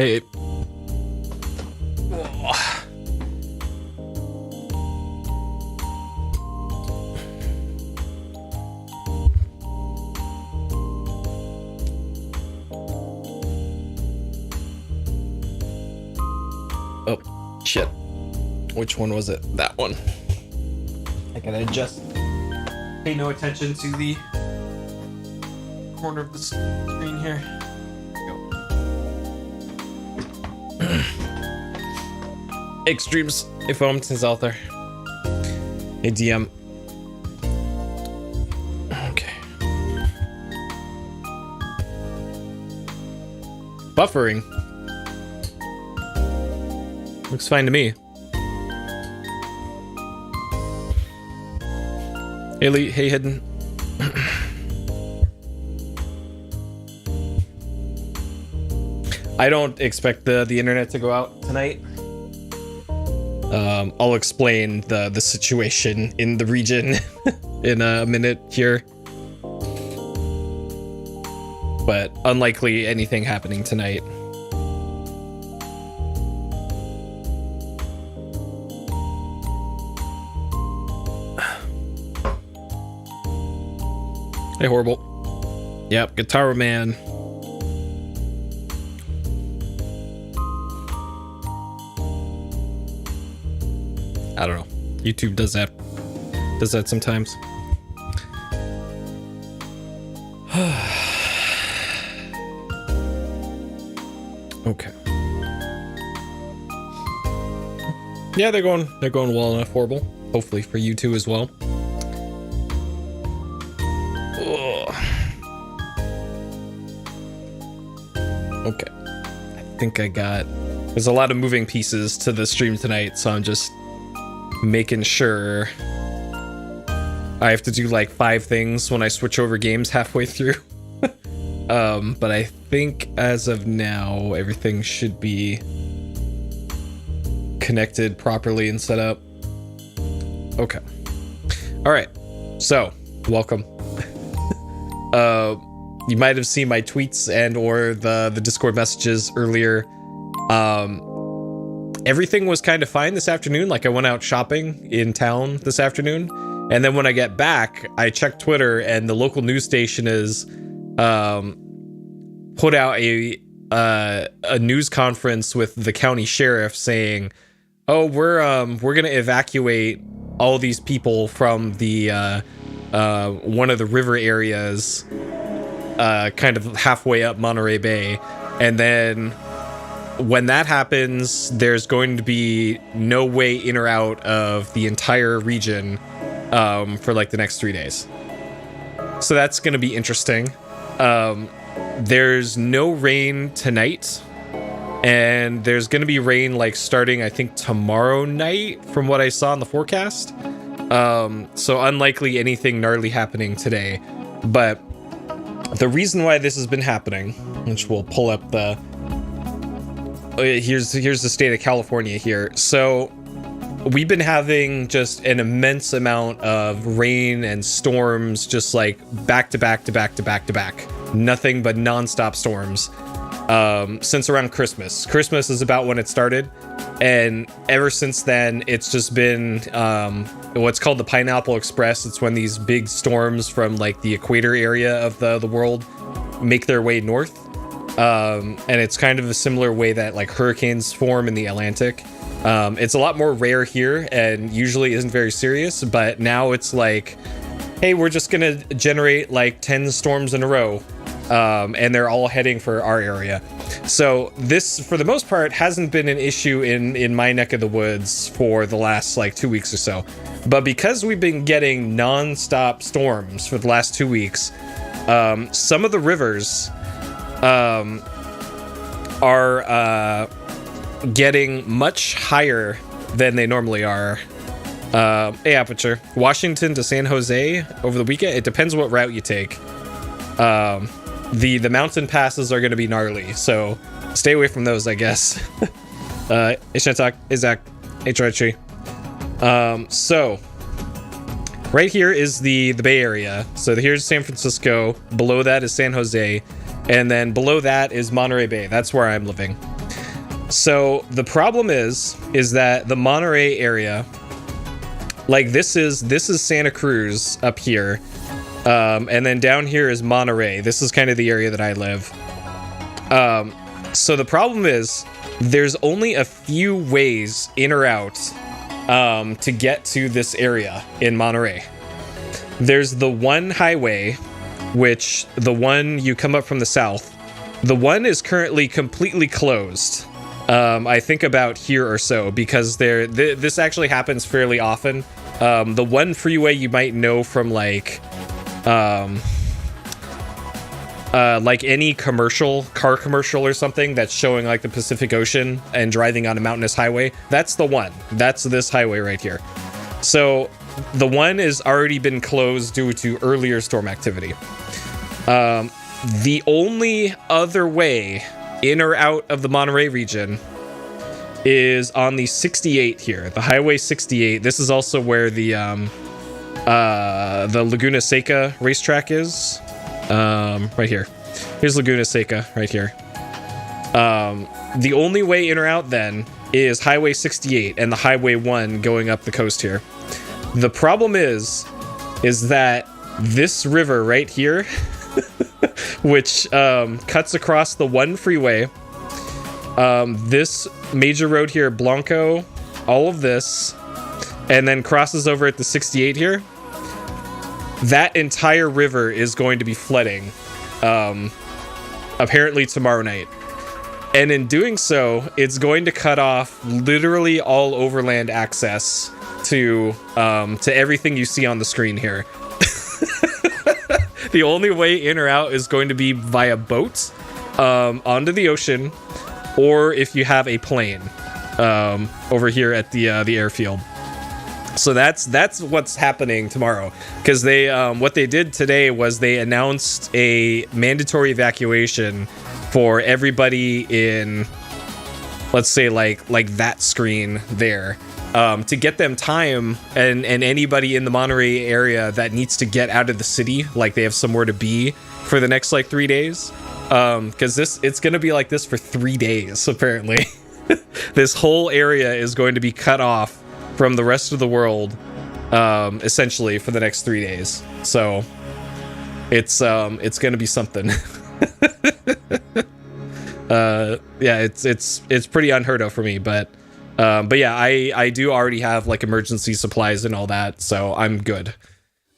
Hey. Oh, shit. Which one was it? That one. I can adjust. Pay no attention to the corner of the screen here. Extremes, if is out there. Hey, DM. Okay. Buffering. Looks fine to me. Hey, Lee. Hey, Hidden. I don't expect the internet to go out tonight. I'll explain the situation in the region in a minute here. But unlikely anything happening tonight. Hey, Horrible. Yep, Gitaroo Man. I don't know. YouTube does that sometimes. Okay. Yeah, they're going well enough, Horrible. Hopefully for you too as well. Okay. I think I got... There's a lot of moving pieces to the stream tonight, so I'm just making sure I have to do like 5 things when I switch over games halfway through. But I think as of now, everything should be connected properly and set up. Okay. All right. So, welcome. You might have seen my tweets and or the Discord messages earlier. Everything was kind of fine this afternoon. Like I went out shopping in town this afternoon. And then when I get back, I checked Twitter and the local news station is put out a news conference with the county sheriff saying, "Oh, we're going to evacuate all these people from the one of the river areas kind of halfway up Monterey Bay. And then when that happens, there's going to be no way in or out of the entire region for like the next 3 days." So that's going to be interesting. There's no rain tonight, and there's going to be rain like starting, I think, tomorrow night from what I saw in the forecast. So unlikely anything gnarly happening today. But the reason why this has been happening, which we'll pull up the... Here's the state of California here. So we've been having just an immense amount of rain and storms, just like back to back to back to back to back. Nothing but nonstop storms since around Christmas. Christmas is about when it started, and ever since then, it's just been what's called the Pineapple Express. It's when these big storms from like the equator area of the world make their way north. And it's kind of a similar way that like hurricanes form in the Atlantic. It's a lot more rare here and usually isn't very serious, but now it's like, hey, we're just gonna generate like 10 storms in a row, and they're all heading for our area. So this, for the most part, hasn't been an issue in my neck of the woods for the last like 2 weeks or so. But because we've been getting non-stop storms for the last 2 weeks, some of the rivers are getting much higher than they normally are. Hey, Aperture. Washington to San Jose over the weekend. It depends what route you take. The mountain passes are going to be gnarly, so stay away from those, I guess. Hey, Shantak. Hey, Zach. Hey, Treachery. So right here is the Bay Area. So here's San Francisco. Below that is San Jose. And then below that is Monterey Bay. That's where I'm living. So the problem is that the Monterey area, like this is Santa Cruz up here, and then down here is Monterey. This is kind of the area that I live. So the problem is there's only a few ways in or out to get to this area in Monterey. There's the one highway, which the one you come up from the south. The one is currently completely closed. I think about here or so, because this actually happens fairly often. The one freeway you might know from like any car commercial or something that's showing like the Pacific Ocean and driving on a mountainous highway. That's the one. That's this highway right here. So the one has already been closed due to earlier storm activity. The only other way in or out of the Monterey region is on the 68 here, the Highway 68. This is also where the Laguna Seca racetrack is. Right here. Here's Laguna Seca right here. The only way in or out then is Highway 68 and the Highway 1 going up the coast here. The problem is that this river right here, which cuts across the 1 freeway, this major road here, Blanco, all of this, and then crosses over at the 68 here, that entire river is going to be flooding, apparently tomorrow night. And in doing so, it's going to cut off literally all overland access to everything you see on the screen here. The only way in or out is going to be via boat, onto the ocean, or if you have a plane, over here at the airfield. So that's what's happening tomorrow, because they what they did today was they announced a mandatory evacuation for everybody in, let's say like that screen there, to get them time, and anybody in the Monterey area that needs to get out of the city, like they have somewhere to be for the next like 3 days, because it's gonna be like this for 3 days apparently. This whole area is going to be cut off from the rest of the world, essentially for the next 3 days. So it's gonna be something. Yeah, it's pretty unheard of for me, but yeah, I do already have like emergency supplies and all that, so I'm good.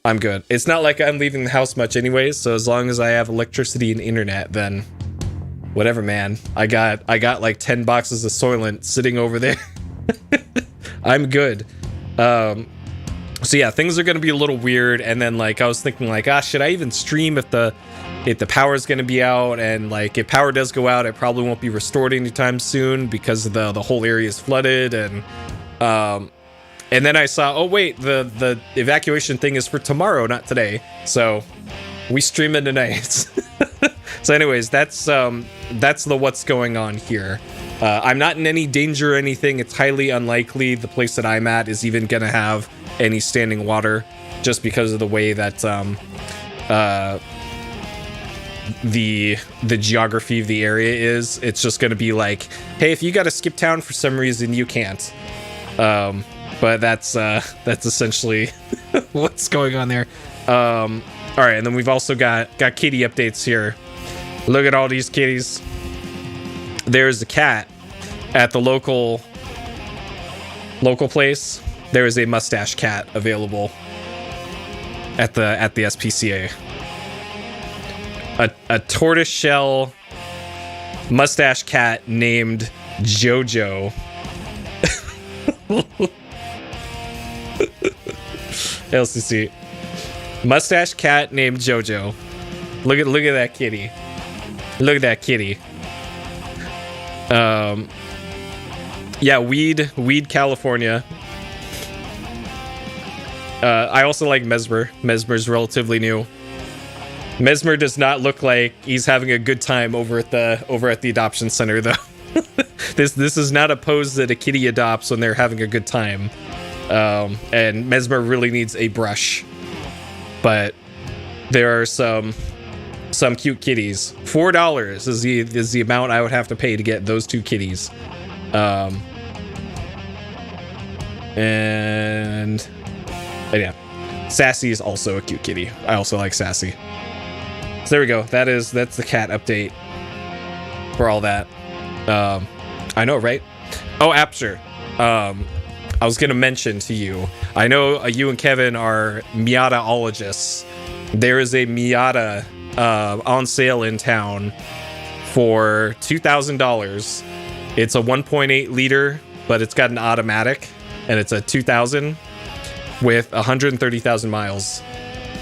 It's not like I'm leaving the house much anyways, so as long as I have electricity and internet, then whatever, man. I got like 10 boxes of Soylent sitting over there. I'm good. So yeah, things are gonna be a little weird, and then like I was thinking like, should I even stream if the power's gonna be out? And like if power does go out, it probably won't be restored anytime soon because the whole area is flooded. And then I saw, oh wait, the evacuation thing is for tomorrow, not today. So we stream it tonight. So anyways, that's the what's going on here. I'm not in any danger or anything. It's highly unlikely the place that I'm at is even gonna have any standing water, just because of the way that the geography of the area is. It's just gonna be like, hey, if you gotta skip town for some reason, you can't. But that's essentially what's going on there. All right, and then we've also got kitty updates here. Look at all these kitties. There's a cat at the local place. There is a mustache cat available at the SPCA. A tortoiseshell mustache cat named Jojo. LCC. Mustache cat named Jojo. Look at that kitty. Look at that kitty. Yeah, Weed, California. I also like Mesmer. Mesmer's relatively new. Mesmer does not look like he's having a good time over at the adoption center, though. This is not a pose that a kitty adopts when they're having a good time. And Mesmer really needs a brush. But there are some cute kitties. $4 is the amount I would have to pay to get those two kitties. And yeah, Sassy is also a cute kitty. I also like Sassy. So there we go. That's the cat update for all that. I know, right? Oh, Apture. I was gonna mention to you. I know you and Kevin are Miata-ologists. There is a Miata on sale in town for $2,000. It's a 1.8 liter, but it's got an automatic, and it's a 2000 with 130,000 miles.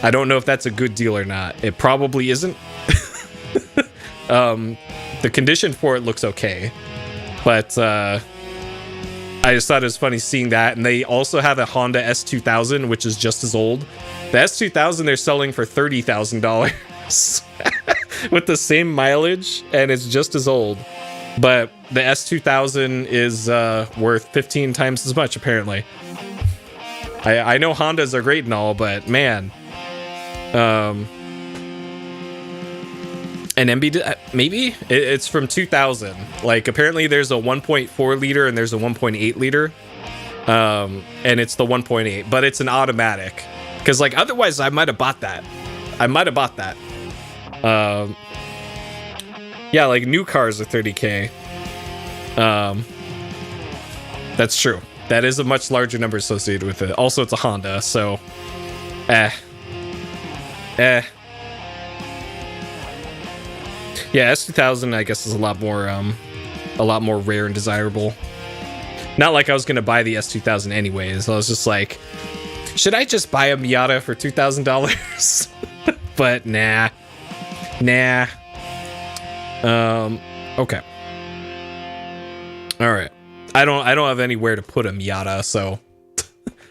I don't know if that's a good deal or not. It probably isn't. The condition for it looks okay, but I just thought it was funny seeing that. And they also have a Honda S2000, which is just as old. The S2000 they're selling for $30,000 with the same mileage, and it's just as old. But the S2000 is worth 15 times as much, apparently. I know Hondas are great and all, but man. And MB, maybe? It's from 2000. Like, apparently there's a 1.4 liter and there's a 1.8 liter. And it's the 1.8, but it's an automatic. Because, like, otherwise I might have bought that. Yeah, like, new cars are $30K. That's true. That is a much larger number associated with it. Also, it's a Honda, so... Yeah, S2000, I guess, is a lot more rare and desirable. Not like I was gonna buy the S2000 anyways. I was just like, should I just buy a Miata for $2,000? But nah. Okay. All right. I don't have anywhere to put a Miata, so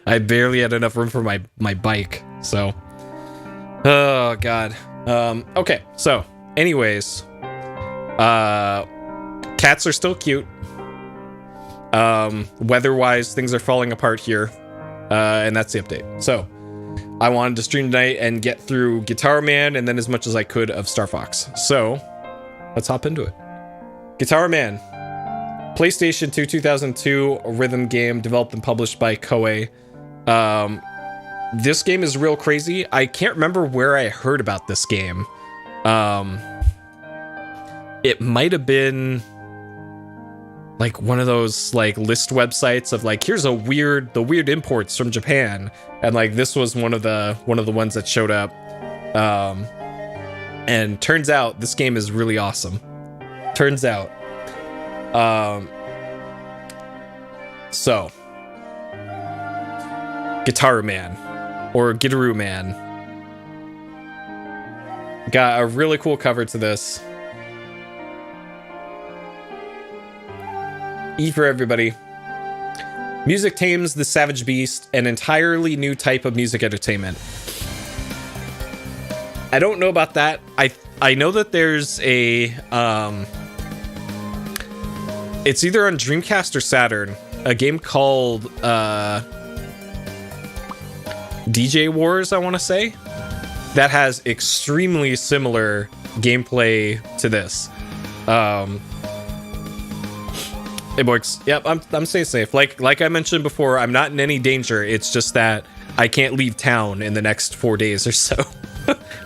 I barely had enough room for my bike. So, oh god. Okay. So, anyways, cats are still cute. Weather-wise, things are falling apart here, and that's the update. So, I wanted to stream tonight and get through Gitaroo Man and then as much as I could of Star Fox. So, let's hop into it. Gitaroo Man, PlayStation 2 2002 rhythm game developed and published by Koei. This game is real crazy. I can't remember where I heard about this game. It might have been like one of those like list websites of like, here's the weird imports from Japan, and like this was one of the ones that showed up. And turns out this game is really awesome. Turns out. So Gitaroo Man or Gitaroo Man got a really cool cover to this. E for everybody. Music tames the savage beast, an entirely new type of music entertainment. I don't know about that. I know that there's a it's either on Dreamcast or Saturn, a game called DJ Wars, I want to say, that has extremely similar gameplay to this. It works. Yep, I'm staying safe. Like I mentioned before, I'm not in any danger. It's just that I can't leave town in the next 4 days or so.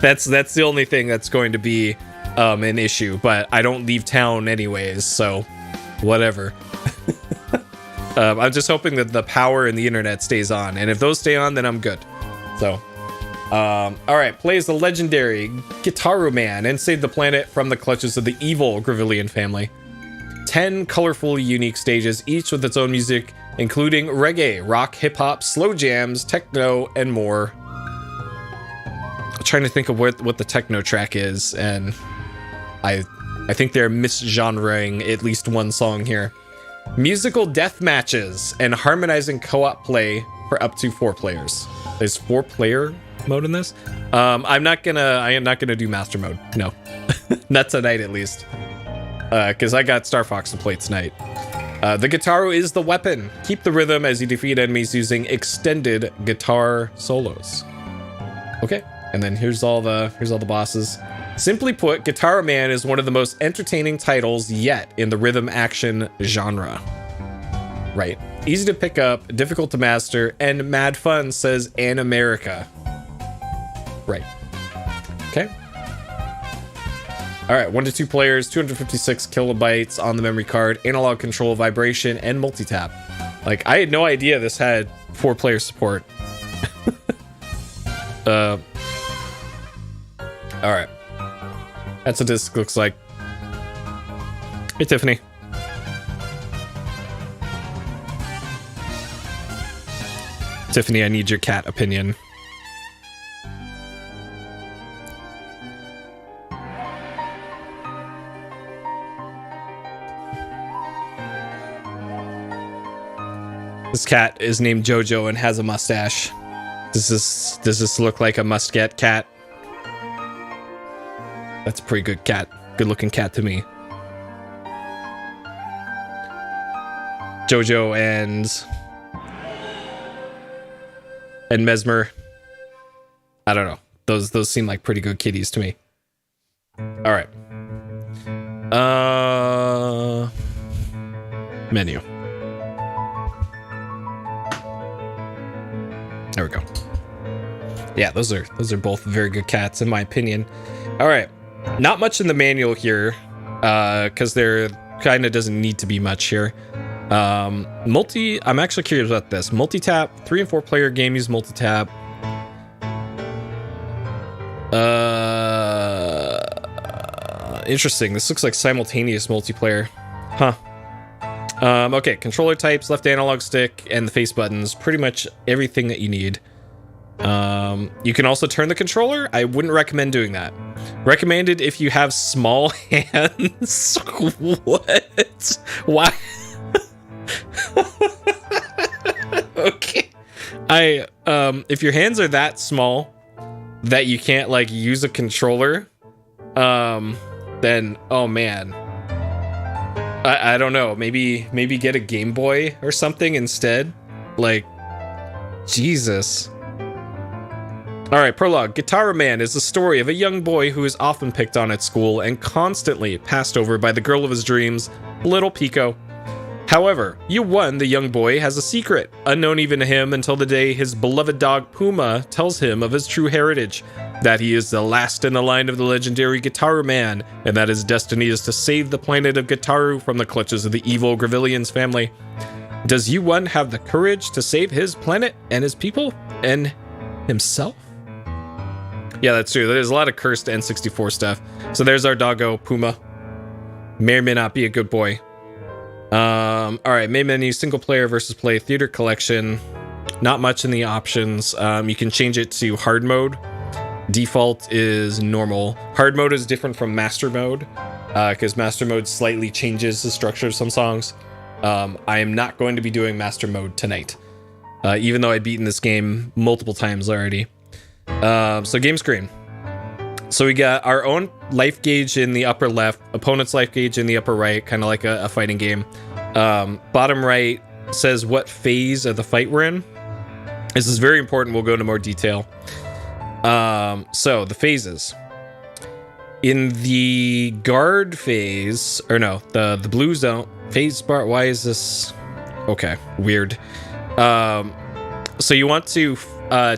That's the only thing that's going to be an issue. But I don't leave town anyways, so whatever. I'm just hoping that the power and the internet stays on, and if those stay on, then I'm good. So, all right, play as the legendary Gitaroo Man and save the planet from the clutches of the evil Gravillian family. 10 colorful, unique stages, each with its own music, including reggae, rock, hip-hop, slow jams, techno, and more. I'm trying to think of what the techno track is, and I think they're misgenrering at least one song here. Musical death matches and harmonizing co-op play for up to 4 players. There's 4-player mode in this. I am not gonna do master mode. No, not tonight at least. Because I got Star Fox to play tonight. The Gitaroo is the weapon. Keep the rhythm as you defeat enemies using extended guitar solos. Okay, and then here's all the bosses. Simply put, Gitaroo Man is one of the most entertaining titles yet in the rhythm action genre. easy to pick up, difficult to master, and mad fun, says An America. Right. Okay. All right, 1 to 2 players, 256 kilobytes on the memory card, analog control, vibration, and multi-tap. Like, I had no idea this had 4-player support. All right. That's what this looks like. Hey, Tiffany. Tiffany, I need your cat opinion. This cat is named Jojo and has a mustache. Does this look like a must-get cat? That's a pretty good cat. Good-looking cat to me. Jojo and Mesmer. I don't know. Those seem like pretty good kitties to me. All right. Menu. There we go. Yeah, those are both very good cats in my opinion. All right. Not much in the manual here, because there kind of doesn't need to be much here. I'm actually curious about this. Multi-tap, 3 and 4 player game use multi-tap. Interesting. This looks like simultaneous multiplayer. Huh. Okay, controller types, left analog stick, and the face buttons. Pretty much everything that you need. You can also turn the controller. I wouldn't recommend doing that. Recommended if you have small hands. What? Why? Okay. If your hands are that small that you can't like use a controller, then oh man. I don't know. Maybe get a Game Boy or something instead. Like, Jesus. All right, prologue. Gitaroo Man is the story of a young boy who is often picked on at school and constantly passed over by the girl of his dreams, Little Pico. However, the young boy, has a secret, unknown even to him until the day his beloved dog Puma tells him of his true heritage, that he is the last in the line of the legendary Gitaroo Man, and that his destiny is to save the planet of Gitaroo from the clutches of the evil Gravillians family. Does U1 have the courage to save his planet and his people and himself? Yeah, that's true. There's a lot of cursed N64 stuff. So there's our doggo, Puma. May or may not be a good boy. All right, main menu, single player versus play, theater collection. Not much in the options. You can change it to hard mode. Default is normal. Hard mode is different from master mode, because master mode slightly changes the structure of some songs. I am not going to be doing master mode tonight, even though I've beaten this game multiple times already. So game screen. So we got our own life gauge in the upper left, opponent's life gauge in the upper right, kind of like a fighting game. Bottom right says what phase of the fight we're in. This is very important. We'll go into more detail. So the phases. In the guard phase, or no, the blue zone phase bar. Why is this? Okay, weird. So you want to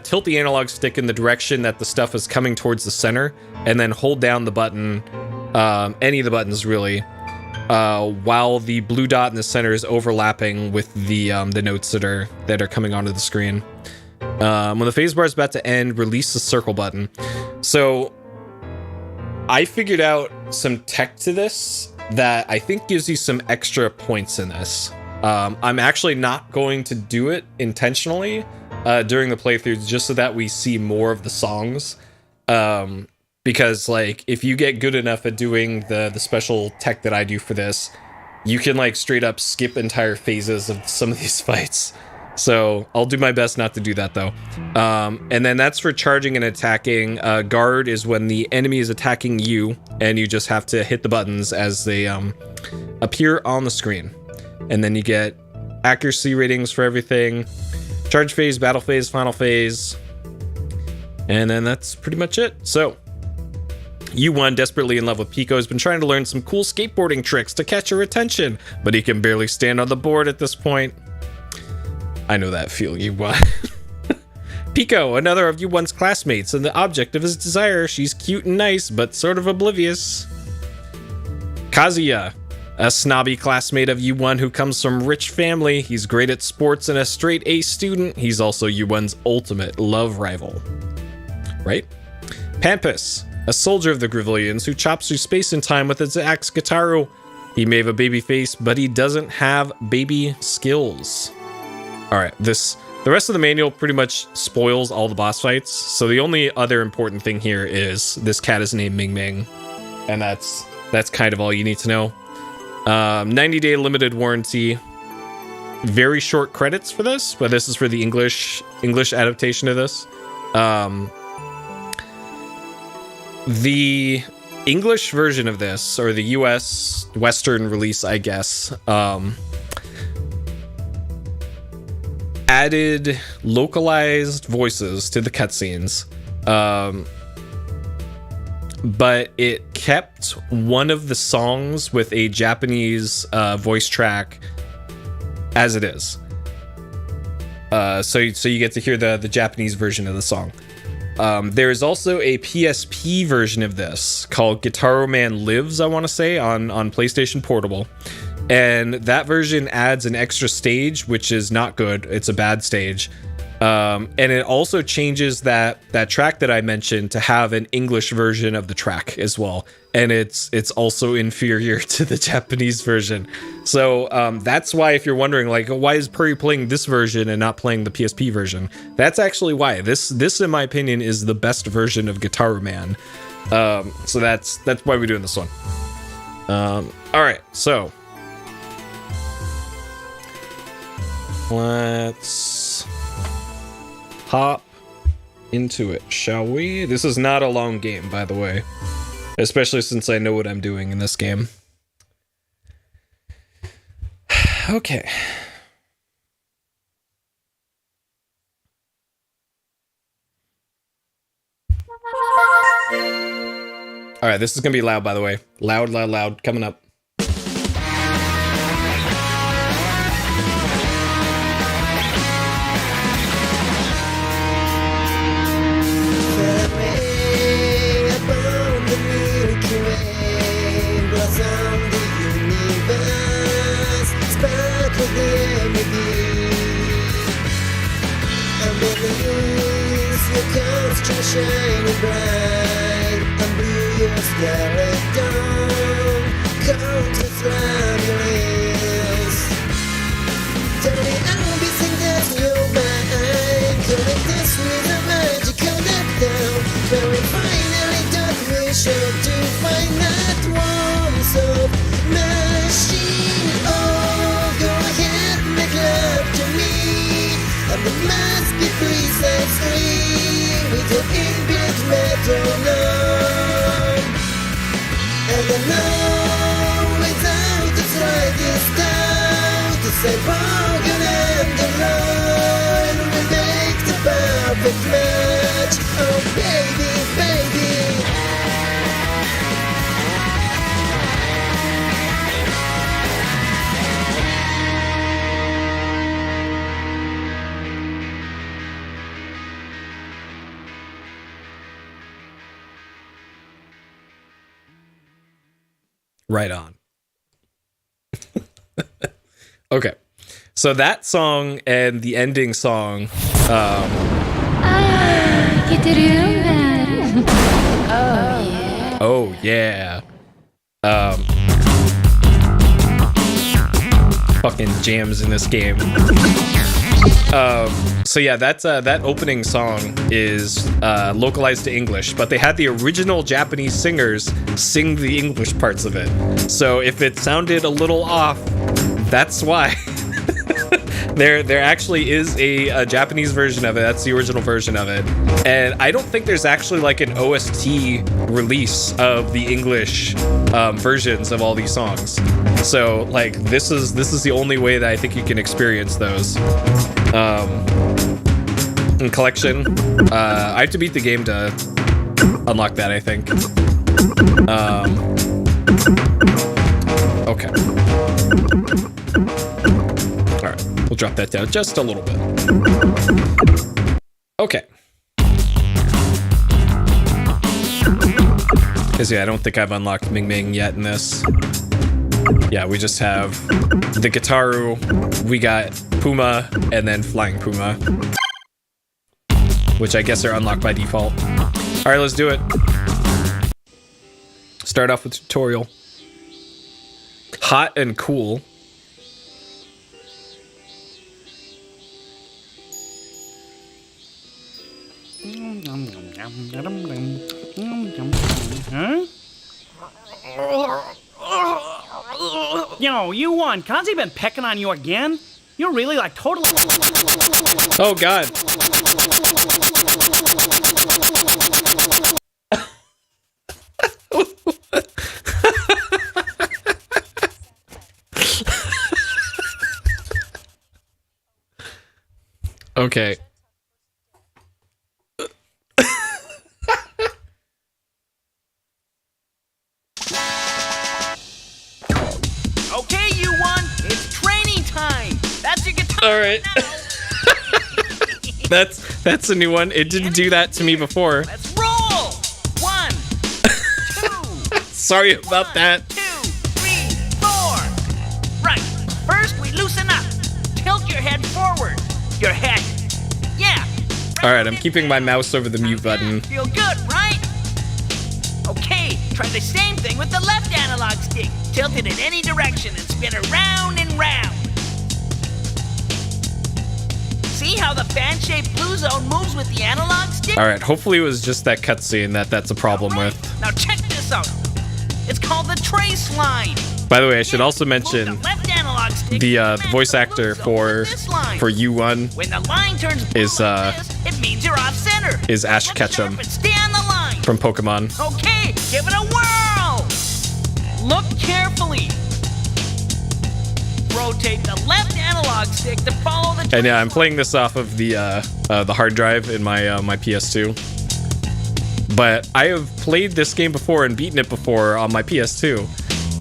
tilt the analog stick in the direction that the stuff is coming towards the center, and then hold down the button, any of the buttons really, while the blue dot in the center is overlapping with the notes that are coming onto the screen. When the phase bar is about to end, release the circle button. So I figured out some tech to this that I think gives you some extra points in this. I'm actually not going to do it intentionally during the playthroughs, just so that we see more of the songs. Because like if you get good enough at doing the special tech that I do for this, you can like straight up skip entire phases of some of these fights. So I'll do my best not to do that though. And then that's for charging and attacking. Guard is when the enemy is attacking you, and you just have to hit the buttons as they appear on the screen. And then you get accuracy ratings for everything. Charge phase, battle phase, final phase. And then that's pretty much it. So, U1, desperately in love with Pico, has been trying to learn some cool skateboarding tricks to catch her attention, but he can barely stand on the board at this point. I know that feel, Yuwon. Pico, another of Yuwon's classmates, and the object of his desire. She's cute and nice, but sort of oblivious. Kazuya, a snobby classmate of Yuwon who comes from rich family. He's great at sports and a straight A student. He's also Yuwon's ultimate love rival. Right? Pampus, a soldier of the Grivilians who chops through space and time with his axe Gitaroo. He may have a baby face, but he doesn't have baby skills. Alright, the rest of the manual pretty much spoils all the boss fights, so the only other important thing here is this cat is named Ming Ming, and that's kind of all you need to know. 90-day limited warranty. Very short credits for this, but this is for the English adaptation of this. The English version of this, or the US Western release, I guess, added localized voices to the cutscenes, but it kept one of the songs with a Japanese voice track as it is. So you get to hear the Japanese version of the song. There is also a PSP version of this called Gitaroo Man Lives, I want to say, on PlayStation Portable. And that version adds an extra stage, which is not good. It's a bad stage. And it also changes that track that I mentioned to have an English version of the track as well. And it's also inferior to the Japanese version. So that's why, if you're wondering, like, why is Puri playing this version and not playing the PSP version? That's actually why. This in my opinion, is the best version of Gitaroo Man. So that's why we're doing this one. All right, so let's hop into it, shall we? This is not a long game, by the way, especially since I know what I'm doing in this game. Okay. All right, this is gonna be loud, by the way. Loud, loud, loud, coming up. Shining bright and blue, your skeleton countless labyrinths. Tell me I'll be singing to your mind, connect this with a magical letdown, where we finally don't wish to find that warmth of machine. Oh, go ahead, make love to me, and the must be preset free. With your inbuilt metronome, and I know without the slightest doubt, to say broken and alone, we make the perfect match. Oh baby, baby. Right on. Okay, so that song and the ending song, Gitaroo. oh yeah, fucking jams in this game. So yeah, that's that opening song is localized to English, but they had the original Japanese singers sing the English parts of it. So if it sounded a little off, that's why. There actually is a Japanese version of it. That's the original version of it. And I don't think there's actually like an OST release of the English versions of all these songs. So like this is the only way that I think you can experience those. In collection, I have to beat the game to unlock that, I think. Okay. All right, drop that down just a little bit. Okay. Because yeah, I don't think I've unlocked Ming Ming yet in this. Yeah, we just have the Gitaroo, we got Puma, and then Flying Puma. Which I guess are unlocked by default. Alright, let's do it. Start off with tutorial. Hot and cool. Huh? Yo, you won. Kanzi been pecking on you again? You're really like totally... Oh god. Okay. Okay, you won. It's training time. That's your guitar. All right. That's a new one. It didn't do that to me before. Let's roll. 1, 2. Sorry about that. 2, 3, 4. Right. First, we loosen up. Tilt your head forward. Your head. Yeah. All right, I'm keeping my mouse over the mute button. Feel good, right? Okay, try the same thing with the left analog stick. Tilt it in any direction and spin it round and round. See how the fan-shaped blue zone moves with the analog stick? All right, hopefully it was just that cutscene that's a problem with. Now check this out. It's called the trace line. By the way, I should also mention the voice actor for U1 when the line turns is it means you're off center. Is Ash Ketchum Stay on the line. from Pokemon. Okay, give it a whirl. Look carefully. Rotate the left analog stick to follow the. And yeah, I'm playing this off of the hard drive in my my PS2. But I have played this game before and beaten it before on my PS2,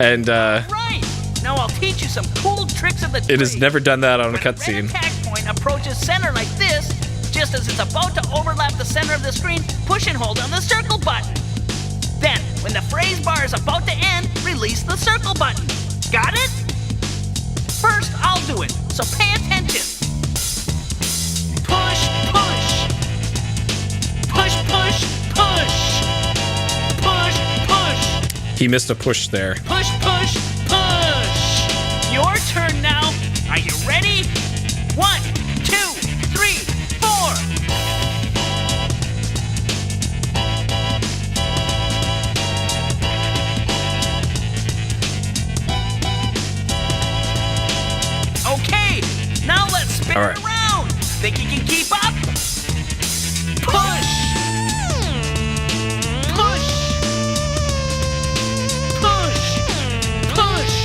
and right. Now I'll teach you some cool tricks of the trade. It has never done that on a When cutscene. red attack point approaches center like this, just as it's about to overlap the center of the screen, push and hold on the circle button. Then, when the phrase bar is about to end, release the circle button. Got it? First, I'll do it, so pay attention. Push, push. Push, push, push. Push, push. He missed a push there. Push, push, push. Your turn now. Are you ready? 1, 2, 3, 4. Okay, now let's spin All it right. around. Think you can keep up? Push. Push. Push. Push. Push.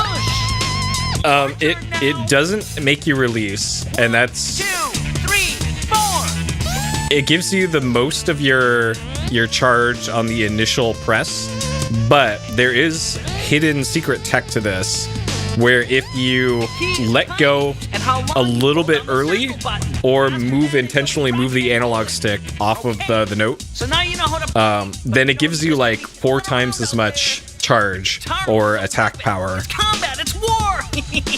Push. It doesn't make you release, and that's 2, 3, 4. it gives you the most of your charge on the initial press, but there is hidden secret tech to this, where if you let go a little bit early or intentionally move the analog stick off of the note, So now you know how to then it gives you like 4 times as much charge or attack power. combat. It's war.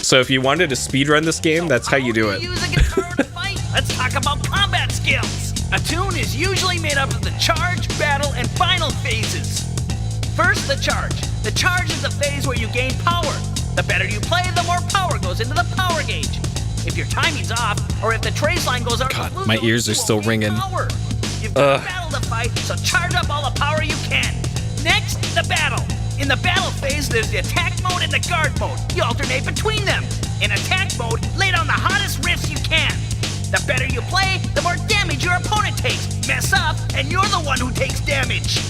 So if you wanted to speedrun this game, that's how you do it. Use a guitar to fight. Let's talk about combat skills. A tune is usually made up of the charge, battle, and final phases. First, the charge. The charge is the phase where you gain power. The better you play, the more power goes into the power gauge. If your timing's off, or if the trace line goes out, God, the blue my zone, ears are you still won't gain ringing. power. You've got a battle to fight, so charge up all the power you can. Next, the battle. In the battle phase, there's the attack mode and the guard mode. You alternate between them. In attack mode, lay down the hottest riffs you can. The better you play, the more damage your opponent takes. Mess up, and you're the one who takes damage.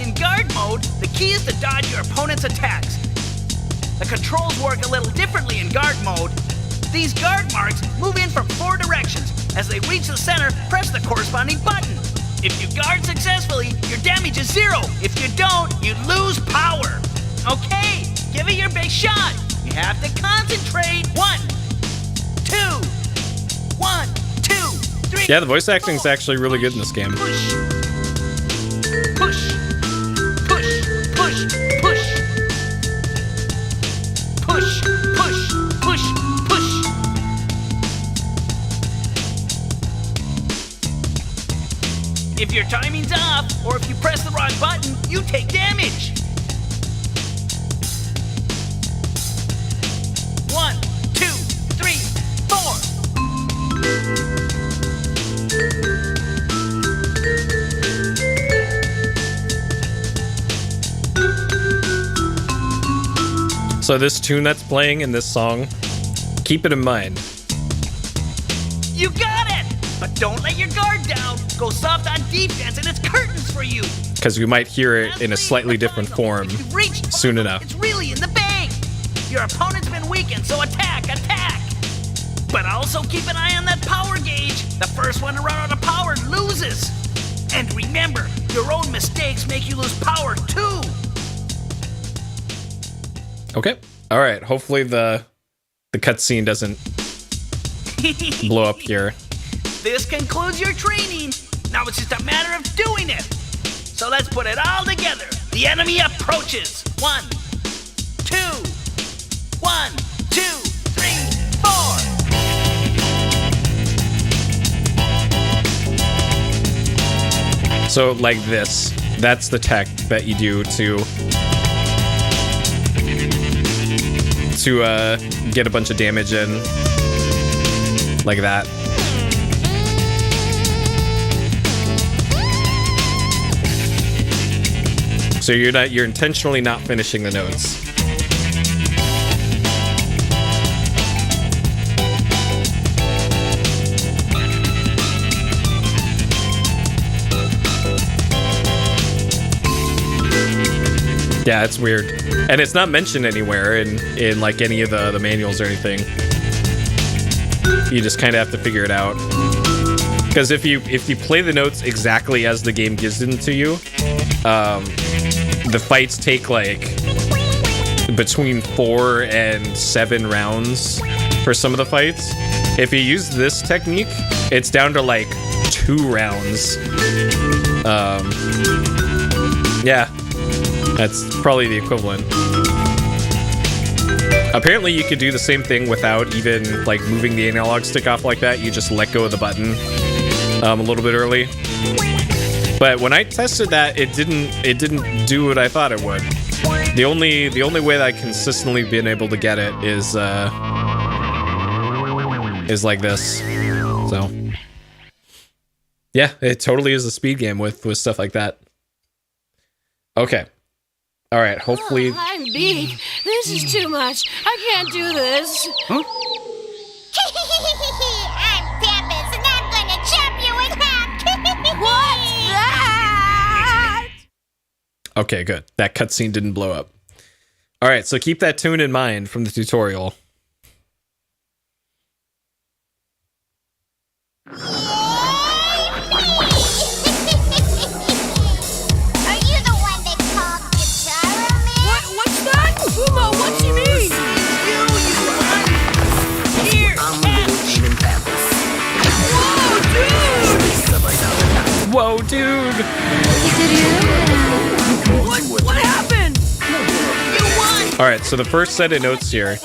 In guard mode, the key is to dodge your opponent's attacks. The controls work a little differently in guard mode. These guard marks move in from 4 directions. As they reach the center, press the corresponding button. If you guard successfully, your damage is 0. If you don't, you lose power. Okay, give it your big shot. You have to concentrate. 1, 2, 1, 2, 3. Yeah, the voice acting is actually really good in this game. Push. Push. Push. Push. Push. Push. Push. Push. Push. If your timing's off, or if you press the wrong button, you take damage. 1, 2, 3, 4. So this tune that's playing in this song, keep it in mind. You got it! But don't let your guard down. Go soft on defense and it's curtains for you. Because we might hear it in a slightly different form You've reached soon enough. It's really in the bag. Your opponent's been weakened, so attack, attack. But also keep an eye on that power gauge. The first one to run out of power loses. And remember, your own mistakes make you lose power too. Okay. All right. Hopefully the cutscene doesn't blow up here. This concludes your training. Now it's just a matter of doing it. So let's put it all together. The enemy approaches. 1, 2, 1, 2, 3, 4. So like this. That's the tech that you do to get a bunch of damage in. Like that. So you're intentionally not finishing the notes. Yeah, it's weird. And it's not mentioned anywhere in like any of the manuals or anything. You just kind of have to figure it out. Because if you play the notes exactly as the game gives them to you, the fights take like between 4 and 7 rounds for some of the fights. If you use this technique, it's down to like 2 rounds. Yeah, that's probably the equivalent. Apparently you could do the same thing without even like moving the analog stick off like that. You just let go of the button a little bit early. But when I tested that, it didn't do what I thought it would. The only way that I consistently been able to get it is like this. So yeah, it totally is a speed game with stuff like that. Okay. All right, hopefully. Oh, I'm beat. This is too much. I can't do this. Huh? I'm Peppers, and I'm gonna chop you in half. What's that? Okay, good. That cutscene didn't blow up. All right, so keep that tune in mind from the tutorial. Are you the one they called Gitaroo, man? What's that? Uma, what do you mean? Here, Whoa, dude! What happened? you won. All right, so the first set of notes here,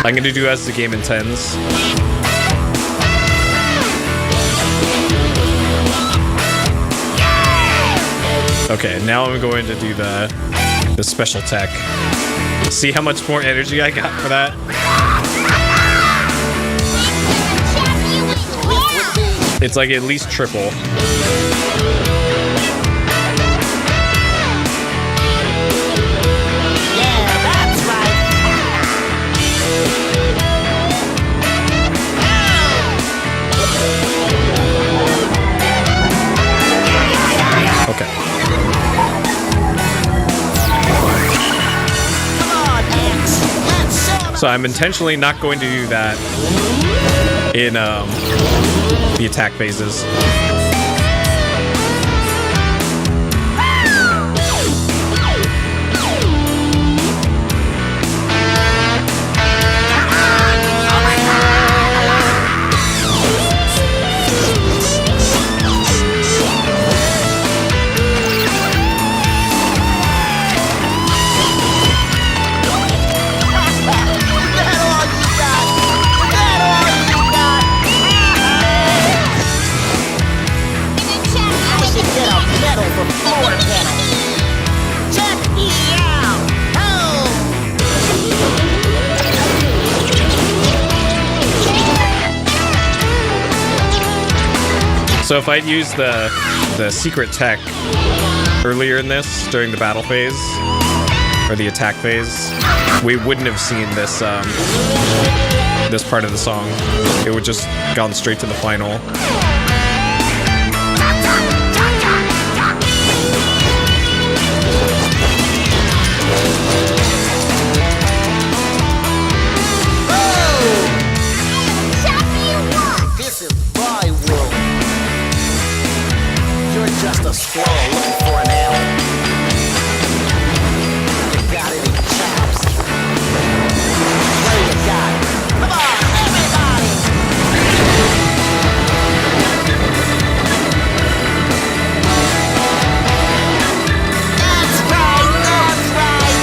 I'm gonna do as the game intends. Okay, now I'm going to do the special tech. See how much more energy I got for that? It's like at least triple. Okay. So I'm intentionally not going to do that in the attack phases. pedal for floor pedal. Check me out. Oh! So if I'd used the secret tech earlier in this, during the battle phase, or the attack phase, we wouldn't have seen this this part of the song. It would just gone straight to the final. This is my world. You're just a squirrel looking for an arrow. You got any chops? What do you got? Come on, everybody! That's right, that's right!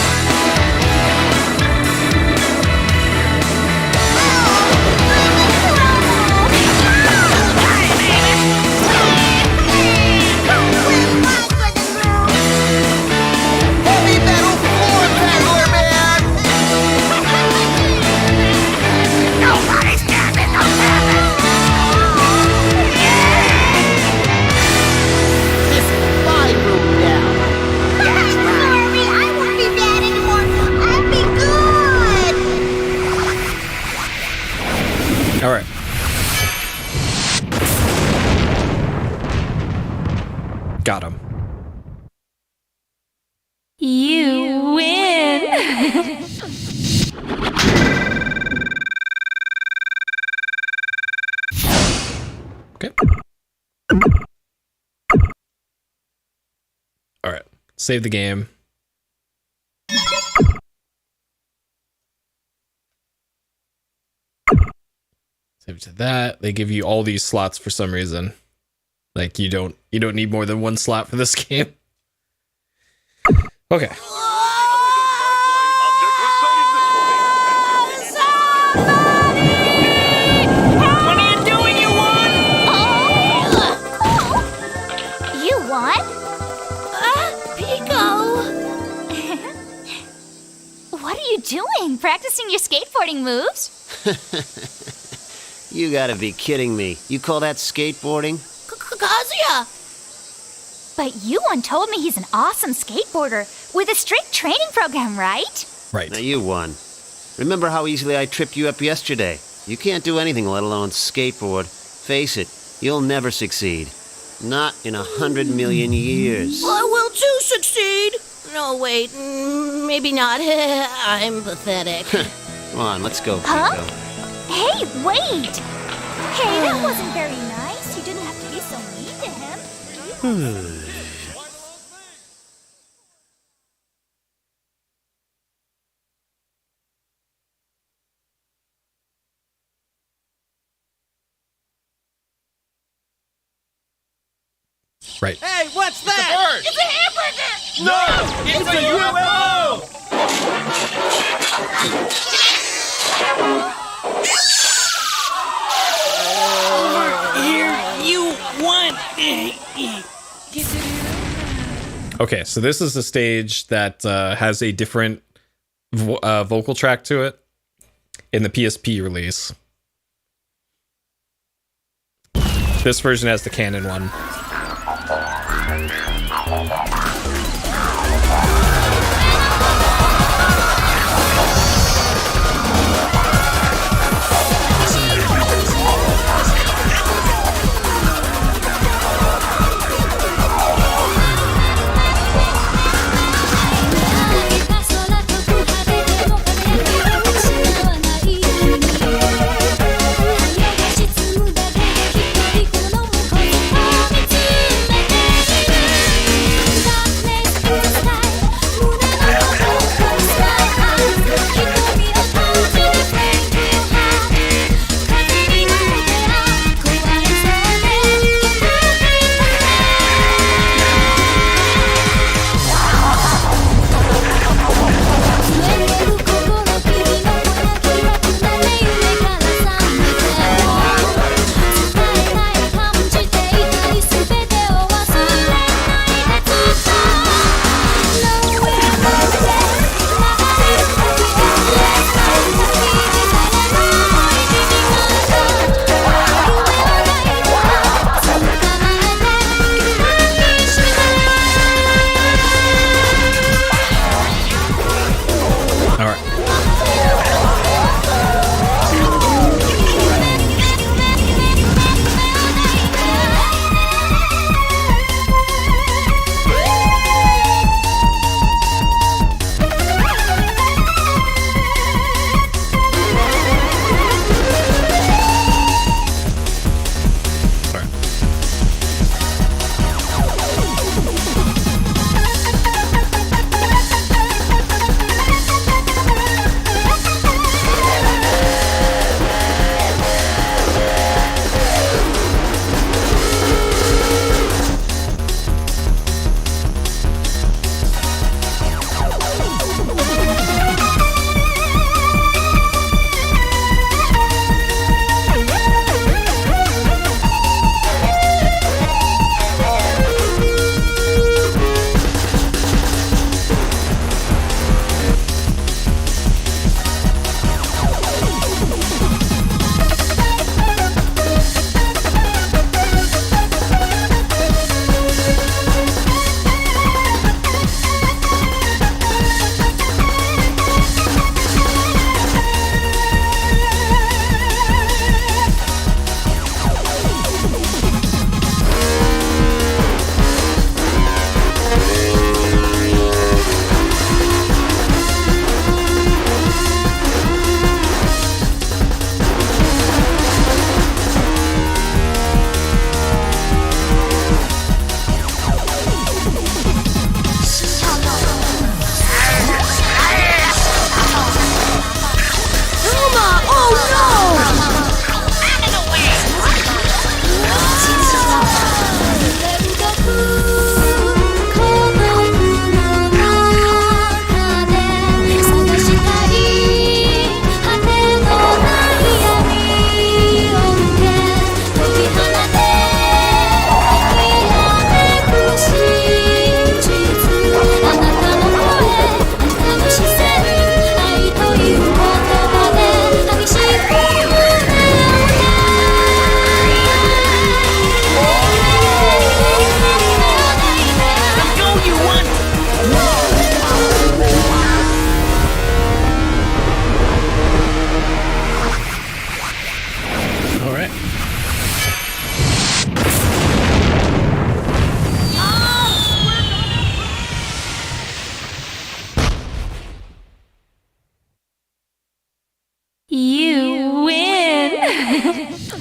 Heavy metal floor peddler, man! Nobody's having no heaven! This is my room now. That's right. I won't be bad anymore. I'll be good. All right. Got him. You win. Okay. All right. Save the game. Save it to that. They give you all these slots for some reason. Like you don't need more than one slot for this game. Okay. What are you doing, you won? You won? Pico. What are you doing? Practicing your skateboarding moves? You gotta be kidding me. You call that skateboarding? Kazuya. But Yuan told me he's an awesome skateboarder with a strict training program, right? Right. Now you won. Remember how easily I tripped you up yesterday? You can't do anything, let alone skateboard. Face it, you'll never succeed. Not in 100 million years. I will too succeed. No, wait, maybe not. I'm pathetic. Come on, let's go, Huh? Pico. Hey, wait! Hey, that wasn't very nice. You didn't have to be so mean to him. Right. Hey, what's that? It's a hamburger! No! It's a Okay, so this is a stage that has a different vocal track to it in the PSP release. This version has the canon one.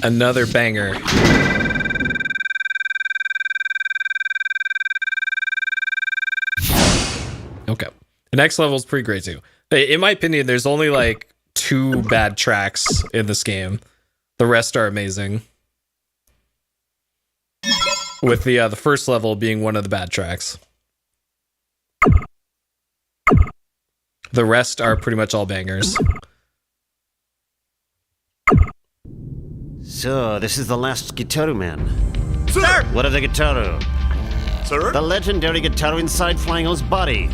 Another banger. Okay. The next level is pretty great too. In my opinion, there's only like 2 bad tracks in this game. The rest are amazing. With the first level being one of the bad tracks. The rest are pretty much all bangers. So, this is the last Gitaroo man. Sir! What of the Gitaroo? Sir? The legendary Gitaroo inside Flango's body.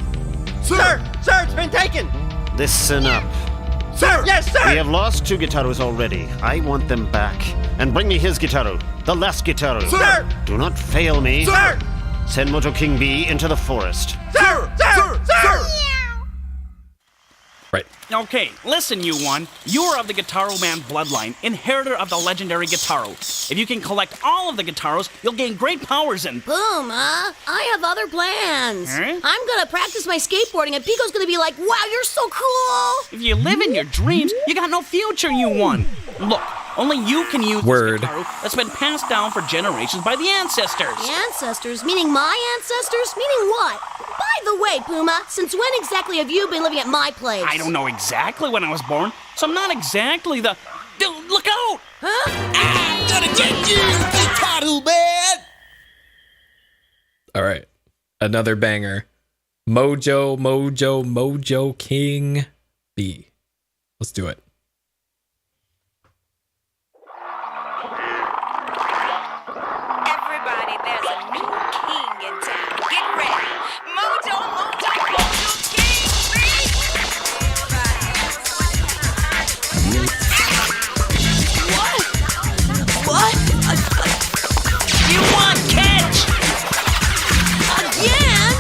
Sir! Sir, it's been taken! Listen up. Sir! Yes, sir! We have lost 2 Gitaroos already. I want them back. And bring me his Gitaroo. The last Gitaroo. Sir! Do not fail me. Sir! Send Mojo King B into the forest. Sir! Sir! Sir! Right. Okay, listen, you one. You are of the Gitaroo Man bloodline, inheritor of the legendary Gitaroo. If you can collect all of the Gitaroos, you'll gain great powers and... Puma, I have other plans. Huh? I'm gonna practice my skateboarding, and Pico's gonna be like, wow, you're so cool! If you live in your dreams, you got no future, you one. Look, only you can use Word. this Gitaroo that's been passed down for generations by the ancestors. The ancestors? Meaning my ancestors? Meaning what? By the way, Puma, since when exactly have you been living at my place? I don't know exactly when I was born, so I'm not exactly the... Look out! Huh? I'm gonna get you, Gitaroo man! All right. Another banger. Mojo, Mojo, Mojo King B. Let's do it. Everybody, there's a new king in town. Get ready. Mojo, Mojo, Mojo King, What? You want catch! Again?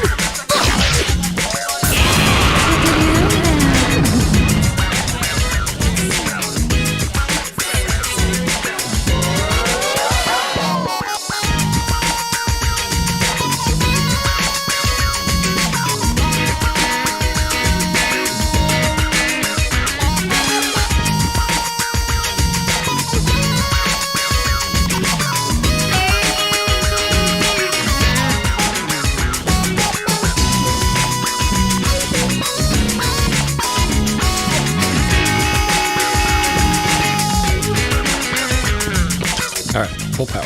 All right. Full power.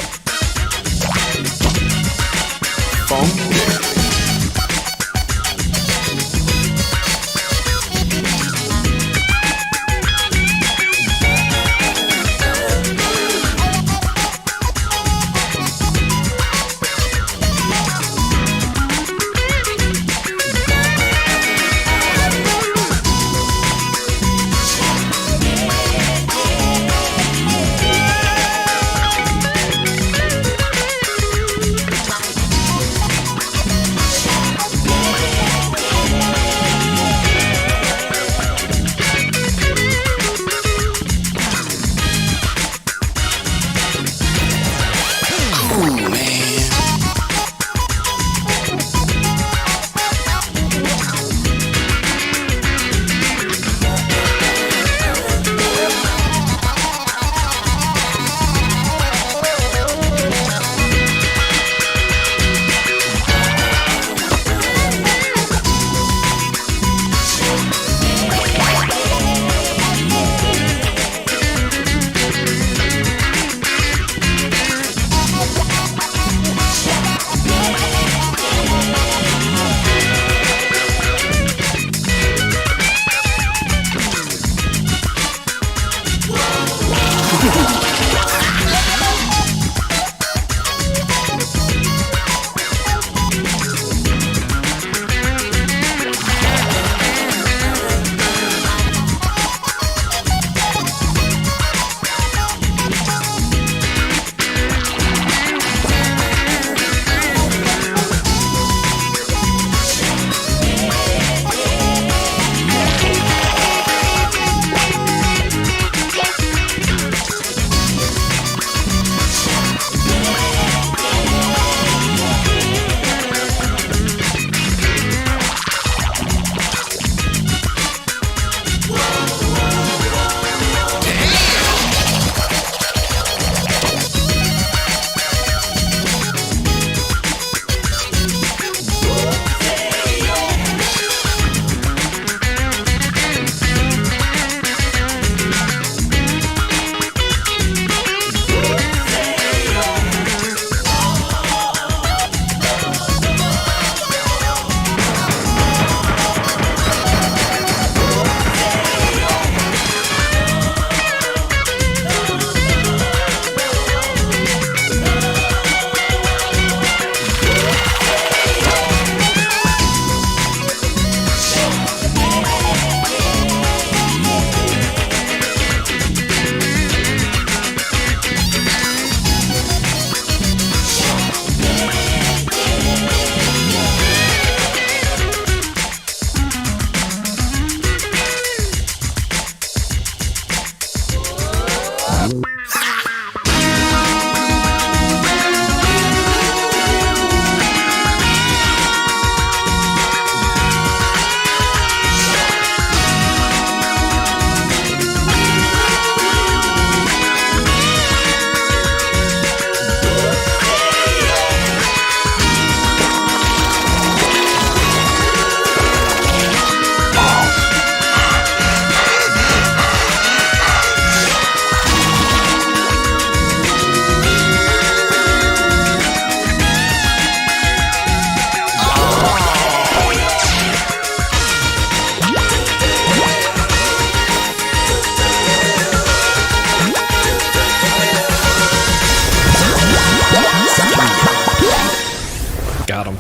Got him.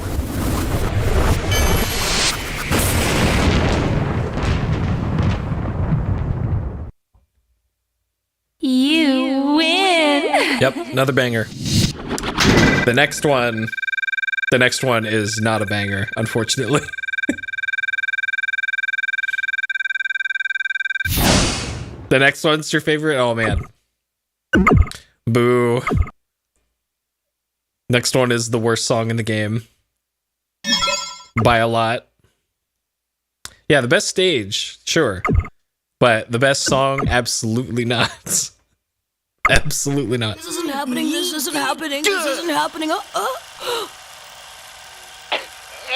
You win. Yep, another banger. The next one is not a banger, unfortunately. The next one's your favorite? Oh man. Boo. Next one is the worst song in the game. By a lot. Yeah, the best stage, sure. But the best song, absolutely not. Absolutely not. This isn't happening. This isn't happening. This isn't happening.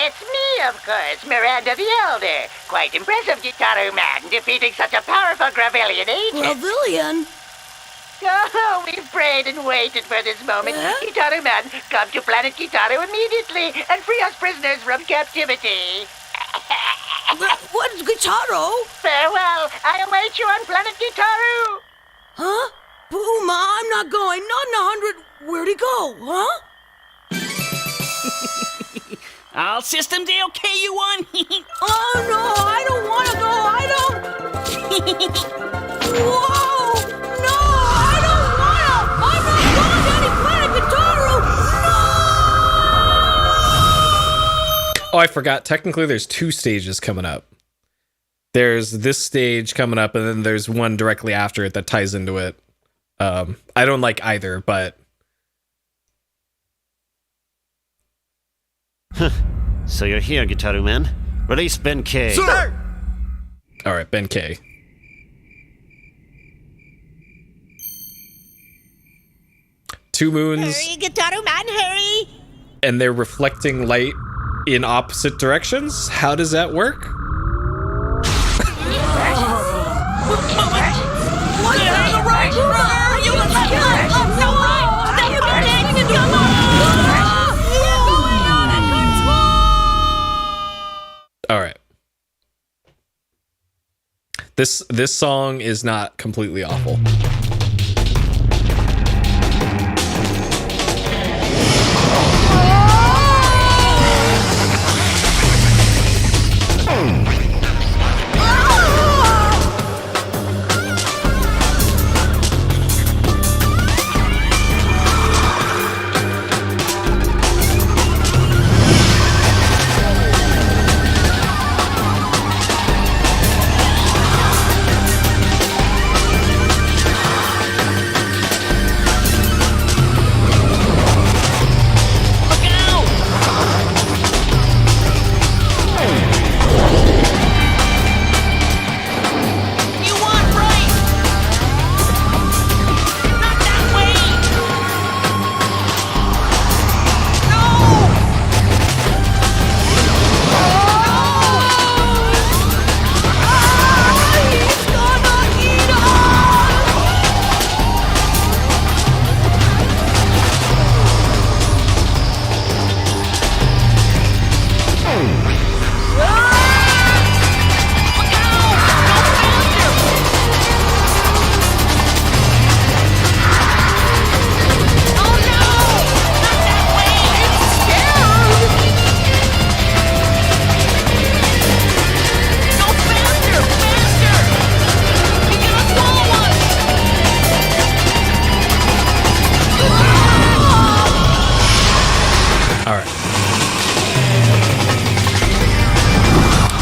It's me, of course, Miranda the Elder. Quite impressive, Gitaroo Man, defeating such a powerful Gravellian agent. Gravellian? Oh, we've prayed and waited for this moment. Gitaroo Man, come to planet Gitaroo immediately and free us prisoners from captivity. What's Gitaroo? Farewell. I await you on planet Gitaroo. Huh? Puma, I'm not going. Not in 100. Where'd he go? Huh? All systems A-OK, you won. Oh no, I don't want to go. I don't. Whoa! No, I don't want to. I'm not going to any planet Gitaroo. No! Oh, I forgot. Technically, there's 2 stages coming up. There's this stage coming up, and then there's one directly after it that ties into it. I don't like either, but... So you're here, Gitaroo Man. Release Ben K. Sir! Alright, Ben K. Two moons. Hurry, Gitaroo Man, hurry! And they're reflecting light in opposite directions? How does that work? What's on the right? You no, All right. This song is not completely awful.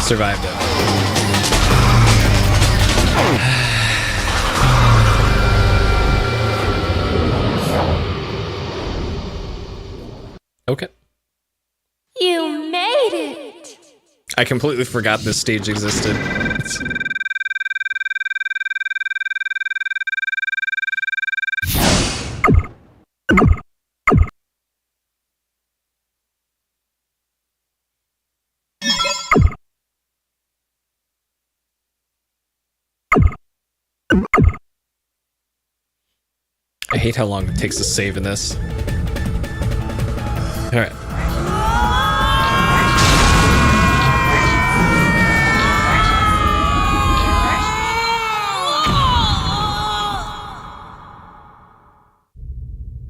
Survived it. Okay. You made it. I completely forgot this stage existed. I hate how long it takes to save in this. All right.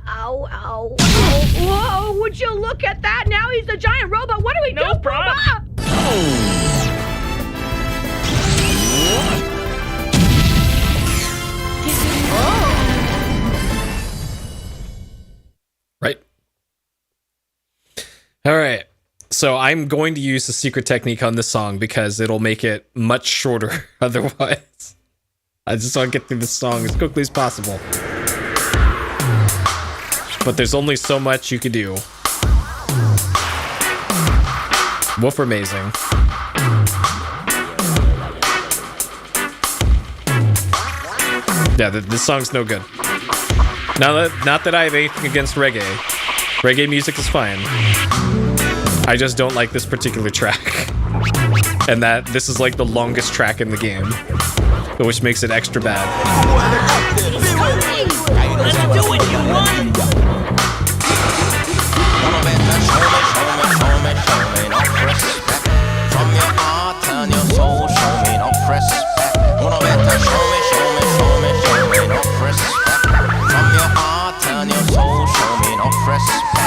Ow, ow. Whoa, would you look at that? Now he's the giant robot. What do we do, Puma? Right. All right. So I'm going to use the secret technique on this song because it'll make it much shorter otherwise. I just want to get through this song as quickly as possible. But there's only so much you can do. Woof amazing. Yeah, this song's no good. Not that I have anything against reggae. Reggae music is fine. I just don't like this particular track. And that this is like the longest track in the game, which makes it extra bad. Let's do it, you won! From your heart and your soul, show me no respect. Wanna better show me no respect. From your heart and your soul, show me no respect.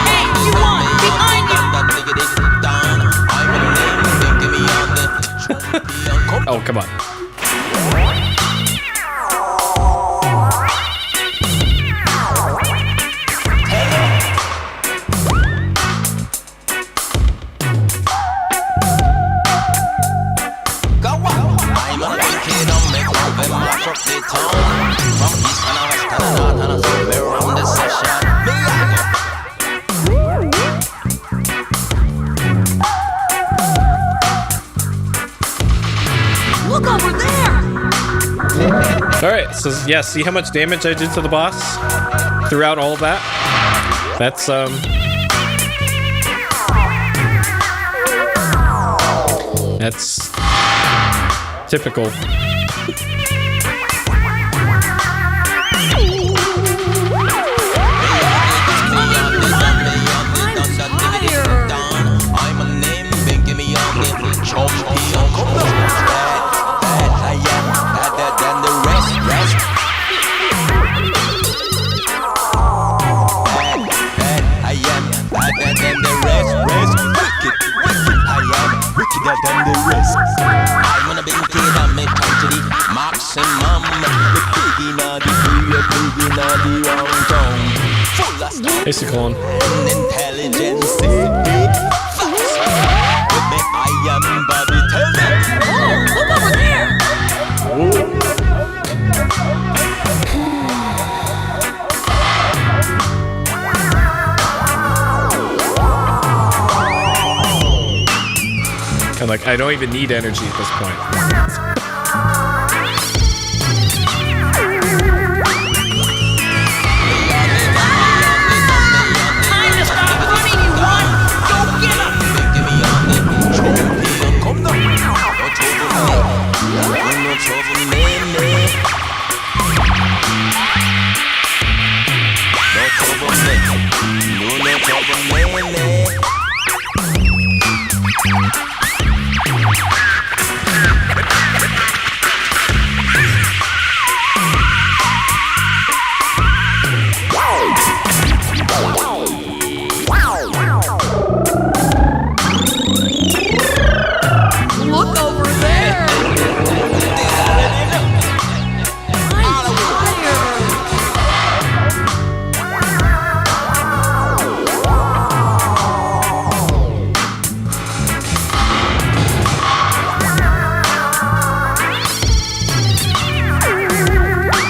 Hey, you won! Behind you! Oh, come on. Look over there! Alright, so yeah, see how much damage I did to the boss throughout all of that? That's, that's typical. I'm gonna be kid and make come to the maximum. The pig in the pig in the wrong town. Full of stuff Hey, Cyclone. and intelligence. With me, I am Bobby. Tell them. Oh, look over there! And like, I don't even need energy at this point. Time to stop running, you won! Go get him! Come down. No trouble, me. No trouble, me. No trouble, me. Look over there!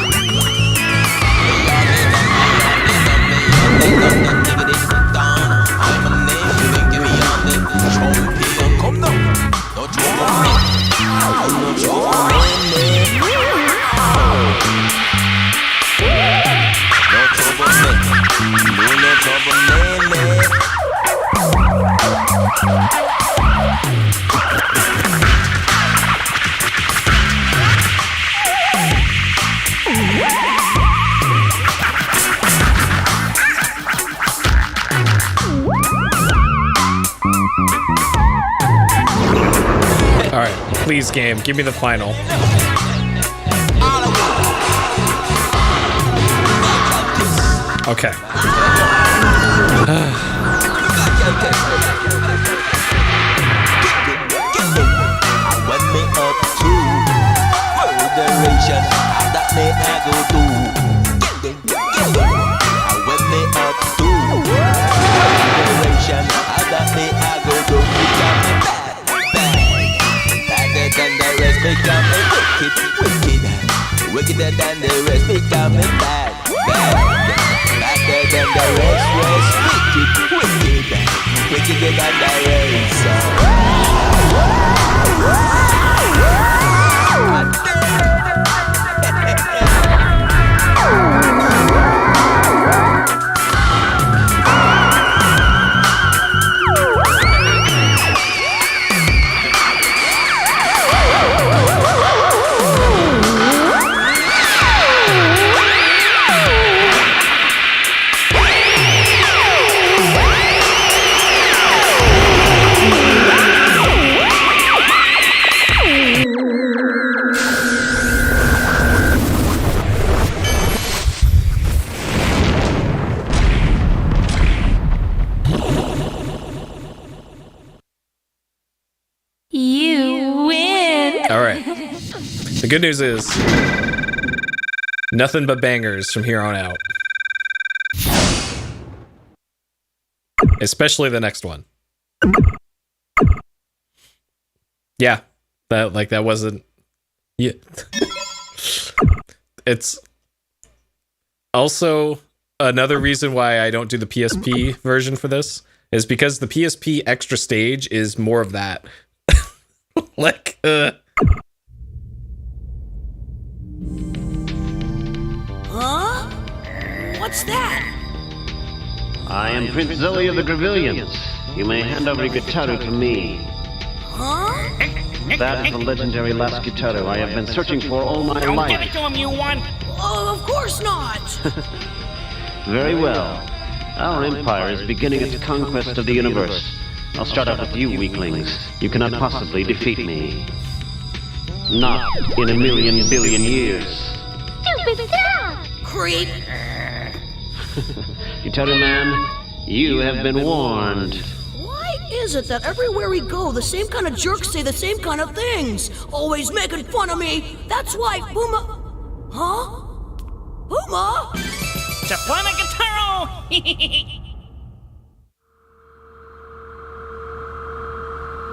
I'm Alright, please game, give me the final. Okay. When me up to federation, that me I go do. When me up to federation, that me I go do. Become me bad, badder than the rest. Become me wickeder than the rest. Become me bad, badder than the rest. Wickeder than the rest. You win. All right. The good news is nothing but bangers from here on out. Especially the next one. Yeah. That wasn't. Yeah. It's also another reason why I don't do the PSP version for this is because the PSP extra stage is more of that. Like, Huh? What's that? I am Prince Zoe of the Gravillions. You may hand over your Gitaroo to me. Huh? That is the legendary last Gitaroo I have been searching for all my Don't life. give it to him, you one. Oh, of course not. Very well. Our empire is beginning its conquest of the universe. I'll start out with you, weaklings. You cannot possibly defeat me. Not in a million billion years. Stupid dog. Creep. Gitaroo Man, you have been warned. Why is it that everywhere we go, the same kind of jerks say the same kind of things? Always making fun of me. That's why Puma... Huh? Puma? To Planet Gitaroo!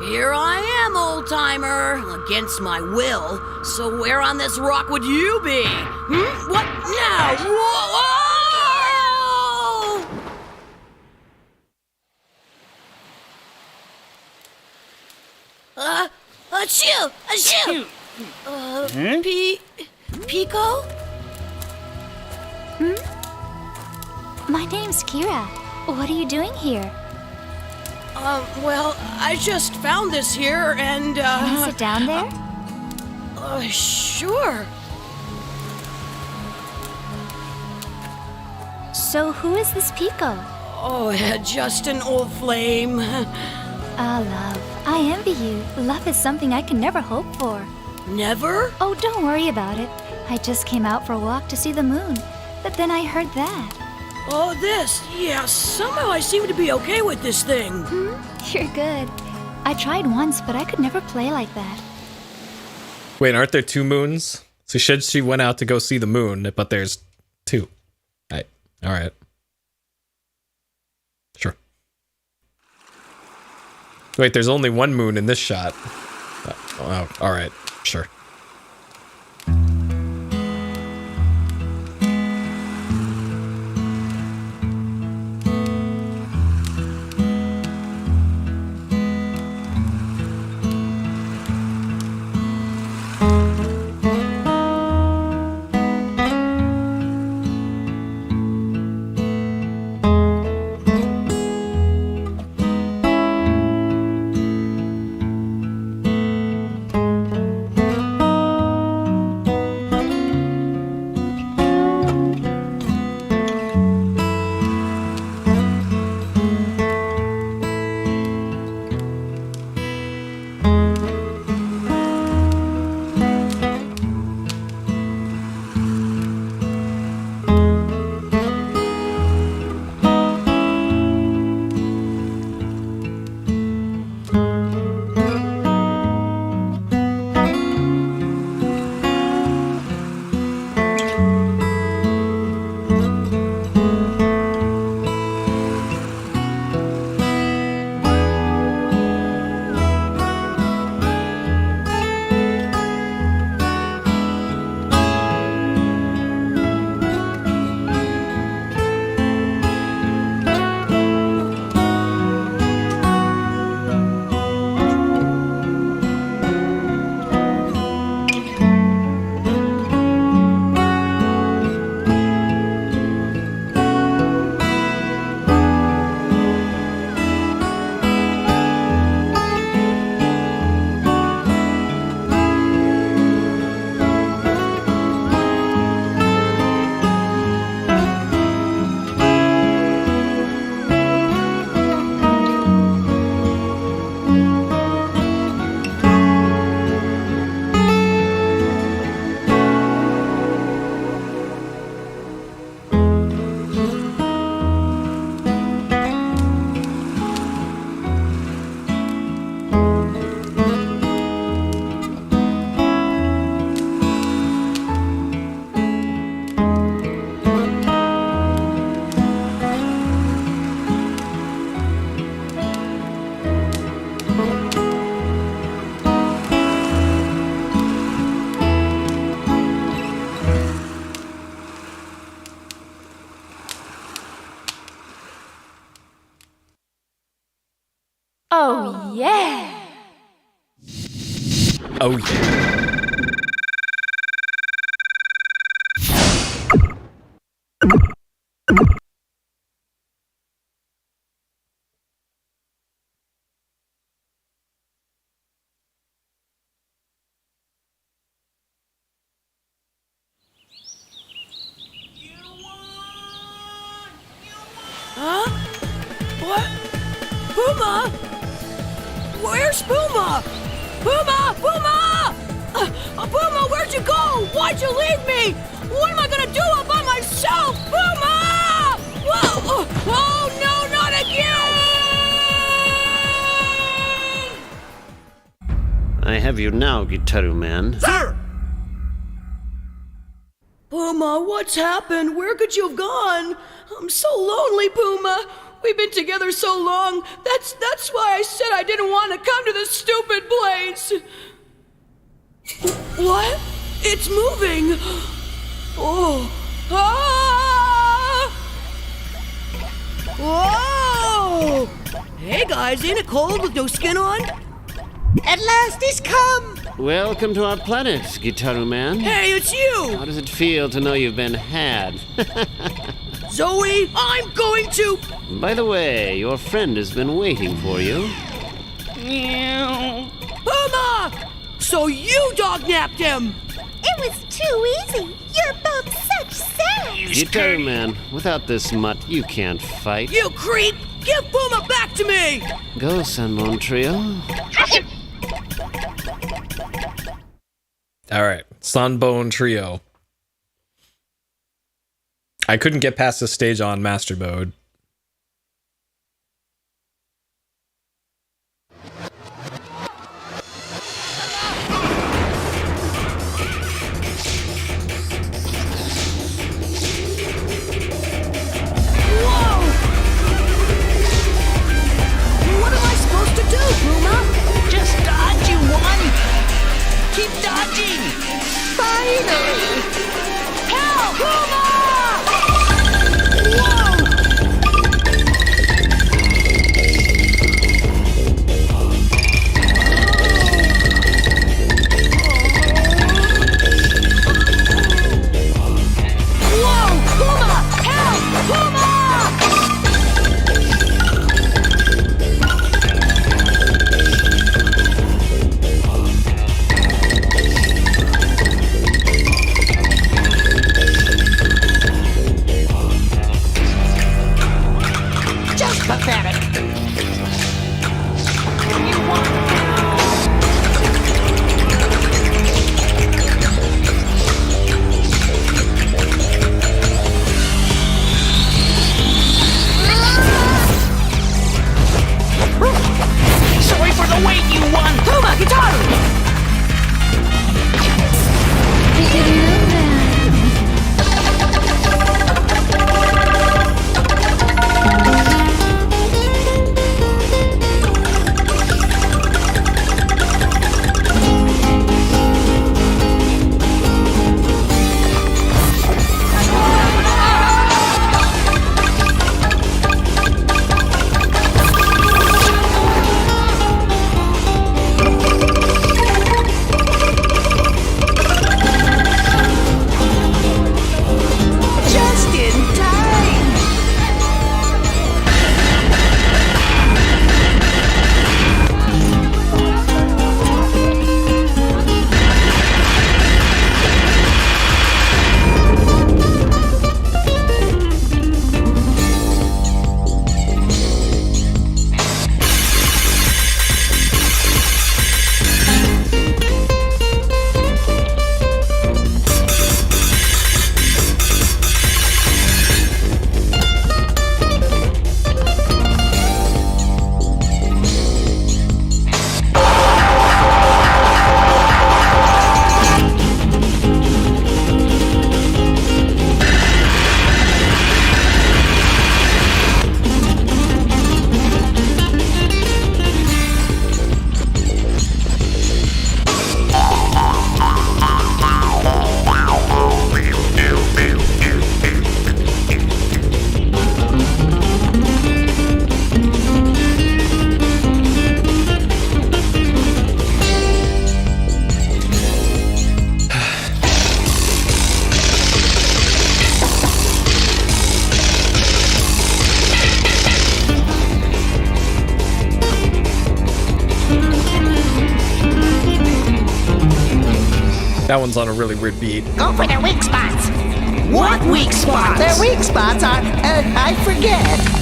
Here I am, old-timer, against my will. So where on this rock would you be? What now? Whoa! Achoo! Achoo! Pico? My name's Kira. What are you doing here? Well, I just found this here and, Can I sit down there? Sure. So who is this Pico? Oh, just an old flame. Ah, love. I envy you. Love is something I can never hope for. Never? Oh, don't worry about it. I just came out for a walk to see the moon. But then I heard that. Oh, this. Yeah, somehow I seem to be okay with this thing. You're good. I tried once, but I could never play like that. wait, aren't there two moons? So she went out to go see the moon, but there's two. All right. Sure. Wait, there's only one moon in this shot. Oh, all right. Sure. Oh, yeah. Oh yeah. Huh? What? Puma? Where's Puma? Puma! Puma! Puma, where'd you go? Why'd you leave me? What am I gonna do all by myself? Puma! Whoa! Oh no, not again! I have you now, Gitaroo man. Sir! Puma, what's happened? Where could you have gone? I'm so lonely, Puma. We've been together so long. That's why I said I didn't want to come to this stupid place. What? It's moving. Oh. Ah! Whoa! Hey guys, ain't it cold with no skin on? At last he's come! Welcome to our planet, Gitaroo man. Hey, it's you! How does it feel to know you've been had? Zoe, I'm going to... By the way, your friend has been waiting for you. Puma! So you dog-napped him! It was too easy. You're both such saps. Gitaroo man, without this mutt, you can't fight. You creep! Give Puma back to me! Go, Sunbone Trio. All right, Sunbone Trio. I couldn't get past this stage on Master Mode. Whoa! What am I supposed to do, Puma? Just dodge, you one! Keep dodging! Finally! Help! Puma! Whoa! Whoa! Puma! Help! Puma! Just pathetic. Sorry for the wait, you one! Puma, Gitaroo! That one's on a really weird beat. Go for their weak spots. What weak spots? Their weak spots are, I forget.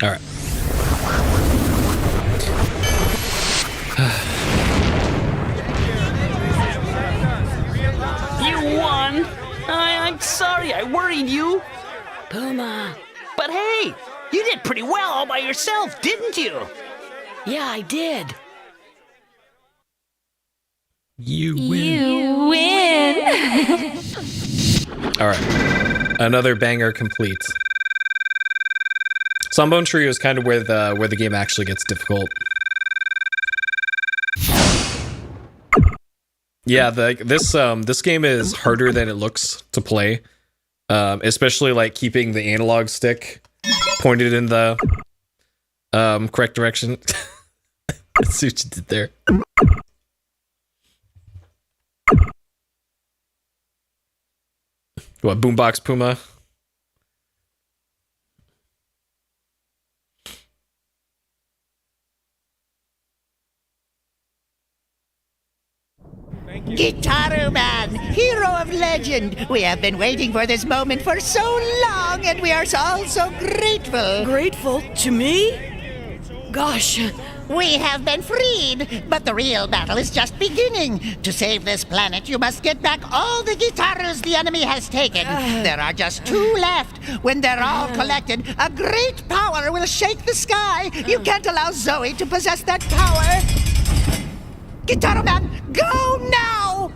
All right. You won. I'm sorry I worried you. Puma. But hey, you did pretty well all by yourself, didn't you? Yeah, I did. You You win. All right. Another banger complete. Sawbone Trio is kind of where the game actually gets difficult. Yeah, this game is harder than it looks to play, especially like keeping the analog stick pointed in the correct direction. Let's see what you did there. What, Boombox Puma? Gitaroo Man, hero of legend. We have been waiting for this moment for so long, and we are all so grateful. Grateful to me? Gosh, We have been freed, but the real battle is just beginning. To save this planet, you must get back all the Gitaroos the enemy has taken. There are just 2 left. When they're all collected, a great power will shake the sky. You can't allow Zoe to possess that power. Gitaroo Man, go now!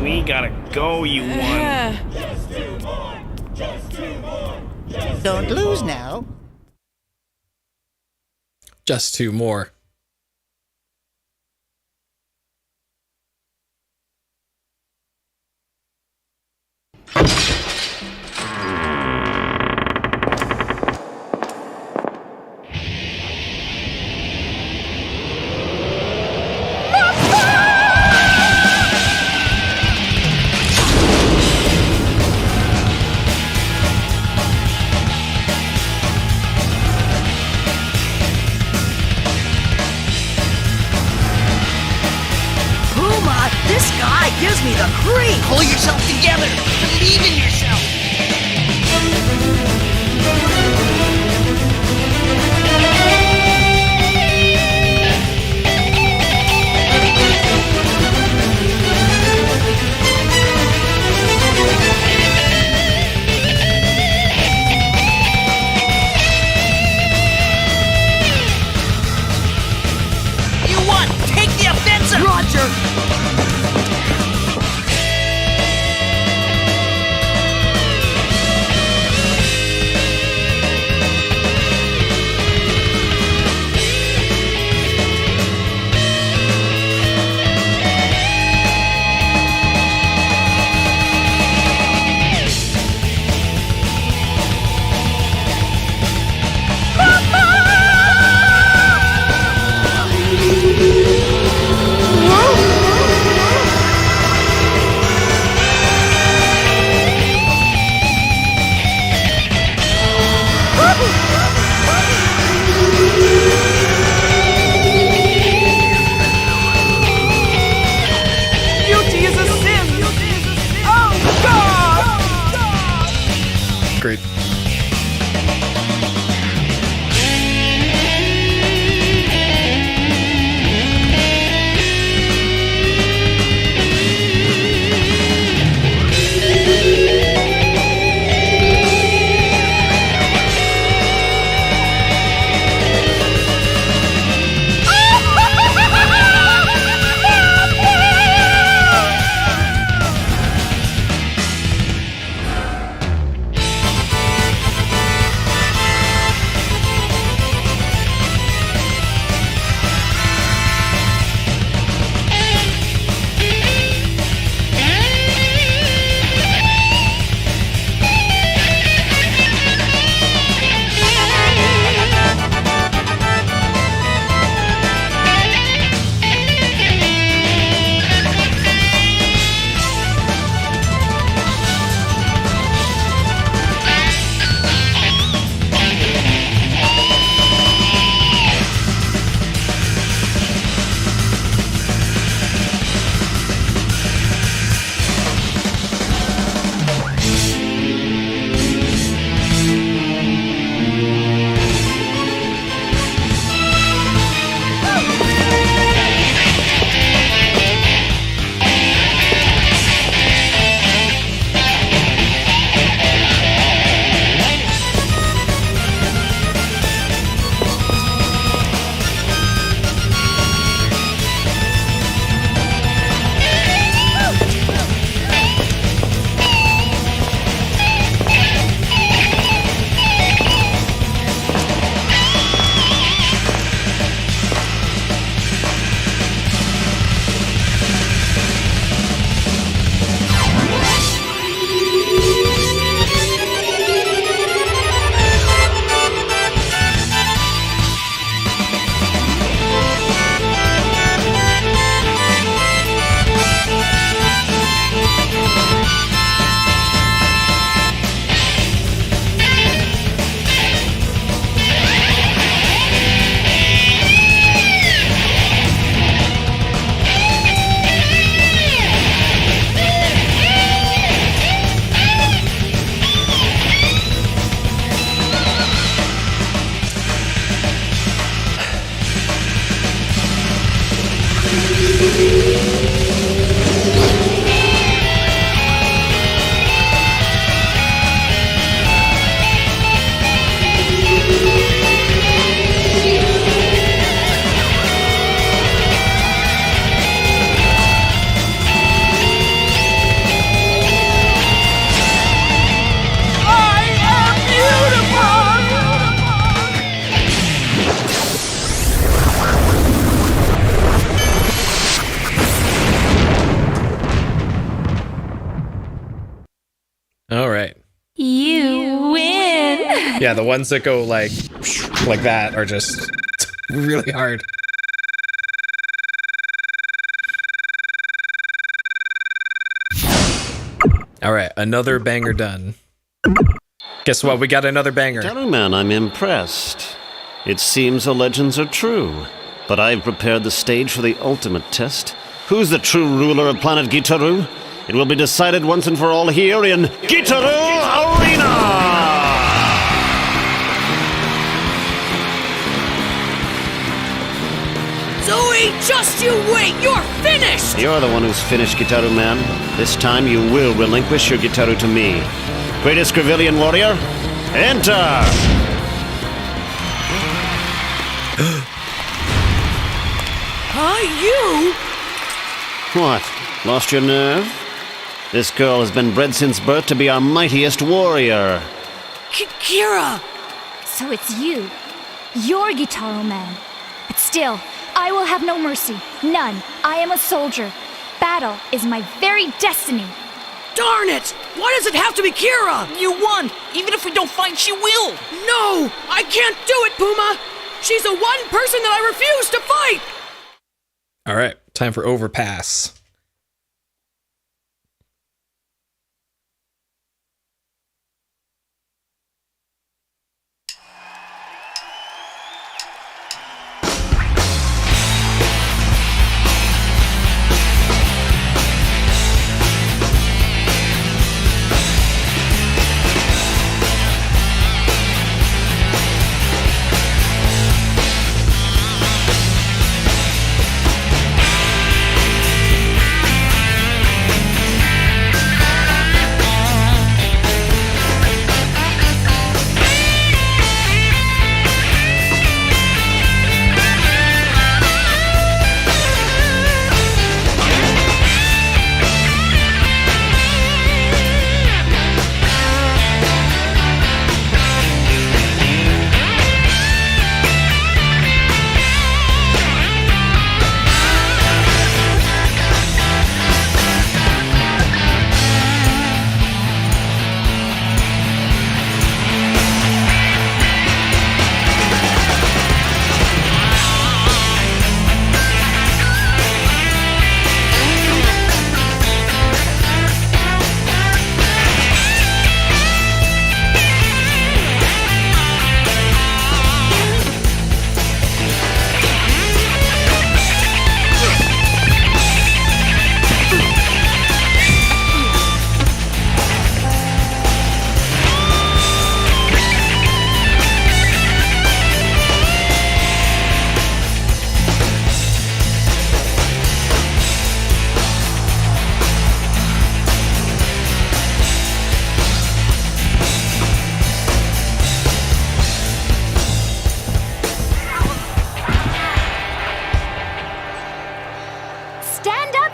We gotta go, you won. Don't lose now. Just 2 more. Puma, this guy gives me the creep. Pull yourself together. Believe in yourself. You won. Take the offensive. Roger. All right. You win. Yeah, the ones that go like that are just really hard. All right, another banger done. Guess what? We got another banger. Gentlemen, I'm impressed. It seems the legends are true. But I've prepared the stage for the ultimate test. Who's the true ruler of planet Gitaroo? It will be decided once and for all here in Gitaroo Arena! Zoe, just you wait! You're finished! You're the one who's finished, Gitaroo Man. This time you will relinquish your Gitaroo to me. Greatest Gravillian warrior, enter! Huh? You? What? Lost your nerve? This girl has been bred since birth to be our mightiest warrior. Kira! So it's you. You're Gitaroo Man. But still, I will have no mercy. None. I am a soldier. Battle is my very destiny. Darn it! Why does it have to be Kira? You won! Even if we don't fight, she will! No! I can't do it, Puma! She's the one person that I refuse to fight! All right, time for Overpass.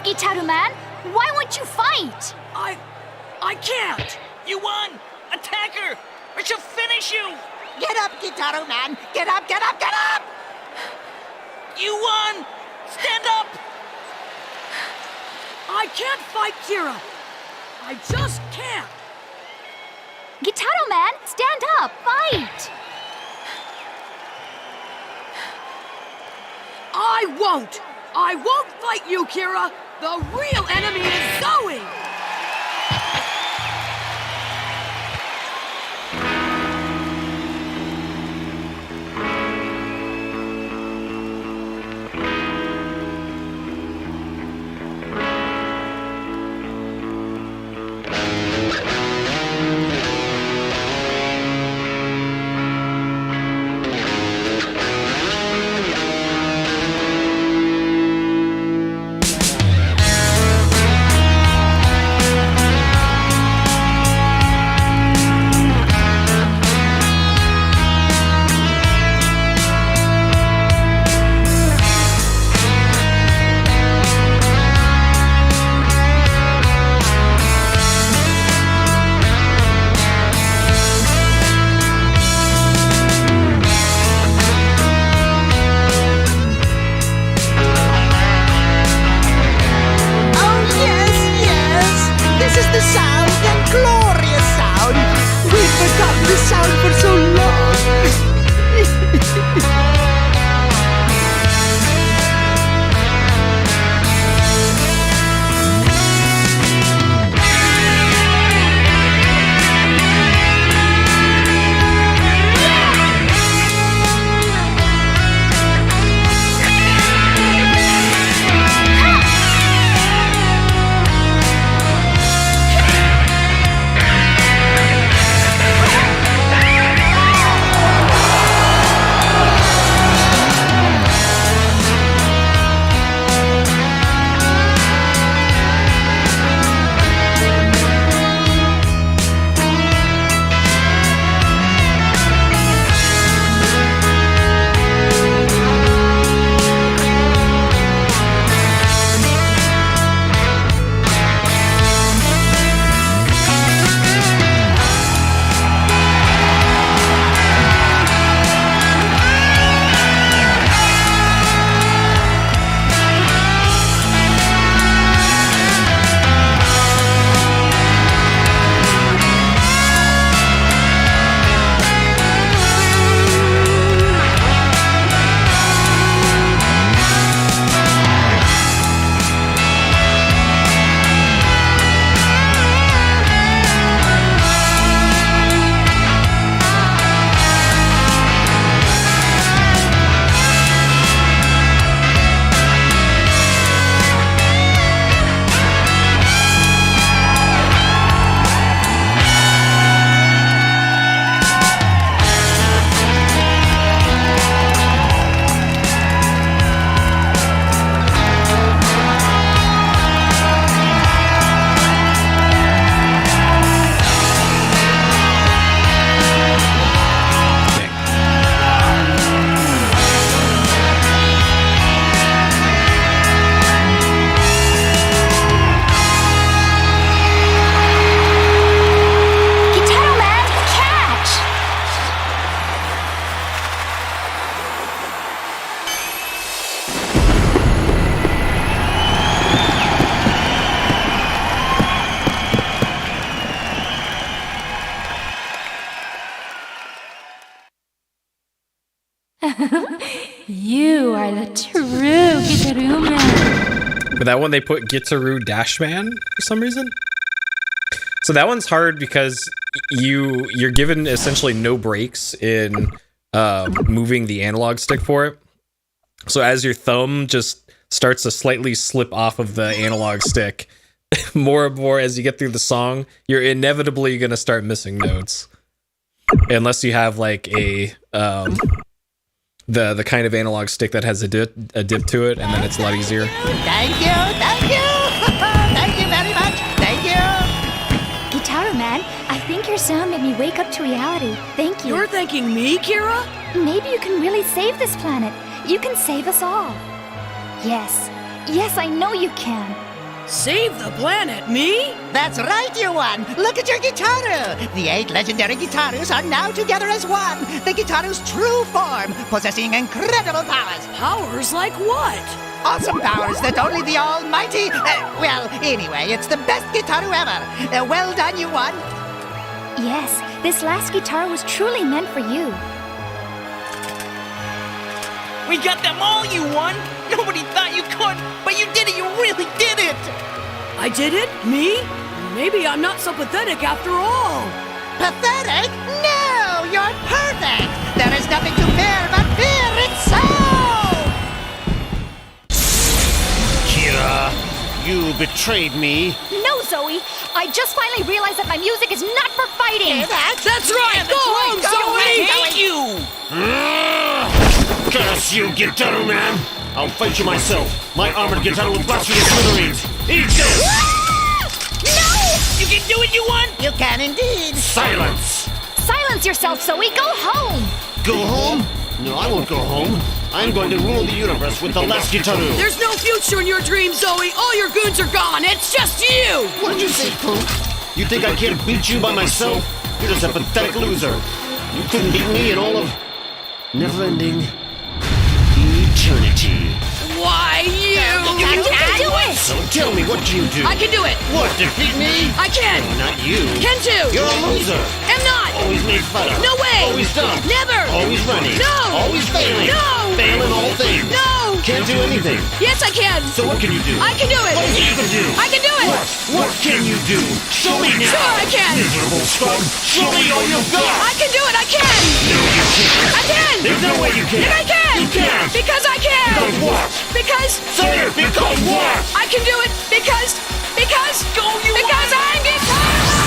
Gitaroo Man. Why won't you fight? I can't. You won! Attack her, or she'll finish you! Get up, Gitaroo Man! Get up, get up, get up! You won! Stand up! I can't fight Kira. I just can't. Gitaroo Man, stand up, fight! I won't! I won't fight you, Kira! The real enemy is Zoe! You are the true Gitaroo man. But that one they put Gitaroo Dash Man for some reason. So that one's hard because you're given essentially no breaks in moving the analog stick for it. So as your thumb just starts to slightly slip off of the analog stick, more and more as you get through the song, you're inevitably gonna start missing notes. Unless you have like a the kind of analog stick that has a dip to it, and then it's a lot easier. Thank you, thank you, thank you very much, thank you. Gitaroo man, I think your sound made me wake up to reality. Thank you. You're thanking me, Kira? Maybe you can really save this planet. You can save us all. Yes. Yes, I know you can. Save the planet, me? That's right, you one. Look at your Gitaroo. The 8 legendary Gitaroos are now together as one. The Gitaroo's true form, possessing incredible powers. Powers like what? Awesome powers that only the almighty... well, anyway, it's the best Gitaroo ever. Well done, you one. Yes, this last guitar was truly meant for you. We got them all, you won! Nobody thought you could, but you did it! You really did it! I did it? Me? Maybe I'm not so pathetic after all. Pathetic? No, you're perfect. There is nothing to fear but fear itself. Kira, you betrayed me. No, Zoe! I just finally realized that my music is not for fighting! That's right! Go home, Zoe! Thank you! Curse you, Gitaroo man! I'll fight you myself. My armored Gitaroo will blast you to smithereens. Eat this! No! You can do it, you won! You can indeed. Silence! Silence yourself, Zoe! Go home! Go home? No, I won't go home. I'm going to rule the universe with the last Gitaroo. There's no future in your dreams, Zoe! All your goons are gone! It's just you! What did you say, Punk? You think I can't beat you by myself? You're just a pathetic loser. You couldn't beat me in all of... never-ending... eternity. Why, you? You can do it! So tell me, what can you do? I can do it! What, defeat me? I can! Not you. Can too! You're a loser. Am not! Always made fun of. No way! Always dumb. Never! Always running. No! Always failing. No! Fail in all things. No! Can't do anything. Yes, I can! So what can you do? I can do it! What is it you can do? I can do it! What can you do? Show me now. Sure, I can! Miserable scum. Show me all you've got. I can do it! I can! No, you can't. I can! There's no way you can. I can! You can't. Because I can! Because what? Because... Say it. Because what? I can do it because... Go, you because I'm Gitaroo!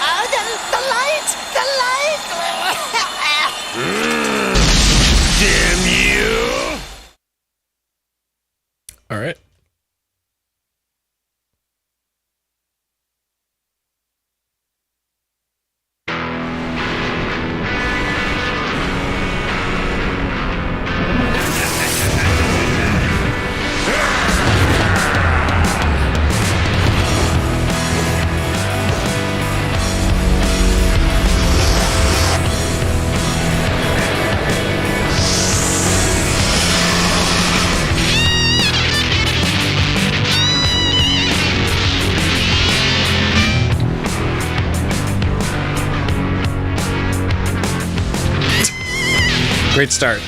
Oh, the light! The light! Damn you! All right. Great start.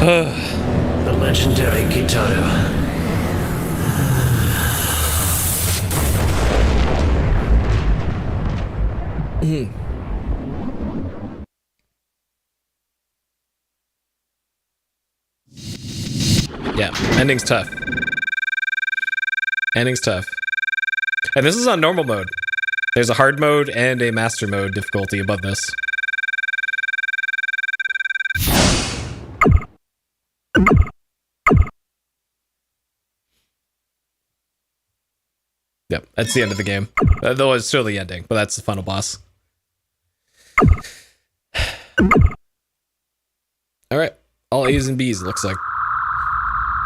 The legendary Gitaroo. Yeah, ending's tough. Ending's tough. And this is on normal mode. There's a hard mode and a master mode difficulty above this. Yep, that's the end of the game. Though it's still the ending, but that's the final boss. Alright, all A's and B's, it looks like.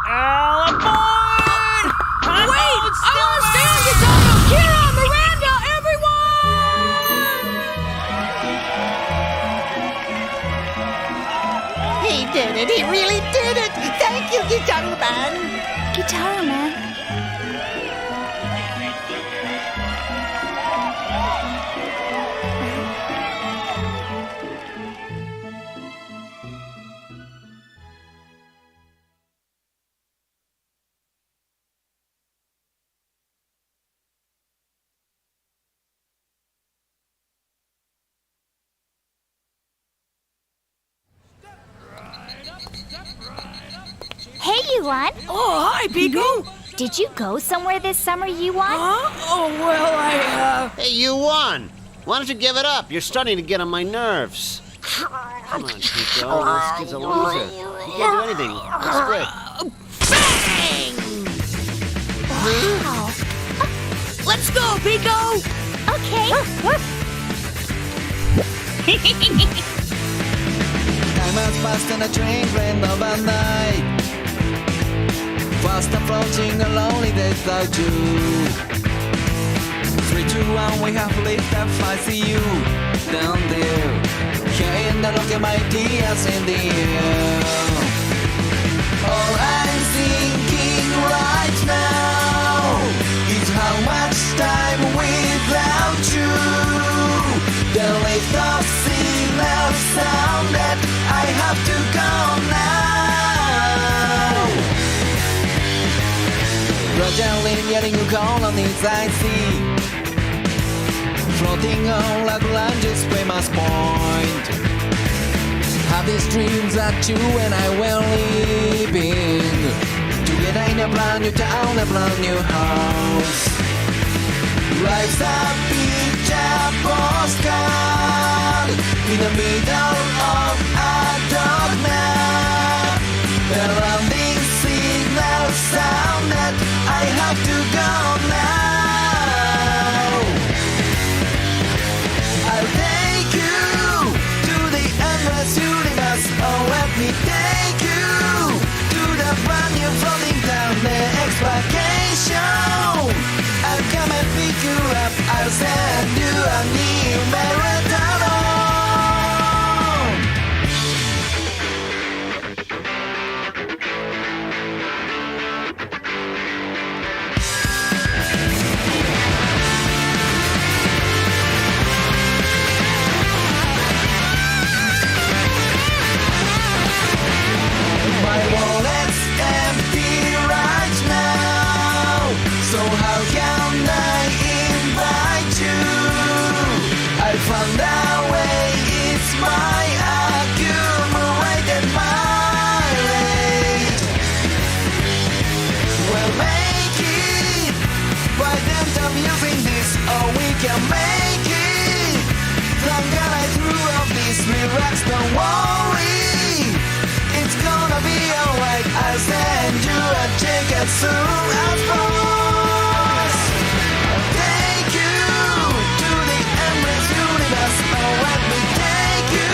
All aboard! Wait! I understand, Gitaroo! Kira, Miranda, everyone! He did it. He really did it. Thank you, Gitaroo Man. Gitaroo Man. Hey, Yuan. Oh, hi, Pico. Did you go somewhere this summer, Yuan? Huh? Oh, well, Hey, you won! Why don't you give it up? You're starting to get on my nerves. Come on, Pico. This kid's a loser. He can't do anything. That's great. Wow. Let's go, Pico. Okay. Time has passed and a train ran overnight. Fast approaching a lonely days without you. 3, 2, 1, we have lived and I see you down there. Here in the look at my tears in the air. All I'm thinking right now is how much time without you. The lift of signal sound that I have to go now. Gradually getting you call on these I see. Floating on like lunges famous point. Have these dreams that you and I were living together in a brand new town, a brand new house. Life's a picture postcard in the middle of a dark night. The landing signal sound that I have to go now. I'll take you to the endless universe. Oh, let me take you to the brand new floating town, the next vacation. I'll come and pick you up. I'll send you a new marathon. My wallet's empty right now, so how can I invite you? I found a way, it's my accumulated mileage. We'll make it, by then I'm using this, or we can make it. Long I through all this, relax, don't worry. It's gonna be alright. I'll send you a check as soon as possible. I'll take you to the endless universe. Oh, let me take you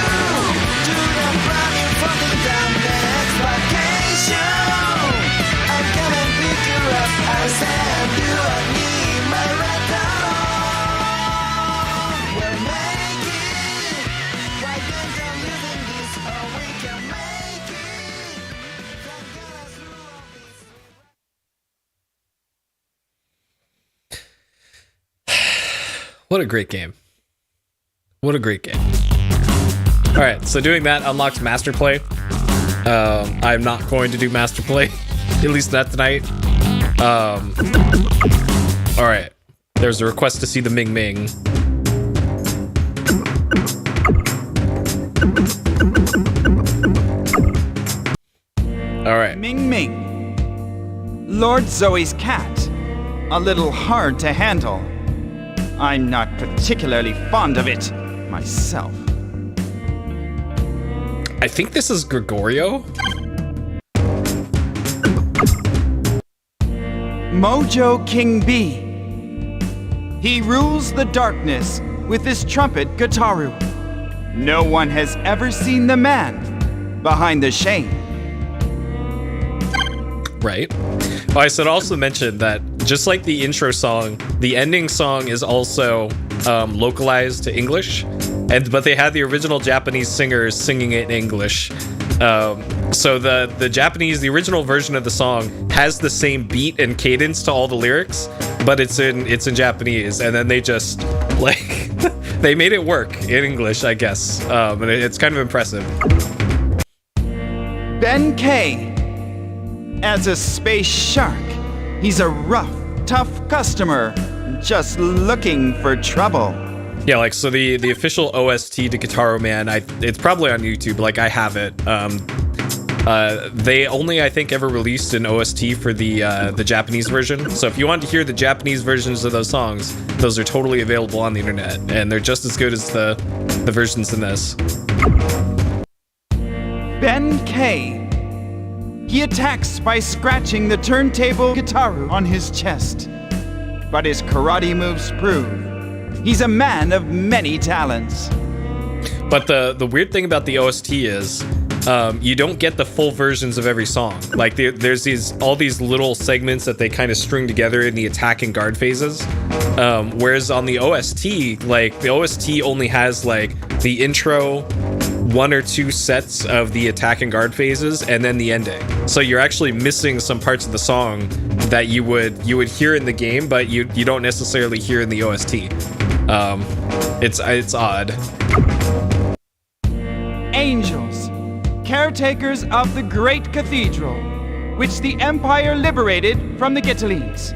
to the brand new floating town, the next vacation. I'll come and pick you up. I'll send you a new marathon. We'll make it. Why don't you using this? Oh, we can make it. What a great game. What a great game. Alright, so doing that unlocks Master Play. I'm not going to do Master Play, at least not tonight. All right. There's a request to see the Ming Ming. All right. Ming Ming. Lord Zoe's cat. A little hard to handle. I'm not particularly fond of it myself. I think this is Gregorio. Mojo King B. He rules the darkness with his trumpet Gitaroo. No one has ever seen the man behind the shade. Right. Oh, I should also mention that just like the intro song, the ending song is also localized to English, but they had the original Japanese singers singing it in English. So the original version of the song has the same beat and cadence to all the lyrics, but it's in Japanese, and then they just like they made it work in English, I guess. And it's kind of impressive. Ben K. As a space shark, he's a rough, tough customer, just looking for trouble. Yeah, like, so the official OST to Gitaroo Man, it's probably on YouTube, like, I have it. They only, I think, ever released an OST for the Japanese version. So if you want to hear the Japanese versions of those songs, those are totally available on the internet, and they're just as good as the versions in this. Ben K. He attacks by scratching the turntable Gitaroo on his chest. But his karate moves prove he's a man of many talents. But the weird thing about the OST is you don't get the full versions of every song. Like there's all these little segments that they kind of string together in the attack and guard phases. Whereas on the OST, like the OST only has like the intro, one or two sets of the attack and guard phases, and then the ending. So you're actually missing some parts of the song that you would hear in the game, but you don't necessarily hear in the OST. It's odd. Angels, caretakers of the great cathedral, which the Empire liberated from the Gittalines.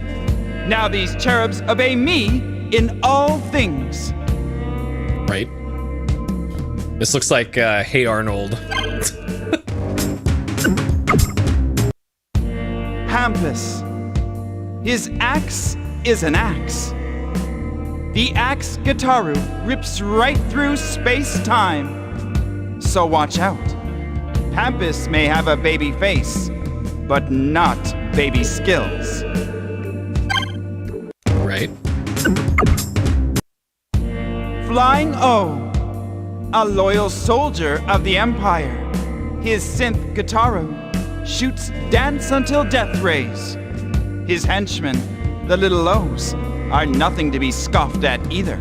Now these cherubs obey me in all things. Right. This looks like Hey Arnold. Hampus. His axe is an axe. The axe Gitaroo rips right through space-time. So watch out. Hampus may have a baby face, but not baby skills. Right. Flying O. A loyal soldier of the Empire. His synth Gitaroo shoots dance until death rays. His henchmen, the little O's, are nothing to be scoffed at either.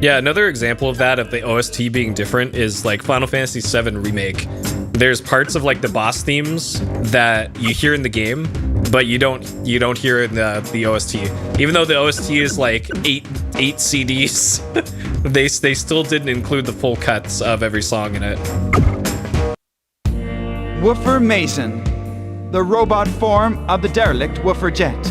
Yeah, another example of that, of the OST being different, is like Final Fantasy VII Remake. There's parts of like the boss themes that you hear in the game, but you don't hear in the OST. Even though the OST is like eight CDs, they still didn't include the full cuts of every song in it. Woofer Mason, the robot form of the derelict Woofer Jet.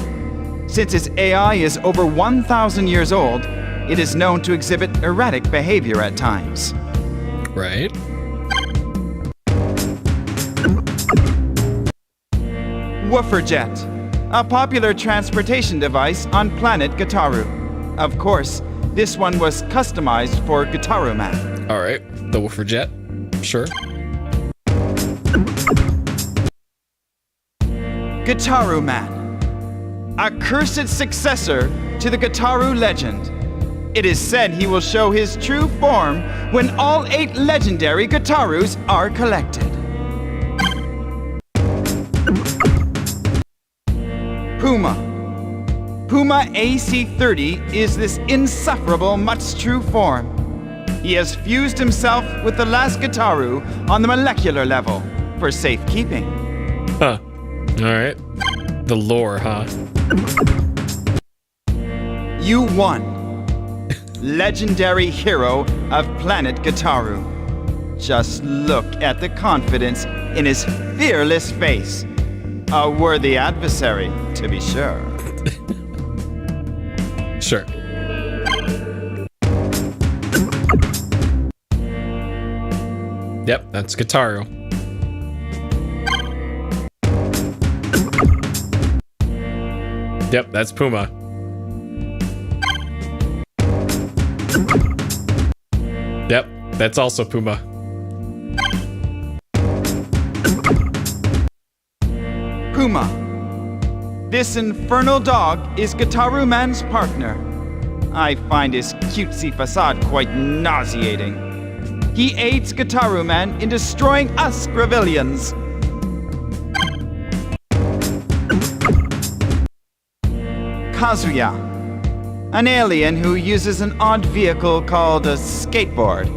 Since its AI is over 1,000 years old, it is known to exhibit erratic behavior at times. Right. Woofer Jet, a popular transportation device on planet Gitaroo. Of course, this one was customized for Gitaroo Man. All right, the Woofer Jet, sure. Gitaroo Man, a cursed successor to the Gitaroo legend. It is said he will show his true form when all 8 legendary Gitaroos are collected. Puma. Puma AC-30 is this insufferable mutt's true form. He has fused himself with the last Gitaroo on the molecular level for safekeeping. Huh. Alright. The lore, huh? U1. Legendary hero of planet Gitaroo. Just look at the confidence in his fearless face. A worthy adversary, to be sure. Sure. Yep, that's Gitaroo. Yep, that's Puma. Yep, that's also Puma. Puma. This infernal dog is Gitaroo Man's partner. I find his cutesy facade quite nauseating. He aids Gitaroo Man in destroying us Gravillians. Kazuya, an alien who uses an odd vehicle called a skateboard.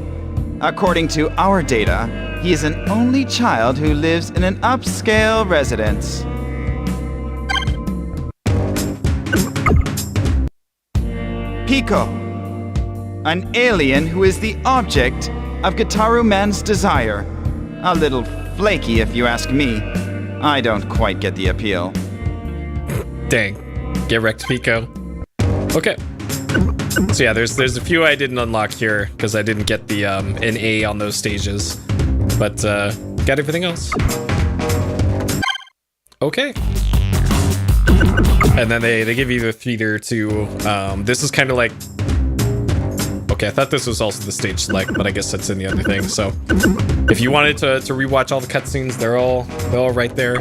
According to our data, he is an only child who lives in an upscale residence. Pico, an alien who is the object of Gitaroo Man's desire. A little flaky if you ask me. I don't quite get the appeal. Dang. Get wrecked, Pico. Okay. So yeah, there's a few I didn't unlock here because I didn't get the an A on those stages, but got everything else. Okay. And then they give you the theater to this is kind of like, okay, I thought this was also the stage select, but I guess that's in the other thing. So if you wanted to rewatch all the cutscenes, they're all right there.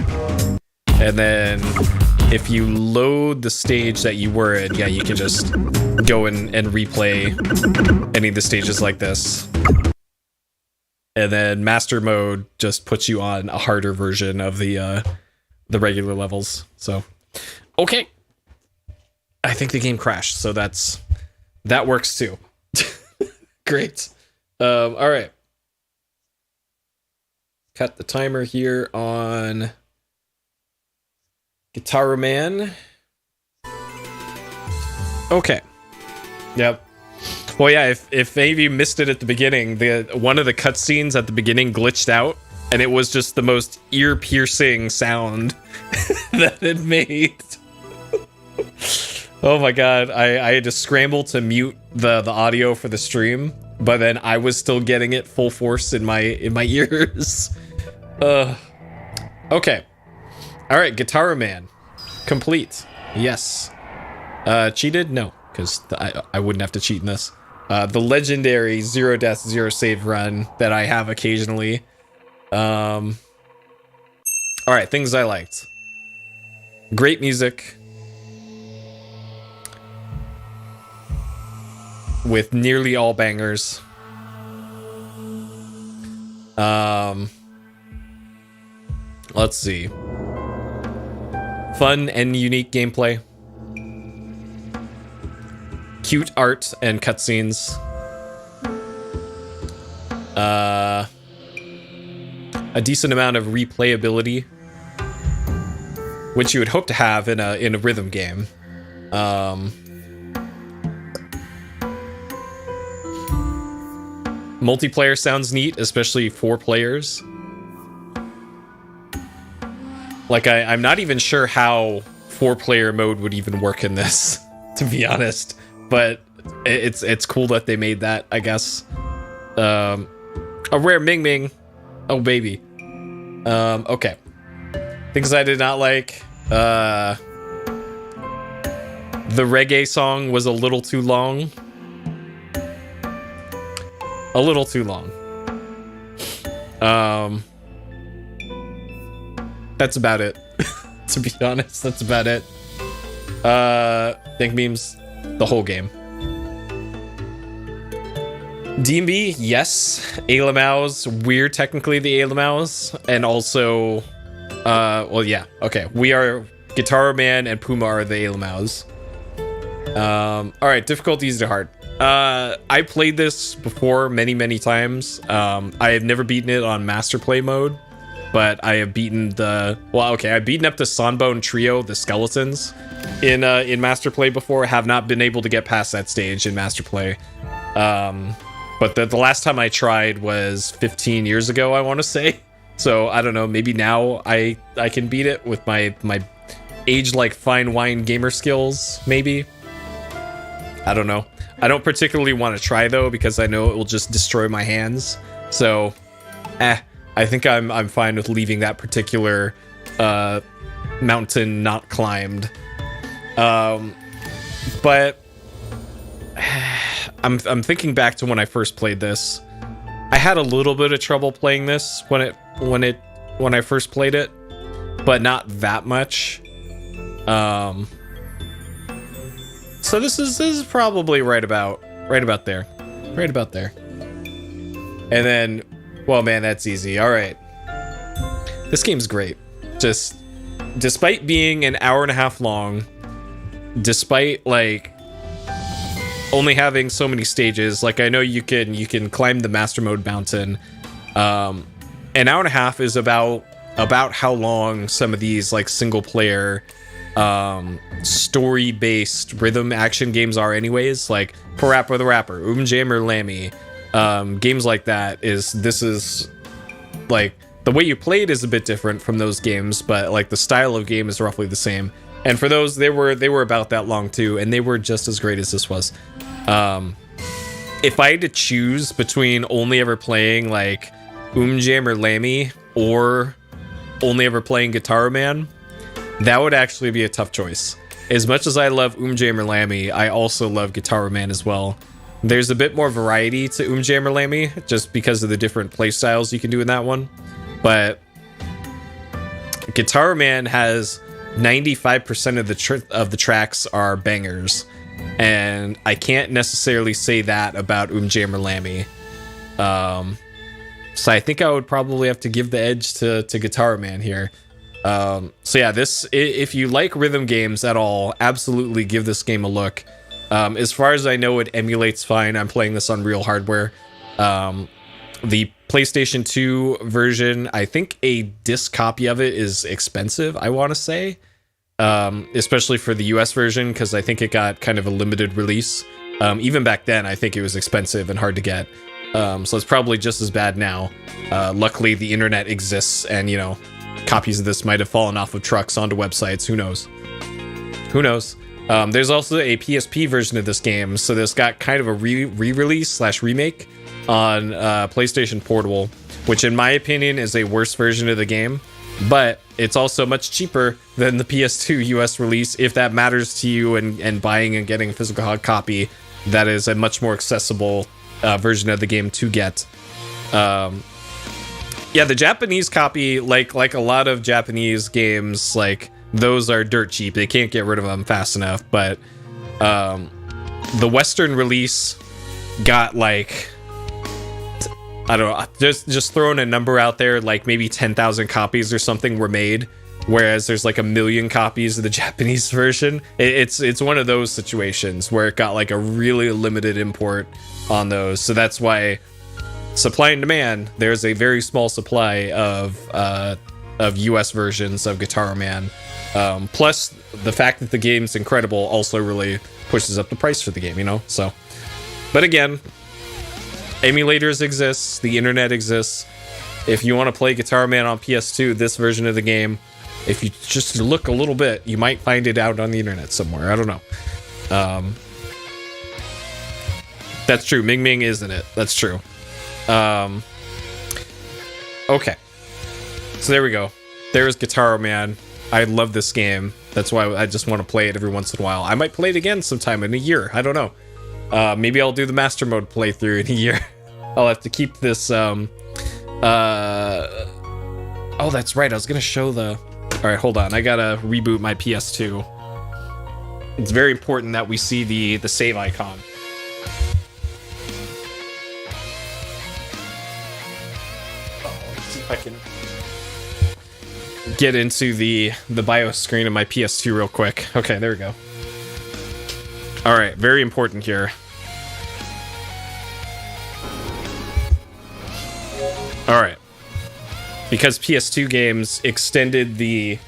And then if you load the stage that you were in, yeah, you can just go and replay any of the stages like this. And then master mode just puts you on a harder version of the regular levels. So, okay. I think the game crashed, so that works too. Great. All right. Cut the timer here on Gitaroo Man. Okay. Yep. Well, yeah, if any of you missed it at the beginning, one of the cutscenes at the beginning glitched out, and it was just the most ear-piercing sound that it made. Oh my god, I had to scramble to mute the audio for the stream, but then I was still getting it full force in my ears. Okay. All right, Gitaroo Man, complete. Yes. Cheated? No, because I wouldn't have to cheat in this. The legendary 0 death 0 save run that I have occasionally. All right, things I liked. Great music. With nearly all bangers. Let's see. Fun and unique gameplay. Cute art and cutscenes. A decent amount of replayability, which you would hope to have in a rhythm game. Multiplayer sounds neat, especially 4 players. Like, I'm not even sure how 4-player mode would even work in this, to be honest. But it's cool that they made that, I guess. A rare Ming Ming. Oh, baby. Okay. Things I did not like. The reggae song was a little too long. A little too long. That's about it. To be honest, that's about it. Think memes, the whole game. D&B, yes. Ailamaus, we're technically the Ailamaus, and also, well, yeah, okay. We are Gitaroo Man and Puma are the Ailamaus. All right, difficulty easy to hard. I played this before many times. I have never beaten it on Master Play mode, but I have beaten I've beaten up the Sanbone Trio, the skeletons, in Master Play before. Have not been able to get past that stage in Master Play. But the last time I tried was 15 years ago, I want to say. So I don't know, maybe now I can beat it with my age like fine wine gamer skills, maybe. I don't know. I don't particularly want to try though, because I know it will just destroy my hands. So I think I'm fine with leaving that particular mountain not climbed. But I'm thinking back to when I first played this. I had a little bit of trouble playing this when I first played it, but not that much. So this is probably right about there. Right about there. And then, well, man, that's easy. All right. This game's great. Just despite being an hour and a half long, despite like only having so many stages, like I know you can climb the master mode mountain. An hour and a half is about how long some of these like single player story-based rhythm action games are anyways, like Parappa the Rapper, Jammer Lammy, games like that. This is like the way you play it is a bit different from those games, but like the style of game is roughly the same. And for those, they were about that long too, and they were just as great as this was. If I had to choose between only ever playing like Jammer Lammy or only ever playing Gitaroo Man, that would actually be a tough choice. As much as I love Jammer Lammy, I also love Gitaroo Man as well. There's a bit more variety to Jammer Lammy, just because of the different play styles you can do in that one. But Gitaroo Man has 95% of the tracks are bangers, and I can't necessarily say that about Jammer Lammy. So I think I would probably have to give the edge to Gitaroo Man here. So yeah, if you like rhythm games at all, absolutely give this game a look. As far as I know, it emulates fine. I'm playing this on real hardware. The PlayStation 2 version, I think a disc copy of it is expensive, I want to say. Especially for the US version, because I think it got kind of a limited release. Even back then, I think it was expensive and hard to get. So it's probably just as bad now. Luckily, the internet exists, and, you know, copies of this might have fallen off of trucks onto websites. Who knows? Who knows? There's also a PSP version of this game, so this got kind of a re-release / remake on PlayStation Portable, which in my opinion is a worse version of the game, but it's also much cheaper than the PS2 US release. If that matters to you, and buying and getting a physical hard copy, that is a much more accessible version of the game to get. Yeah, the Japanese copy, like a lot of Japanese games, like those are dirt cheap. They can't get rid of them fast enough. But the Western release got like, I don't know, just throwing a number out there, like maybe 10,000 copies or something were made, whereas there's like 1 million copies of the Japanese version. It's one of those situations where it got like a really limited import on those. So that's why supply and demand, there's a very small supply of US versions of Gitaroo Man. Plus the fact that the game's incredible also really pushes up the price for the game, you know? So, but again, emulators exist, the internet exists. If you want to play Gitaroo Man on PS2, this version of the game, if you just look a little bit, you might find it out on the internet somewhere. I don't know. That's true. Ming Ming is in it. That's true. Okay. So there we go. There's Gitaroo Man. I love this game. That's why I just want to play it every once in a while. I might play it again sometime in a year. I don't know. Maybe I'll do the master mode playthrough in a year. I'll have to keep this. Oh, that's right. I was gonna show the. All right, hold on. I gotta reboot my PS2. It's very important that we see the save icon. Let's see if I can get into the BIOS screen of my PS2 real quick. Okay, there we go. All right, very important here. All right, because PS2 games extended the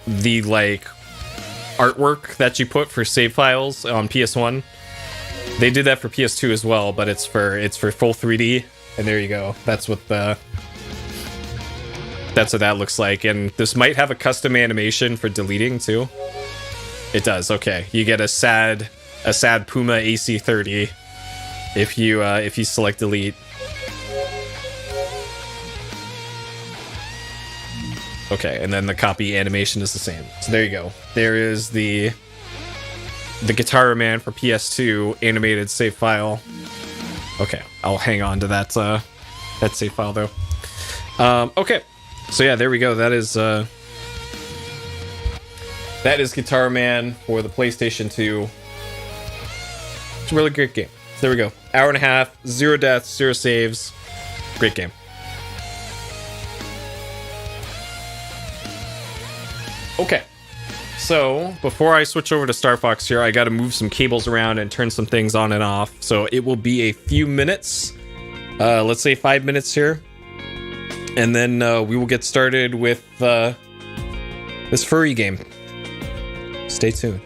like artwork that you put for save files on PS1. They did that for PS2 as well, but it's for full 3D. And there you go. That's what that looks like. And this might have a custom animation for deleting too. It does. Okay, you get a sad Puma AC30 if you select delete. Okay, and then the copy animation is the same. So there you go. There is the Gitaroo Man for PS2 animated save file. Okay, I'll hang on to that save file though. Okay, so yeah, there we go. That is Gitaroo Man for the PlayStation 2. It's a really great game. So there we go. Hour and a half, 0 deaths, 0 saves. Great game. Okay, so before I switch over to Star Fox here, I got to move some cables around and turn some things on and off. So it will be a few minutes, let's say 5 minutes here, and then we will get started with this furry game. Stay tuned.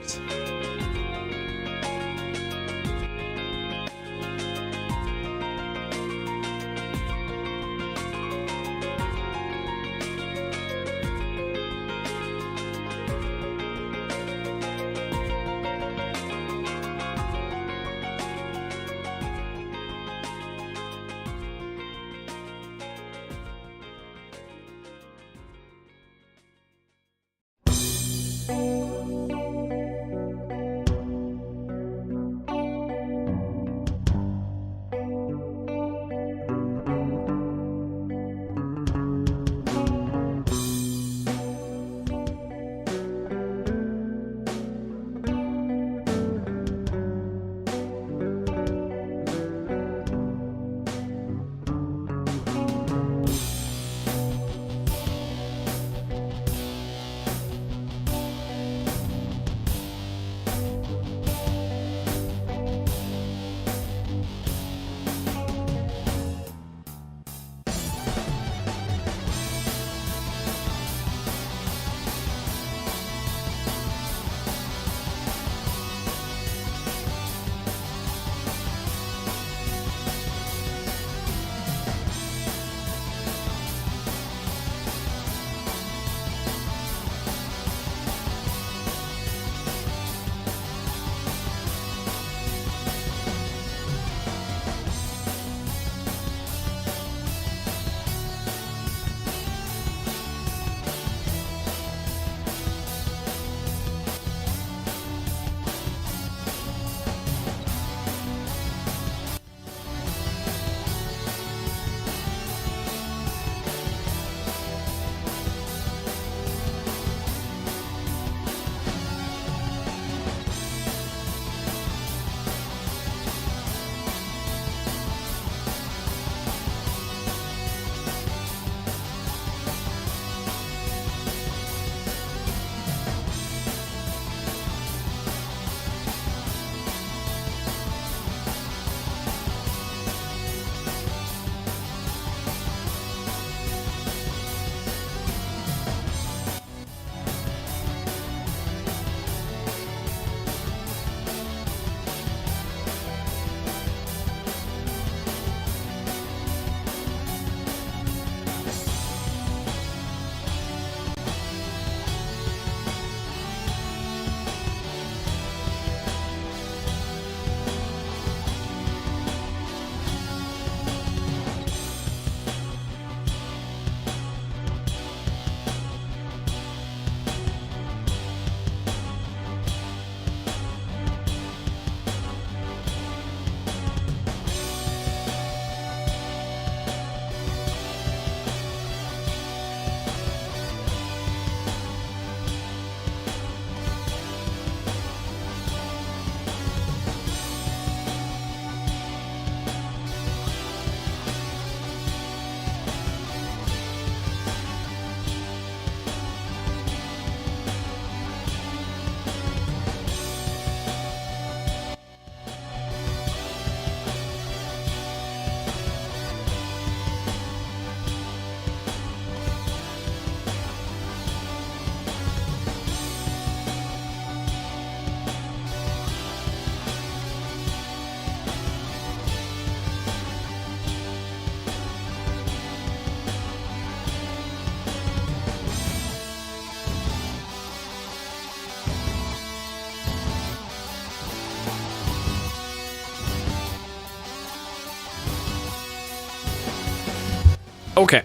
Okay.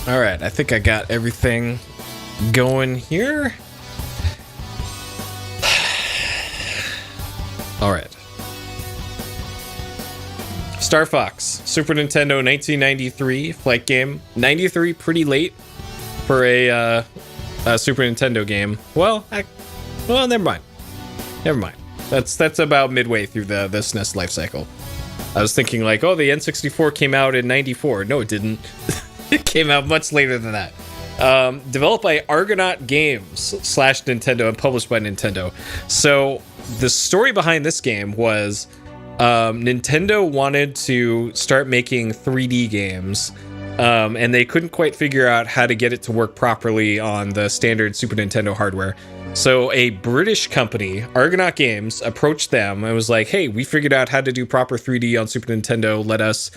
All right, I think I got everything going here. All right. Star Fox, Super Nintendo, 1993 flight game. 93, pretty late for a Super Nintendo game. Well, never mind. Never mind. That's about midway through the SNES life cycle. I was thinking like, oh, the N64 came out in 94. No, it didn't. It came out much later than that. Developed by Argonaut Games / Nintendo and published by Nintendo. So the story behind this game was Nintendo wanted to start making 3D games, and they couldn't quite figure out how to get it to work properly on the standard Super Nintendo hardware. So a British company, Argonaut Games, approached them and was like, hey, we figured out how to do proper 3D on Super Nintendo. Let us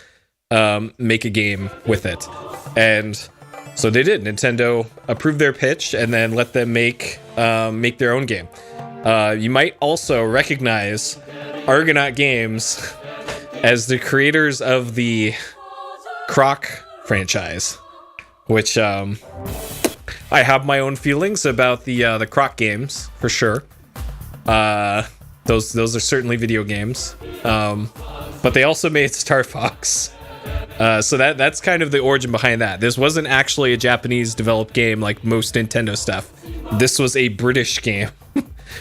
make a game with it. And so they did. Nintendo approved their pitch and then let them make their own game. You might also recognize Argonaut Games as the creators of the Croc franchise, which I have my own feelings about the Croc games for sure. Those are certainly video games, but they also made Star Fox. So that's kind of the origin behind that. This wasn't actually a Japanese developed game like most Nintendo stuff. This was a British game.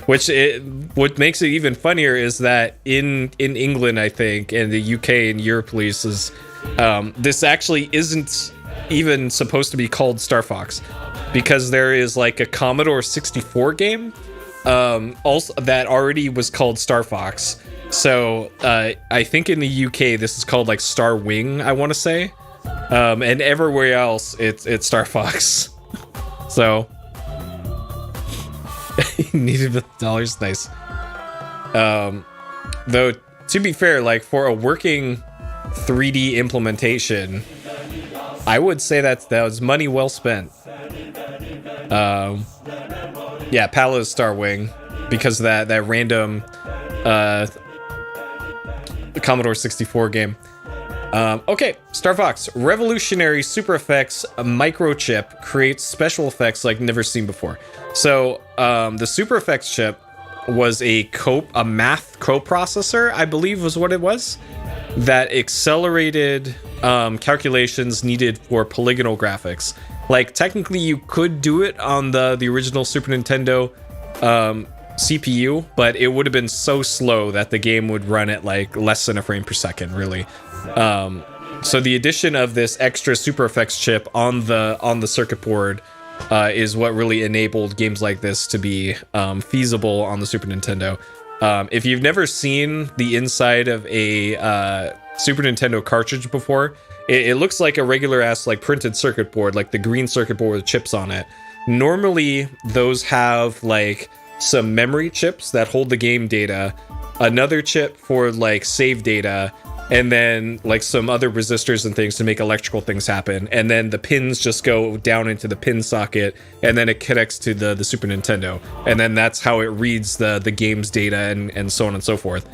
What makes it even funnier is that in England, I think, and the UK and Europe releases, this actually isn't even supposed to be called Star Fox, because there is like a Commodore 64 game also that already was called Star Fox. So I think in the UK this is called like Star Wing, I want to say, and everywhere else it's Star Fox. So needed $1. Nice. Though to be fair, like for a working 3D implementation, I would say that was money well spent. Yeah, Pala's Star Wing, because of that random Commodore 64 game. Okay, Star Fox. Revolutionary super effects microchip creates special effects like never seen before. So the super effects chip was a math coprocessor, I believe was what it was, that accelerated calculations needed for polygonal graphics. Like technically you could do it on the original Super Nintendo CPU, but it would have been so slow that the game would run at like less than a frame per second, really. So the addition of this extra super effects chip on the circuit board is what really enabled games like this to be feasible on the Super Nintendo. If you've never seen the inside of a Super Nintendo cartridge before, it looks like a regular ass like printed circuit board, like the green circuit board with chips on it. Normally those have like some memory chips that hold the game data, another chip for like save data, and then like some other resistors and things to make electrical things happen. And then the pins just go down into the pin socket, and then it connects to the Super Nintendo. And then that's how it reads the game's data and so on and so forth.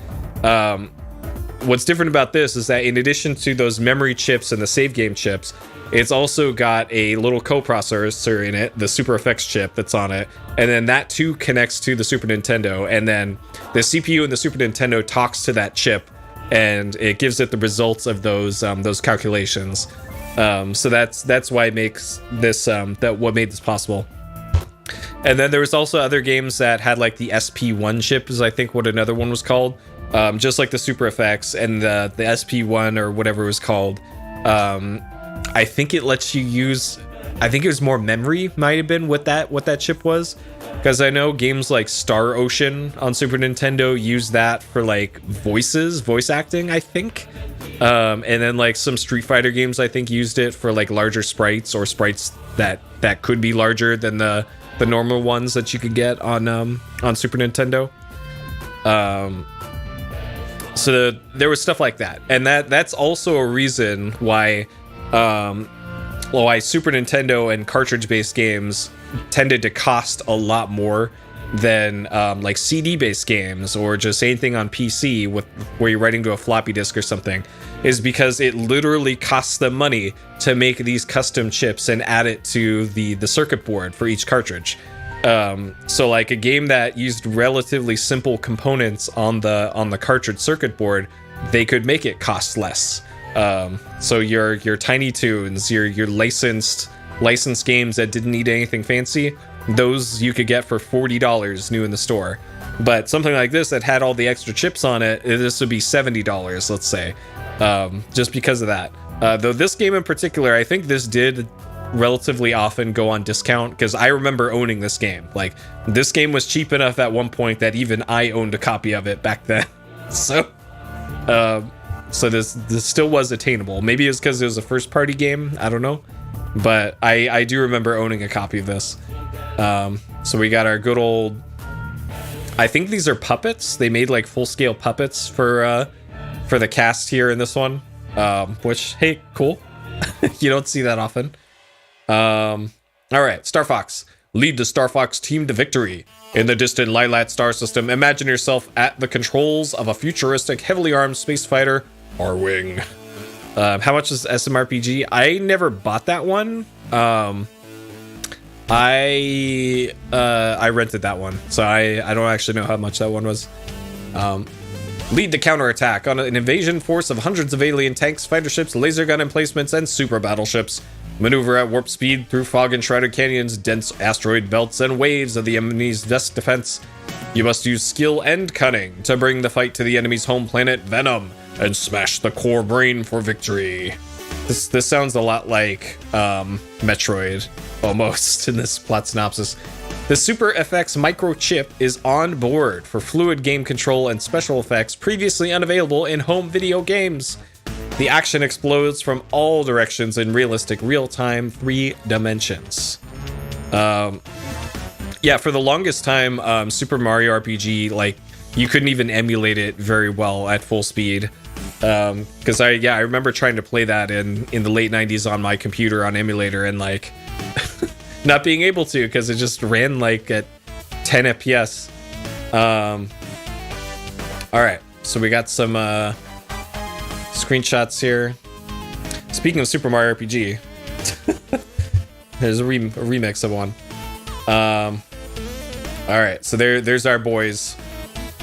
What's different about this is that in addition to those memory chips and the save game chips, it's also got a little coprocessor in it, the Super Effects chip that's on it, and then that too connects to the Super Nintendo, and then the CPU in the Super Nintendo talks to that chip, and it gives it the results of those calculations. So that's why it makes this what made this possible. And then there was also other games that had like the SP1 chip, is I think what another one was called. Just like the Super Effects and the SP1 or whatever it was called. I think it lets you use, I think it was more memory might have been what that chip was, because I know games like Star Ocean on Super Nintendo use that for like voice acting, I think. And then like some Street Fighter games I think used it for like larger sprites, or sprites that could be larger than the normal ones that you could get on Super Nintendo. So there was stuff like that, and that's also a reason why Super Nintendo and cartridge-based games tended to cost a lot more than like CD-based games or just anything on PC where you're writing to a floppy disk or something, is because it literally costs them money to make these custom chips and add it to the circuit board for each cartridge. So like a game that used relatively simple components on the cartridge circuit board, they could make it cost less. So your Tiny Toons, your licensed games that didn't need anything fancy, those you could get for $40 new in the store. But something like this that had all the extra chips on it, this would be $70, let's say, just because of that. Though this game in particular, I think this did relatively often go on discount, because I remember owning this game. Like, this game was cheap enough at one point that even I owned a copy of it back then. So this still was attainable. Maybe it's because it was a first party game, I don't know. But I do remember owning a copy of this. So we got our good old, I think these are puppets. They made like full-scale puppets for the cast here in this one. Which, hey, cool. You don't see that often. All right, Star Fox. Lead the Star Fox team to victory. In the distant Lilat star system, imagine yourself at the controls of a futuristic, heavily armed space fighter, R-Wing. How much is SMRPG? I never bought that one. I rented that one, so I don't actually know how much that one was. Lead the counterattack on an invasion force of hundreds of alien tanks, fighter ships, laser gun emplacements, and super battleships. Maneuver at warp speed through fog and shrouded canyons, dense asteroid belts, and waves of the enemy's vast defense. You must use skill and cunning to bring the fight to the enemy's home planet, Venom, and smash the core brain for victory. This sounds a lot like Metroid, almost, in this plot synopsis. The Super FX microchip is on board for fluid game control and special effects previously unavailable in home video games. The action explodes from all directions in realistic real-time 3 dimensions. Yeah, for the longest time, Super Mario RPG, like, you couldn't even emulate it very well at full speed. Because I remember trying to play that in the late 90s on my computer on emulator and, like, not being able to because it just ran, like, at 10 FPS. Alright, so we got some screenshots here. Speaking of Super Mario RPG, there's a remix of one. Alright, so there's our boys.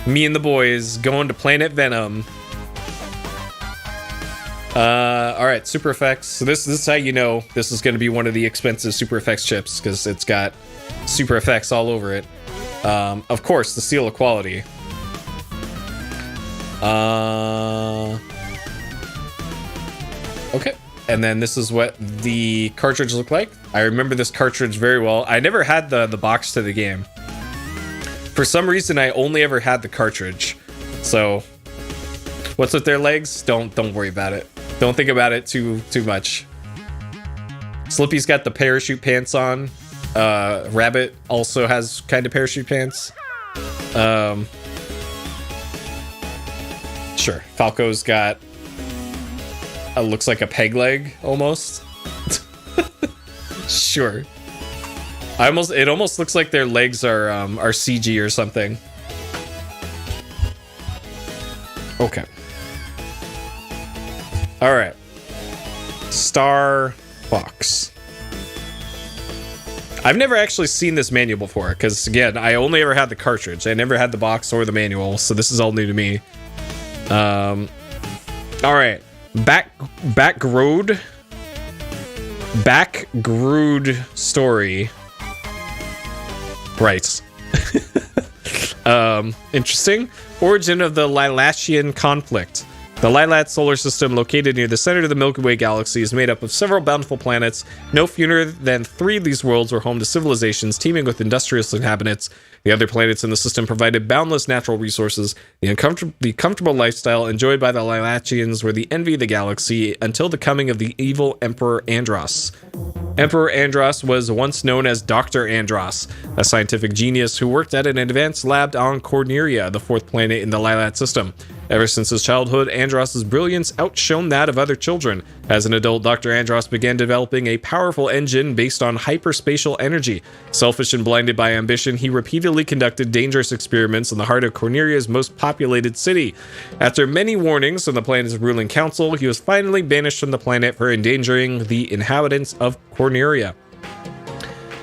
Me and the boys going to Planet Venom. Alright, Super Effects. So this is how you know this is going to be one of the expensive Super Effects chips, because it's got Super Effects all over it. Of course, the seal of quality. Okay, and then this is what the cartridge looked like. I remember this cartridge very well. I never had the box to the game. For some reason, I only ever had the cartridge. So, what's with their legs? Don't worry about it. Don't think about it too much. Slippy's got the parachute pants on. Rabbit also has kind of parachute pants. Sure. Falco's got looks like a peg leg almost. Sure. It almost looks like their legs are CG or something. Okay. All right. Star Fox. I've never actually seen this manual before because, again, I only ever had the cartridge. I never had the box or the manual, so this is all new to me. All right. Backgroad story. Right. Interesting. Origin of the Lilatian conflict. The Lilat solar system, located near the center of the Milky Way galaxy, is made up of several bountiful planets. No fewer than 3 of these worlds were home to civilizations teeming with industrious inhabitants. The other planets in the system provided boundless natural resources. The comfortable lifestyle enjoyed by the Lilatians were the envy of the galaxy until the coming of the evil Emperor Andros. Emperor Andros was once known as Dr. Andros, a scientific genius who worked at an advanced lab on Corneria, the 4th planet in the Lilat system. Ever since his childhood, Andross's brilliance outshone that of other children. As an adult, Dr. Andross began developing a powerful engine based on hyperspatial energy. Selfish and blinded by ambition, he repeatedly conducted dangerous experiments in the heart of Corneria's most populated city. After many warnings from the planet's ruling council, he was finally banished from the planet for endangering the inhabitants of Corneria.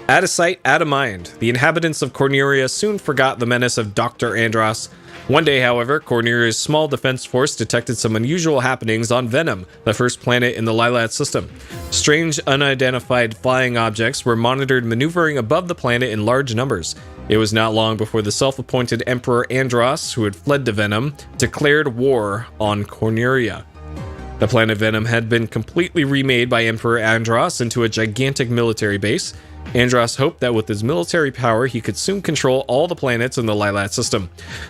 Out of sight, out of mind. The inhabitants of Corneria soon forgot the menace of Dr. Andross. One day, however, Corneria's small defense force detected some unusual happenings on Venom, the first planet in the Lilat system. Strange, unidentified flying objects were monitored maneuvering above the planet in large numbers. It was not long before the self-appointed Emperor Andross, who had fled to Venom, declared war on Corneria. The planet Venom had been completely remade by Emperor Andross into a gigantic military base. Andross hoped that with his military power, he could soon control all the planets in the Lilat system.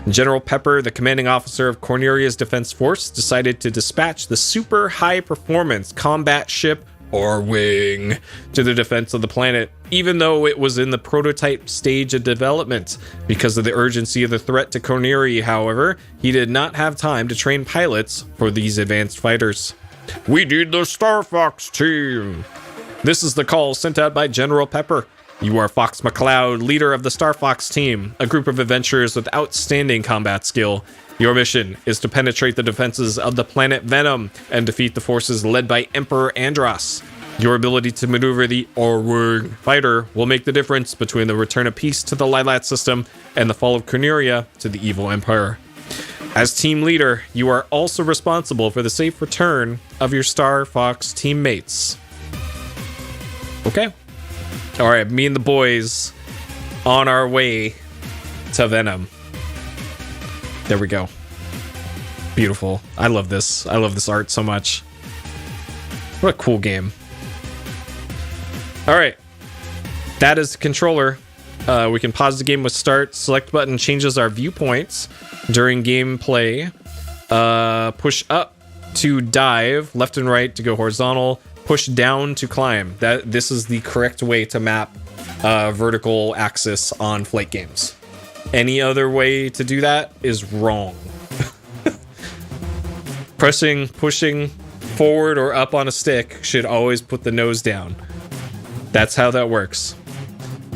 General Pepper, the commanding officer of Corneria's defense force, decided to dispatch the super high-performance combat ship Wing to the defense of the planet, even though it was in the prototype stage of development. Because of the urgency of the threat to Corneria, however, he did not have time to train pilots for these advanced fighters. "We need the Star Fox team." This is the call sent out by General Pepper. "You are Fox McCloud, leader of the Star Fox team, a group of adventurers with outstanding combat skill. Your mission is to penetrate the defenses of the planet Venom and defeat the forces led by Emperor Andross. Your ability to maneuver the Wing fighter will make the difference between the return of peace to the Lilat system and the fall of Corneria to the evil Empire. As team leader, you are also responsible for the safe return of your Star Fox teammates." Okay. All right, me and the boys on our way to Venom. There we go. Beautiful. I love this. I love this art so much. What a cool game. All right. That is the controller. We can pause the game with start. Select button changes our viewpoints during gameplay. Push up to dive. Left and right to go horizontal. Push down to climb. This is the correct way to map vertical axis on flight games. Any other way to do that is wrong. Pushing forward or up on a stick should always put the nose down. That's how that works.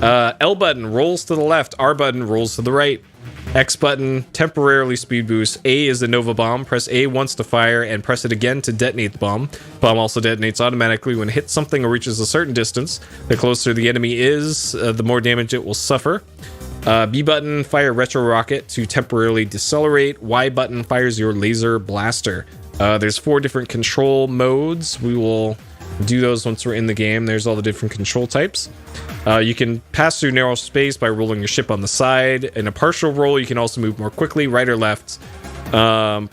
L button rolls to the left. R button rolls to the right. X button temporarily speed boost. A is the Nova Bomb. Press A once to fire and press it again to detonate the bomb. Bomb also detonates automatically when it hits something or reaches a certain distance. The closer the enemy is, the more damage it will suffer. B button, fire retro rocket to temporarily decelerate. Y button fires your laser blaster. There's 4 different control modes. We will do those once we're in the game. There's all the different control types. You can pass through narrow space by rolling your ship on the side. In a partial roll, you can also move more quickly, right or left.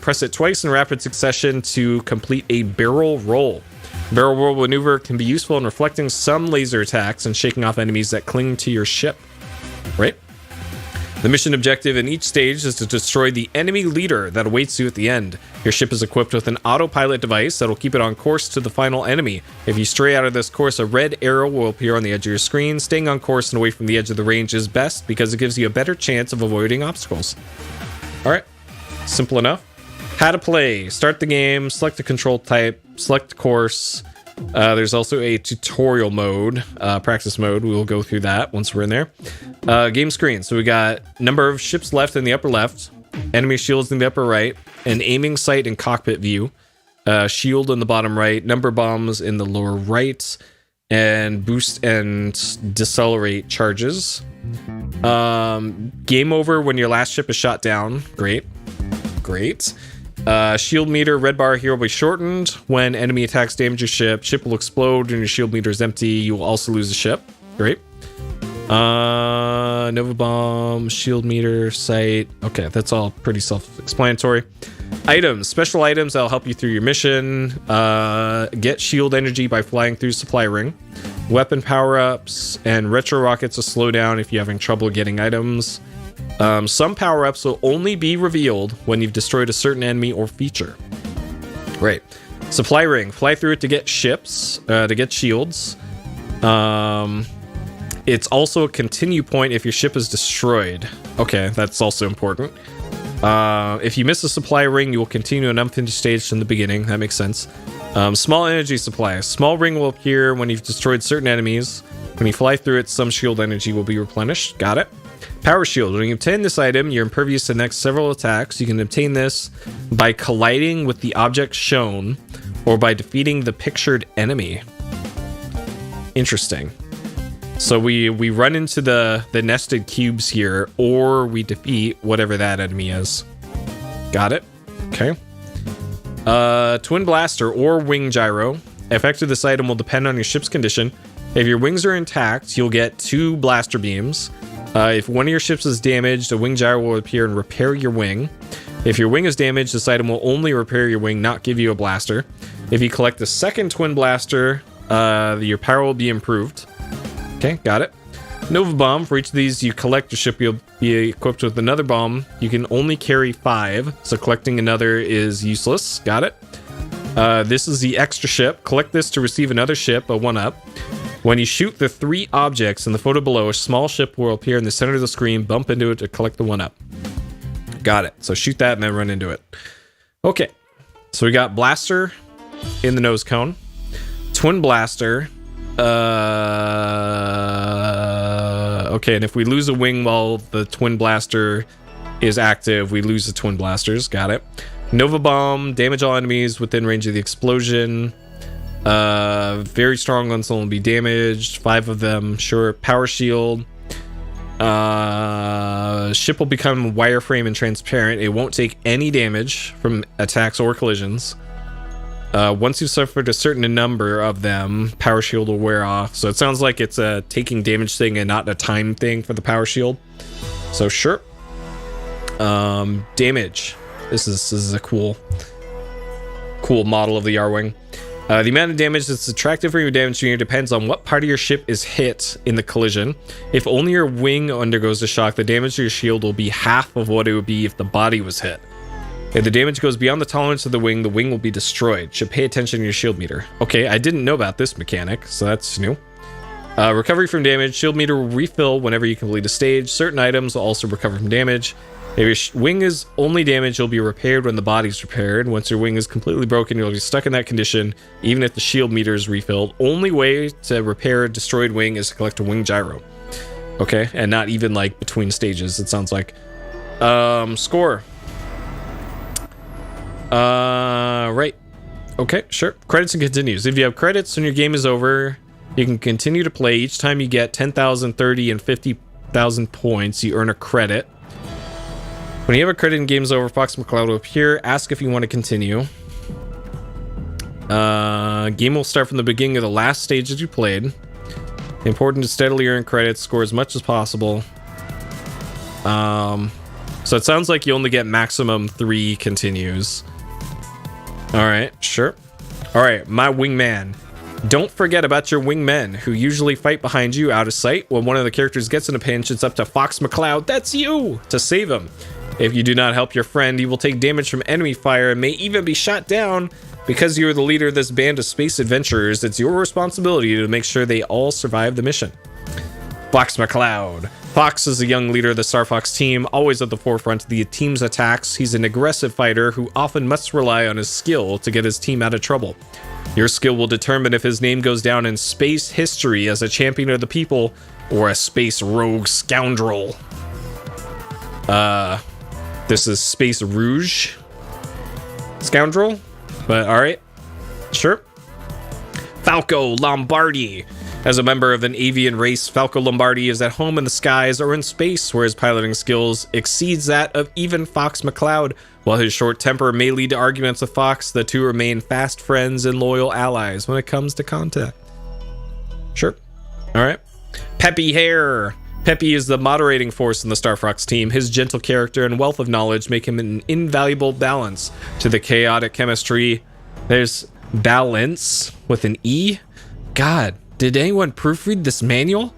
Press it twice in rapid succession to complete a barrel roll. Barrel roll maneuver can be useful in reflecting some laser attacks and shaking off enemies that cling to your ship. Right? The mission objective in each stage is to destroy the enemy leader that awaits you at the end. Your ship is equipped with an autopilot device that will keep it on course to the final enemy. If you stray out of this course, a red arrow will appear on the edge of your screen. Staying on course and away from the edge of the range is best because it gives you a better chance of avoiding obstacles. Alright, simple enough. How to play. Start the game, select the control type, select the course. There's also a tutorial mode, practice mode. We will go through that once we're in there. Game screen. So we got number of ships left in the upper left, enemy shields in the upper right, an aiming sight and cockpit view, shield in the bottom right, number bombs in the lower right, and boost and decelerate charges. Game over when your last ship is shot down. Great. Shield meter, red bar here will be shortened. When enemy attacks damage your ship, ship will explode and your shield meter is empty. You will also lose a ship. Great. Nova bomb, shield meter, sight. Okay, that's all pretty self-explanatory. Items, special items that'll help you through your mission. Get shield energy by flying through supply ring. Weapon power-ups and retro rockets to slow down if you're having trouble getting items. Some power-ups will only be revealed when you've destroyed a certain enemy or feature. Right. Supply ring. Fly through it to get ships, to get shields. It's also a continue point if your ship is destroyed. Okay, that's also important. If you miss a supply ring, you will continue an unfinished stage from the beginning. That makes sense. Small energy supply. A small ring will appear when you've destroyed certain enemies. When you fly through it, some shield energy will be replenished. Got it. Power shield. When you obtain this item, you're impervious to the next several attacks. You can obtain this by colliding with the object shown or by defeating the pictured enemy. Interesting. So we run into the nested cubes here, or we defeat whatever that enemy is. Got it. Okay. Twin blaster or wing gyro. Effect of this item will depend on your ship's condition. If your wings are intact, you'll get 2 blaster beams. If one of your ships is damaged, a wing gyro will appear and repair your wing. If your wing is damaged, this item will only repair your wing, not give you a blaster. If you collect the second twin blaster, your power will be improved. Okay, got it. Nova bomb. For each of these you collect, your ship will be equipped with another bomb. You can only carry 5, so collecting another is useless. Got it. This is the extra ship. Collect this to receive another ship, a 1-up. When you shoot the 3 objects in the photo below, a small ship will appear in the center of the screen. Bump into it to collect the 1-up. Got it. So shoot that and then run into it. Okay. So we got blaster in the nose cone. Twin blaster. Okay, and if we lose a wing while the twin blaster is active, we lose the twin blasters. Got it. Nova bomb. Damage all enemies within range of the explosion. Very strong ones will be damaged. 5 of them. Sure. Power shield. Ship will become wireframe and transparent. It won't take any damage from attacks or collisions. Once you've suffered a certain number of them, power shield will wear off. So it sounds like it's a taking damage thing and not a time thing for the power shield. So sure. Damage. This is a cool model of the R-Wing. The amount of damage that's subtracted from your damage unit depends on what part of your ship is hit in the collision. If only your wing undergoes the shock, the damage to your shield will be half of what it would be if the body was hit. If the damage goes beyond the tolerance of the wing will be destroyed. Should pay attention to your shield meter. Okay, I didn't know about this mechanic, so that's new. Recovery from damage. Shield meter will refill whenever you complete a stage. Certain items will also recover from damage. If your wing is only damaged, you'll be repaired when the body's repaired. Once your wing is completely broken, you'll be stuck in that condition, even if the shield meter is refilled. Only way to repair a destroyed wing is to collect a wing gyro. Okay, and not even like between stages, it sounds like. Score. Right. Okay, sure. Credits and continues. If you have credits when your game is over, you can continue to play. Each time you get 10,000, 30, and 50,000 points, you earn a credit. When you have a credit and game's over, Fox McCloud will appear. Ask if you want to continue. Game will start from the beginning of the last stage that you played. Important to steadily earn credits, score as much as possible. So it sounds like you only get maximum 3 continues. Alright, sure. Alright, my wingman. Don't forget about your wingmen, who usually fight behind you out of sight. When one of the characters gets in a pinch, it's up to Fox McCloud, that's you, to save him. If you do not help your friend, he will take damage from enemy fire and may even be shot down. Because you are the leader of this band of space adventurers, it's your responsibility to make sure they all survive the mission. Fox McCloud. Fox is a young leader of the Star Fox team, always at the forefront of the team's attacks. He's an aggressive fighter who often must rely on his skill to get his team out of trouble. Your skill will determine if his name goes down in space history as a champion of the people or a space rogue scoundrel. This is Space Rouge scoundrel, but all right, sure. Falco Lombardi. As a member of an avian race, Falco Lombardi is at home in the skies or in space, where his piloting skills exceeds that of even Fox McCloud. While his short temper may lead to arguments with Fox, the two remain fast friends and loyal allies when it comes to contact. Sure. All right. Peppy Hare. Peppy is the moderating force in the Star Fox team. His gentle character and wealth of knowledge make him an invaluable balance to the chaotic chemistry. There's balance with an E. God, did anyone proofread this manual?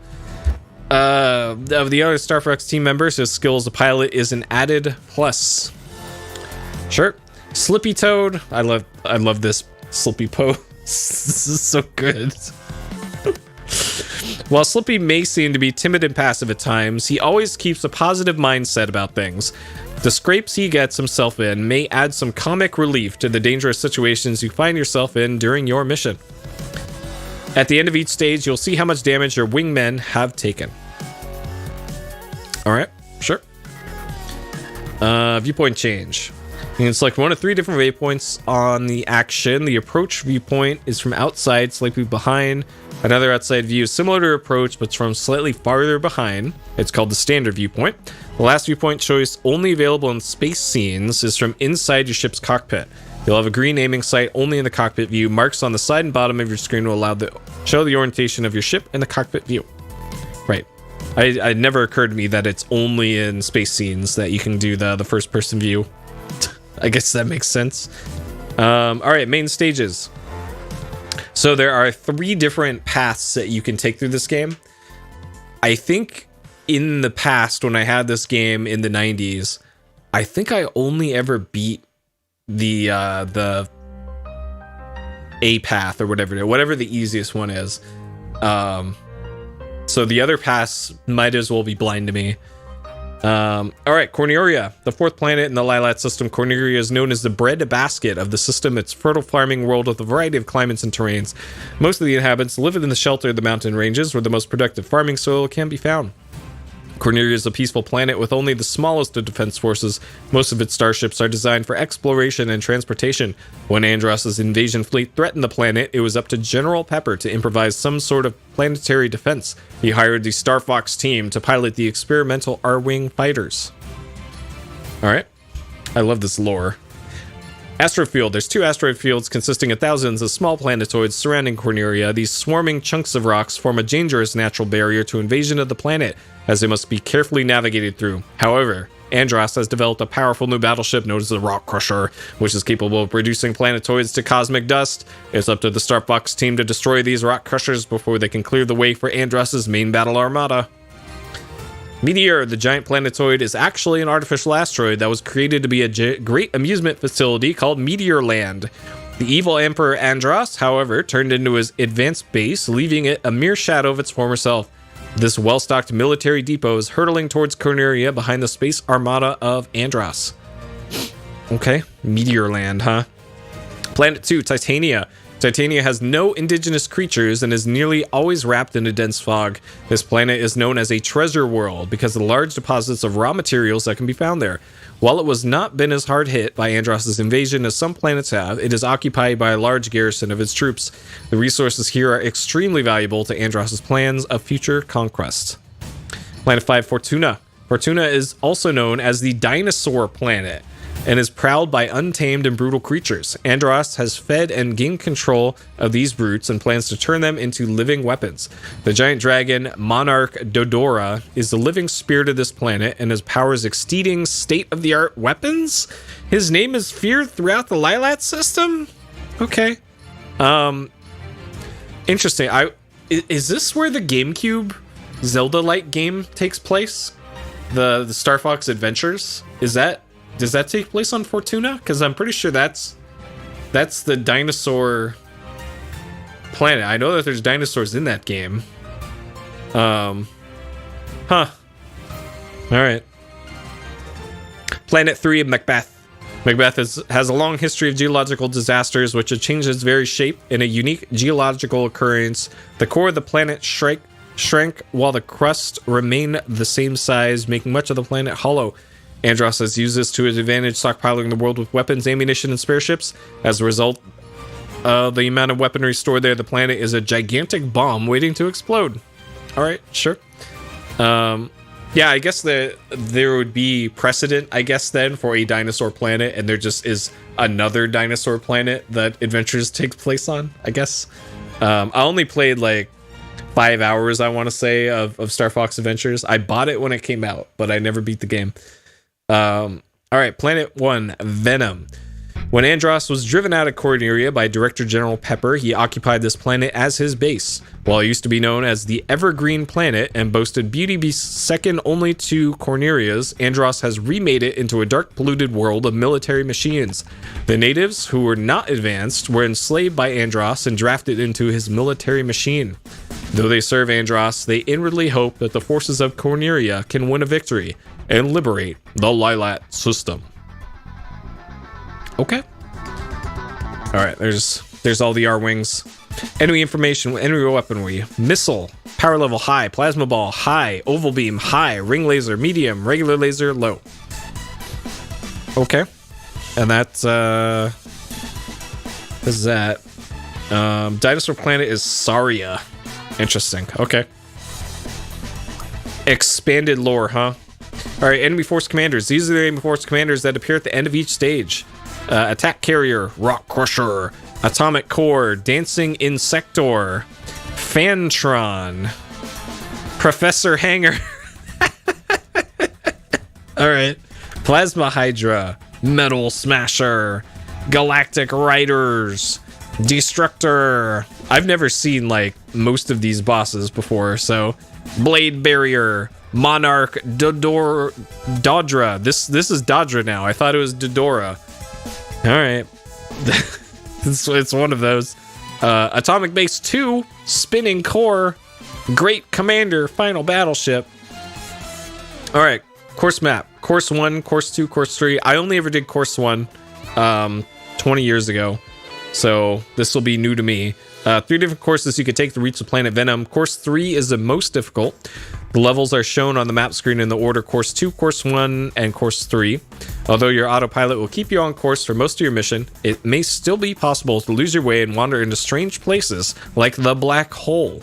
Of the other Star Fox team members, his skill as a pilot is an added plus. Sure. Slippy Toad. I love this Slippy pose. This is so good. While Slippy may seem to be timid and passive at times, he always keeps a positive mindset about things. The scrapes he gets himself in may add some comic relief to the dangerous situations you find yourself in during your mission. At the end of each stage, you'll see how much damage your wingmen have taken. Alright, sure. Viewpoint change. You can select one of 3 different waypoints on the action. The approach viewpoint is from outside, slightly behind. Another outside view is similar to approach, but it's from slightly farther behind. It's called the standard viewpoint. The last viewpoint choice, only available in space scenes, is from inside your ship's cockpit. You'll have a green aiming sight only in the cockpit view. Marks on the side and bottom of your screen will show the orientation of your ship in the cockpit view. Right. It never occurred to me that it's only in space scenes that you can do the first person view. I guess that makes sense. All right, main stages. So there are 3 different paths that you can take through this game. I think in the past, when I had this game in the 90s, I think I only ever beat the A path or whatever the easiest one is. So the other paths might as well be blind to me. All right, Corneria, the 4th planet in the Lilat system. Corneria is known as the bread basket of the system. It's a fertile farming world with a variety of climates and terrains. Most of the inhabitants live in the shelter of the mountain ranges, where the most productive farming soil can be found. Corneria is a peaceful planet with only the smallest of defense forces. Most of its starships are designed for exploration and transportation. When Andross's invasion fleet threatened the planet, it was up to General Pepper to improvise some sort of planetary defense. He hired the Star Fox team to pilot the experimental R-Wing fighters. Alright. I love this lore. Asteroid field. There's 2 asteroid fields consisting of thousands of small planetoids surrounding Corneria. These swarming chunks of rocks form a dangerous natural barrier to invasion of the planet, as they must be carefully navigated through. However, Andross has developed a powerful new battleship known as the Rock Crusher, which is capable of reducing planetoids to cosmic dust. It's up to the Star Fox team to destroy these Rock Crushers before they can clear the way for Andross's main battle armada. Meteor, the giant planetoid, is actually an artificial asteroid that was created to be a great amusement facility called Meteorland. The evil Emperor Andross, however, turned into his advanced base, leaving it a mere shadow of its former self. This well-stocked military depot is hurtling towards Corneria behind the space armada of Andross. Okay, Meteorland, huh? Planet 2, Titania. Titania has no indigenous creatures and is nearly always wrapped in a dense fog. This planet is known as a treasure world because of the large deposits of raw materials that can be found there. While it was not been as hard hit by Andross's invasion as some planets have, it is occupied by a large garrison of its troops. The resources here are extremely valuable to Andross's plans of future conquest. Planet 5, Fortuna. Fortuna is also known as the dinosaur planet and is prowled by untamed and brutal creatures. Andross has fed and gained control of these brutes and plans to turn them into living weapons. The giant dragon, Monarch Dodora, is the living spirit of this planet and his powers exceeding state-of-the-art weapons. His name is feared throughout the Lilat system? Okay. Interesting. Is this where the GameCube Zelda-like game takes place? The Star Fox Adventures? Does that take place on Fortuna? Because I'm pretty sure that's the dinosaur planet. I know that there's dinosaurs in that game. Huh. Alright. Planet 3 of Macbeth. Macbeth has a long history of geological disasters which have changed its very shape in a unique geological occurrence. The core of the planet shrank while the crust remained the same size, making much of the planet hollow. Andross has used this to his advantage, stockpiling the world with weapons, ammunition, and spare ships. As a result of the amount of weaponry stored there, the planet is a gigantic bomb waiting to explode. Alright, sure. Yeah, I guess there would be precedent, I guess, then, for a dinosaur planet, and there just is another dinosaur planet that Adventures takes place on, I guess. I only played, like, 5 hours, I want to say, of Star Fox Adventures. I bought it when it came out, but I never beat the game. Alright, Planet 1, Venom. When Andross was driven out of Corneria by Director General Pepper, he occupied this planet as his base. While it used to be known as the Evergreen Planet and boasted beauty second only to Corneria's, Andross has remade it into a dark, polluted world of military machines. The natives, who were not advanced, were enslaved by Andross and drafted into his military machine. Though they serve Andross, they inwardly hope that the forces of Corneria can win a victory. and liberate the Lilat system. Okay. All right, there's all the R-wings. Enemy information, enemy weaponry, missile, power level high, plasma ball high, oval beam high, ring laser medium, regular laser low. Okay. And that's what is that? Dinosaur planet is Saria. Interesting. Okay. Expanded lore, huh? All right, enemy force commanders. These are the enemy force commanders that appear at the end of each stage. Attack carrier, rock crusher, atomic core, dancing insector, Fantron, Professor Hanger. All right. Plasma Hydra, Metal Smasher, Galactic Riders, Destructor. I've never seen like most of these bosses before, so Blade Barrier, Monarch, Dodra. This is Dodra now. I thought it was Dodora. All right. It's one of those. Atomic Base 2, Spinning Core, Great Commander, Final Battleship. All right, course map. Course 1, Course 2, Course 3. I only ever did Course 1 20 years ago, so this will be new to me. 3 different courses you can take to reach the planet Venom. Course 3 is the most difficult. The levels are shown on the map screen in the order Course 2, Course 1, and Course 3. Although your autopilot will keep you on course for most of your mission, it may still be possible to lose your way and wander into strange places like the Black Hole.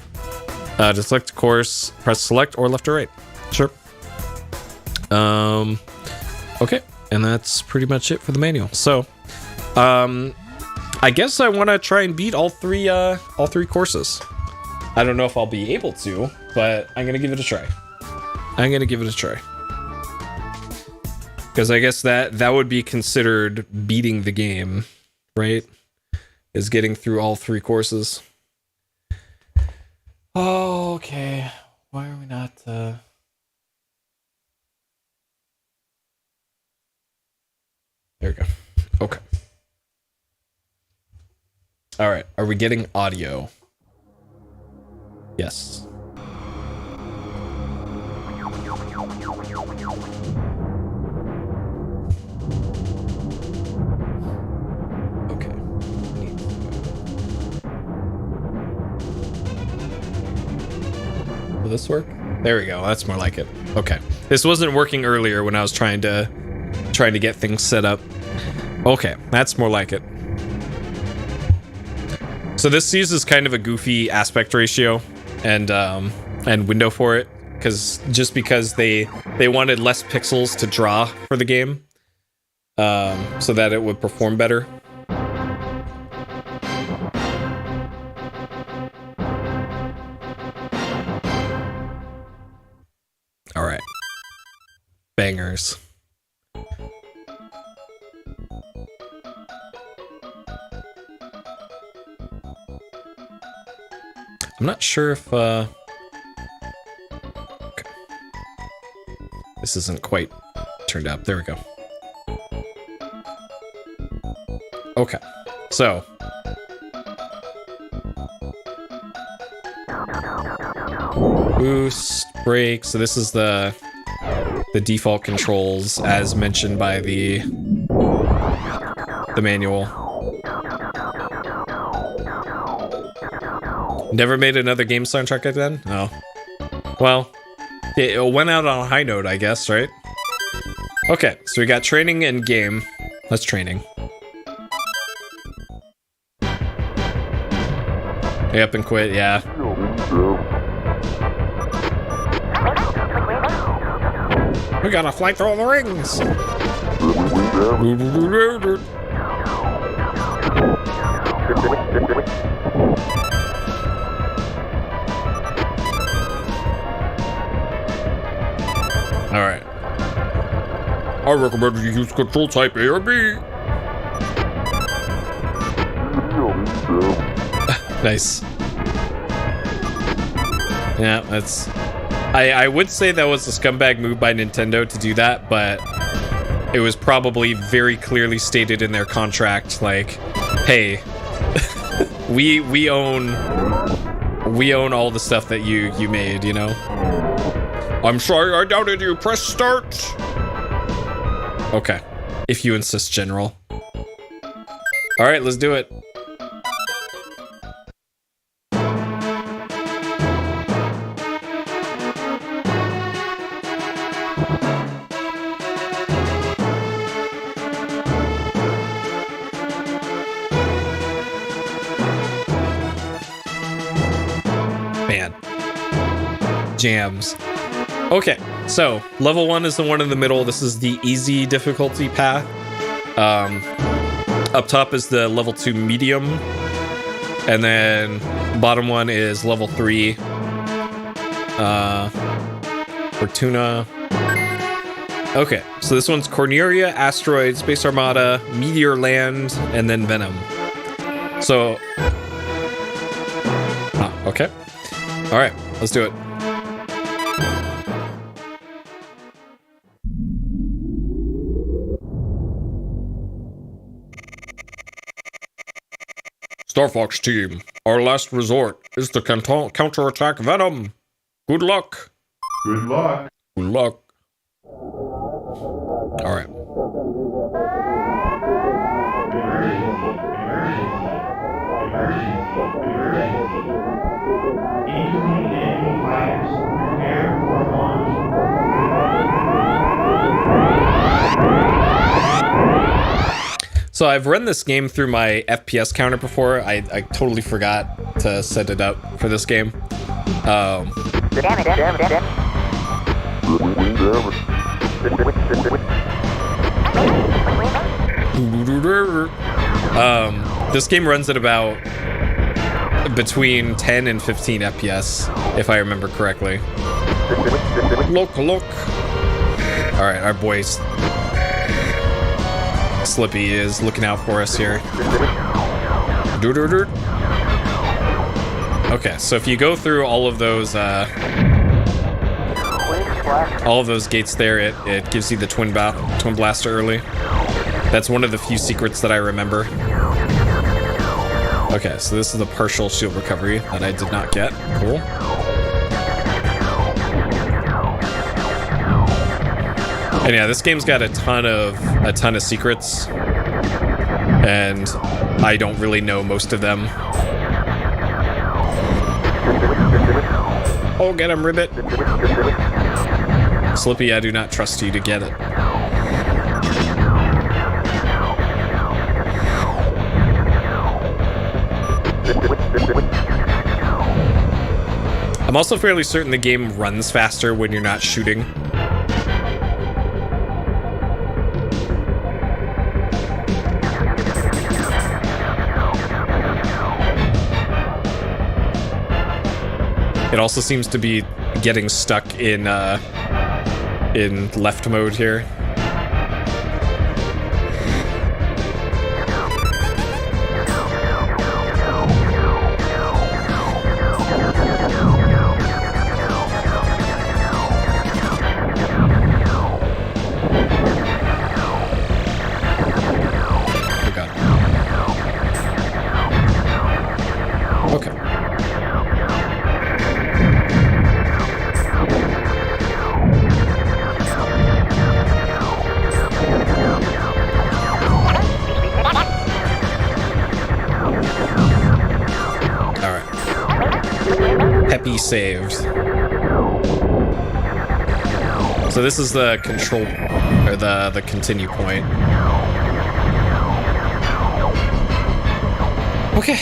To select a course, press select or left or right. Sure. Okay, and that's pretty much it for the manual. So, I guess I want to try and beat all three courses. I don't know if I'll be able to, but I'm gonna give it a try. Because I guess that would be considered beating the game, right? Is getting through all 3 courses. Oh, okay. Why are we not? There we go. Okay. All right. Are we getting audio? Yes. Okay. Will this work? There we go. That's more like it. Okay. This wasn't working earlier when I was trying to get things set up. Okay, that's more like it. So this uses kind of a goofy aspect ratio and window for it, because they wanted less pixels to draw for the game, so that it would perform better. All right, bangers. I'm not sure if okay. This isn't quite turned up. There we go. Okay, so boost, brake. So this is the default controls as mentioned by the manual. Never made another game soundtrack again? Oh. Well, it went out on a high note, I guess, right? Okay, so we got training and game. That's training. Hey, up and quit, yeah. We gotta fly through the rings! Alright. I recommend you use control type A or B. Nice. Yeah, that's... I would say that was a scumbag move by Nintendo to do that, but it was probably very clearly stated in their contract, like, hey, we own all the stuff that you made, you know? I'm sorry, I doubted you. Press start. Okay. If you insist, General. All right, let's do it. Man. Jams. Okay, so level 1 is the one in the middle. This is the easy difficulty path. Up top is the level 2 medium. And then bottom one is level 3. Fortuna. Okay, so this one's Corneria, Asteroid, Space Armada, Meteor Land, and then Venom. So... okay. Alright, let's do it. Star Fox team, our last resort is to counterattack Venom. Good luck. Good luck. Good luck. All right. So I've run this game through my FPS counter before. I totally forgot to set it up for this game. This game runs at about between 10 and 15 FPS, if I remember correctly. Look. All right, our boys. Slippy is looking out for us here. Okay, so if you go through all of those gates there, it gives you the twin blaster early. That's one of the few secrets that I remember. Okay, so this is the partial shield recovery that I did not get. Cool. And yeah, this game's got a ton of secrets, and I don't really know most of them. Oh, get him, Ribbit. Slippy, I do not trust you to get it. I'm also fairly certain the game runs faster when you're not shooting. It also seems to be getting stuck in left mode here. Saved. So this is the control, or the continue point. Okay.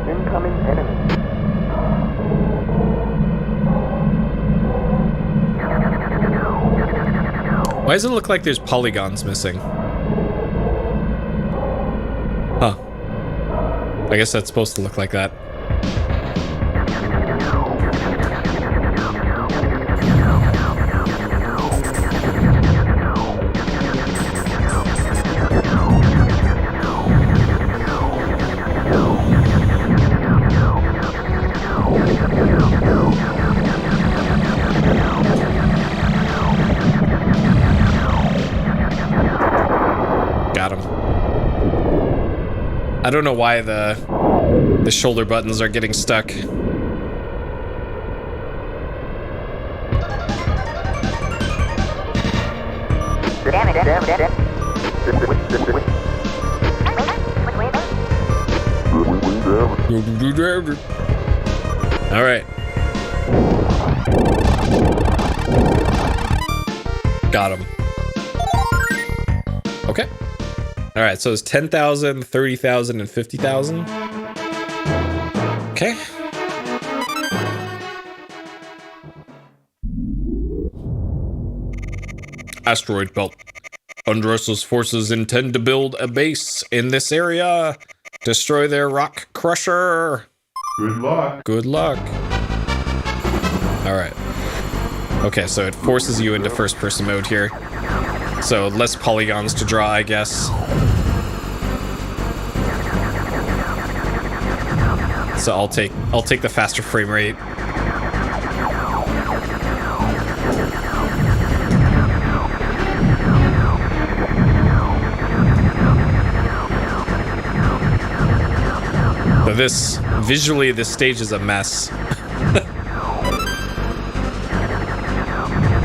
Incoming enemy. Why does it look like there's polygons missing? Huh. I guess that's supposed to look like that. I don't know why the shoulder buttons are getting stuck. All right. Got him. Okay. All right, so it's 10,000, 30,000, and 50,000. Okay. Asteroid belt. Undressa's forces intend to build a base in this area. Destroy their rock crusher. Good luck. Good luck. All right. Okay, so it forces you into first-person mode here. So less polygons to draw, I guess. So I'll take the faster frame rate. So visually this stage is a mess.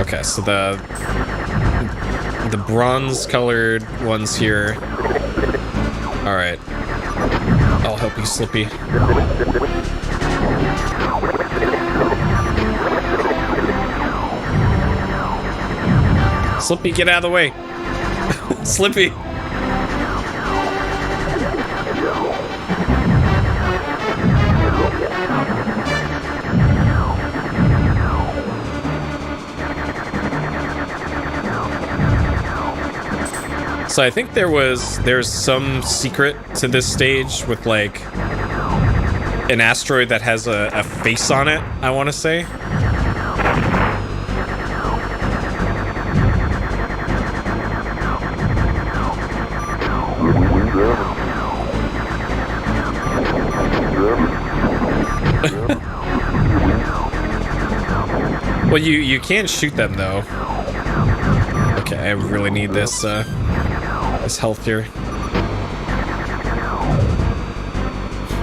Okay, so the bronze colored ones here. All right. I'll help you, Slippy. Slippy, get out of the way. Slippy. So I think there's some secret to this stage with like an asteroid that has a face on it, I want to say. Well, you can shoot them though. Okay, I really need this this health here.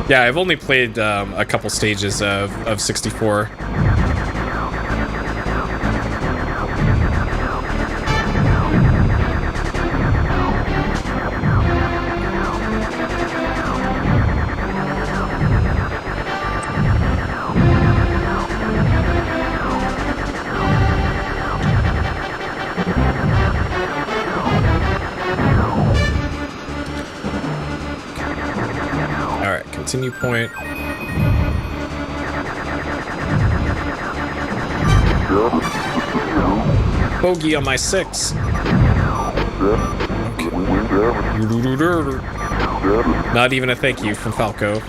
Yeah, I've only played a couple stages of 64. Continue point. Bogey on my 6. Okay. Not even a thank you from Falco.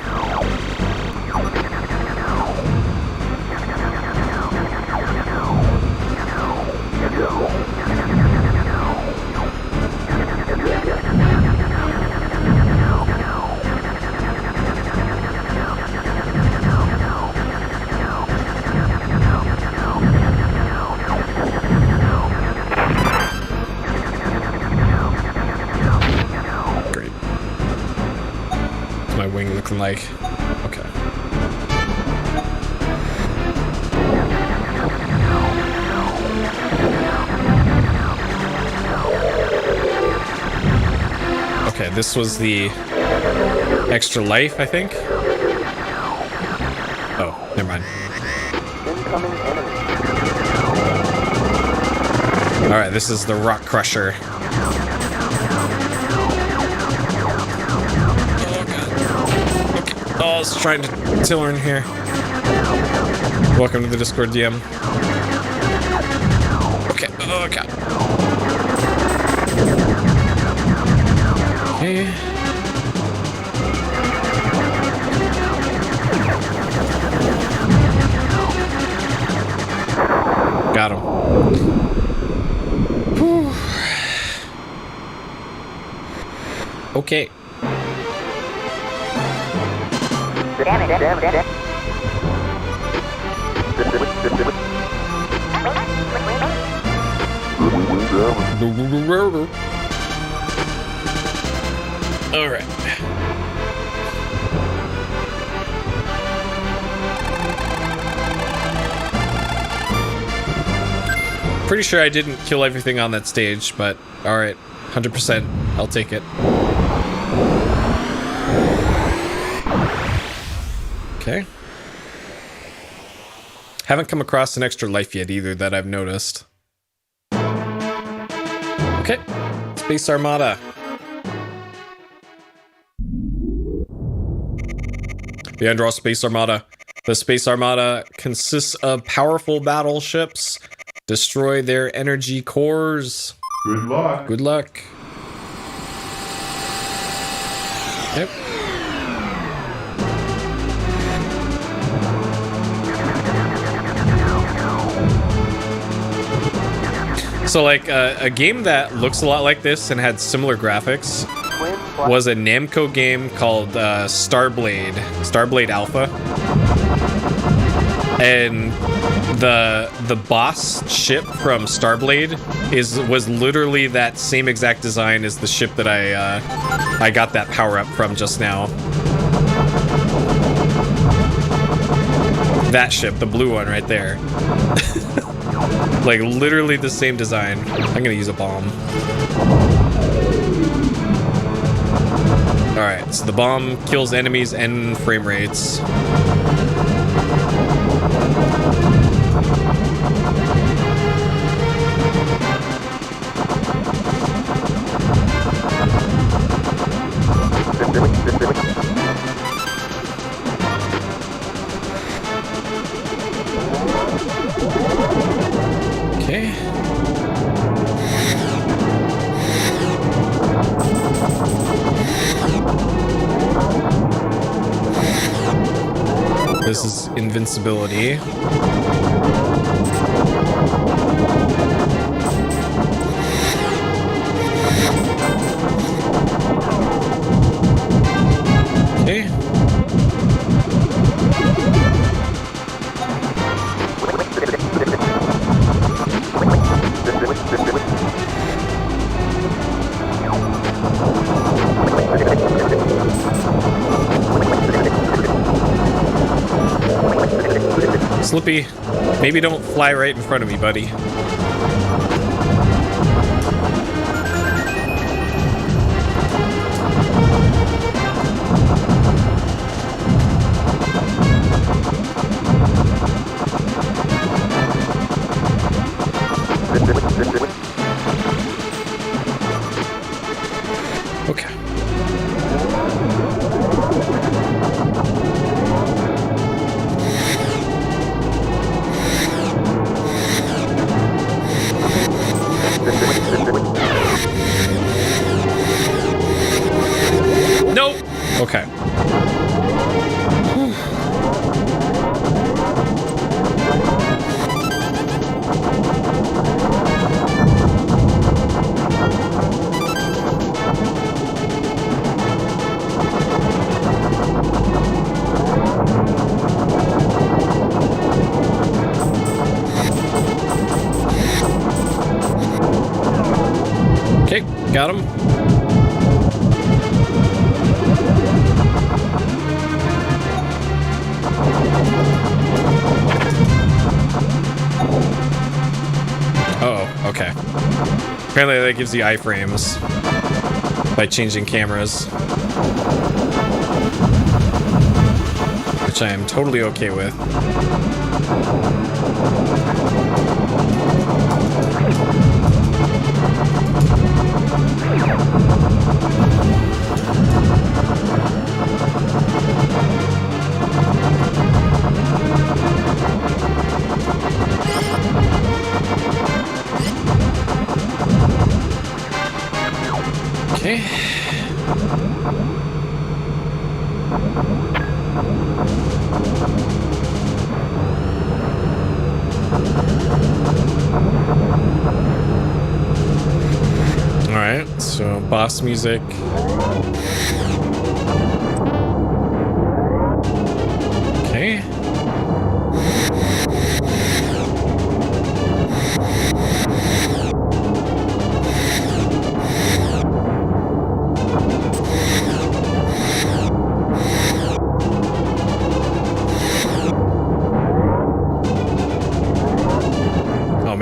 Like, okay. Okay, this was the extra life, I think. Oh, never mind. All right, this is the rock crusher. Oh, I was trying to till her in here. Welcome to the Discord DM. Okay, oh god. Okay. Got him. Whew. Okay. All right. pretty sure I didn't kill everything on that stage, but alright, 100%, I'll take it. Okay. Haven't come across an extra life yet either that I've noticed. Okay, Space Armada. The Andros Space Armada. The Space Armada consists of powerful battleships. Destroy their energy cores. Good luck. Good luck. Yep. So like a game that looks a lot like this and had similar graphics was a Namco game called Starblade Alpha. And the boss ship from Starblade was literally that same exact design as the ship that I got that power up from just now. That ship, the blue one right there. Like literally the same design. I'm gonna use a bomb. Alright, so the bomb kills enemies and frame rates. Okay. This is invincibility. Okay. Slippy, maybe don't fly right in front of me, buddy. Okay. Nope. Okay. Okay, got him. Uh-oh, okay. Apparently that gives you iframes by changing cameras. Which I am totally okay with. Okay. All right, so boss music. Okay.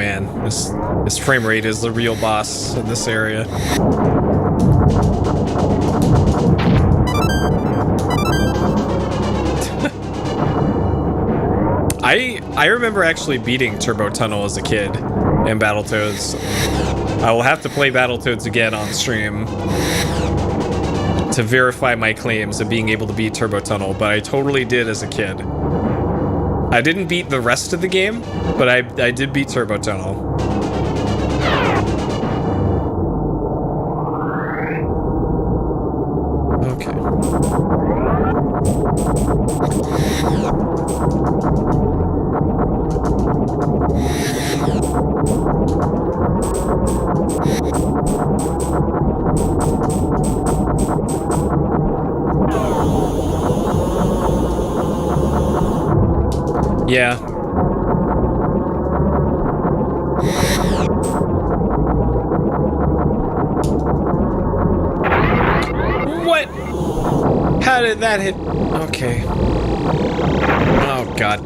man, this frame rate is the real boss in this area. I remember actually beating Turbo Tunnel as a kid in Battletoads. I will have to play Battletoads again on stream to verify my claims of being able to beat Turbo Tunnel, but I totally did as a kid. I didn't beat the rest of the game, but I did beat Turbo Tunnel. Okay. Yeah. What? How did that hit? Okay. Oh, God.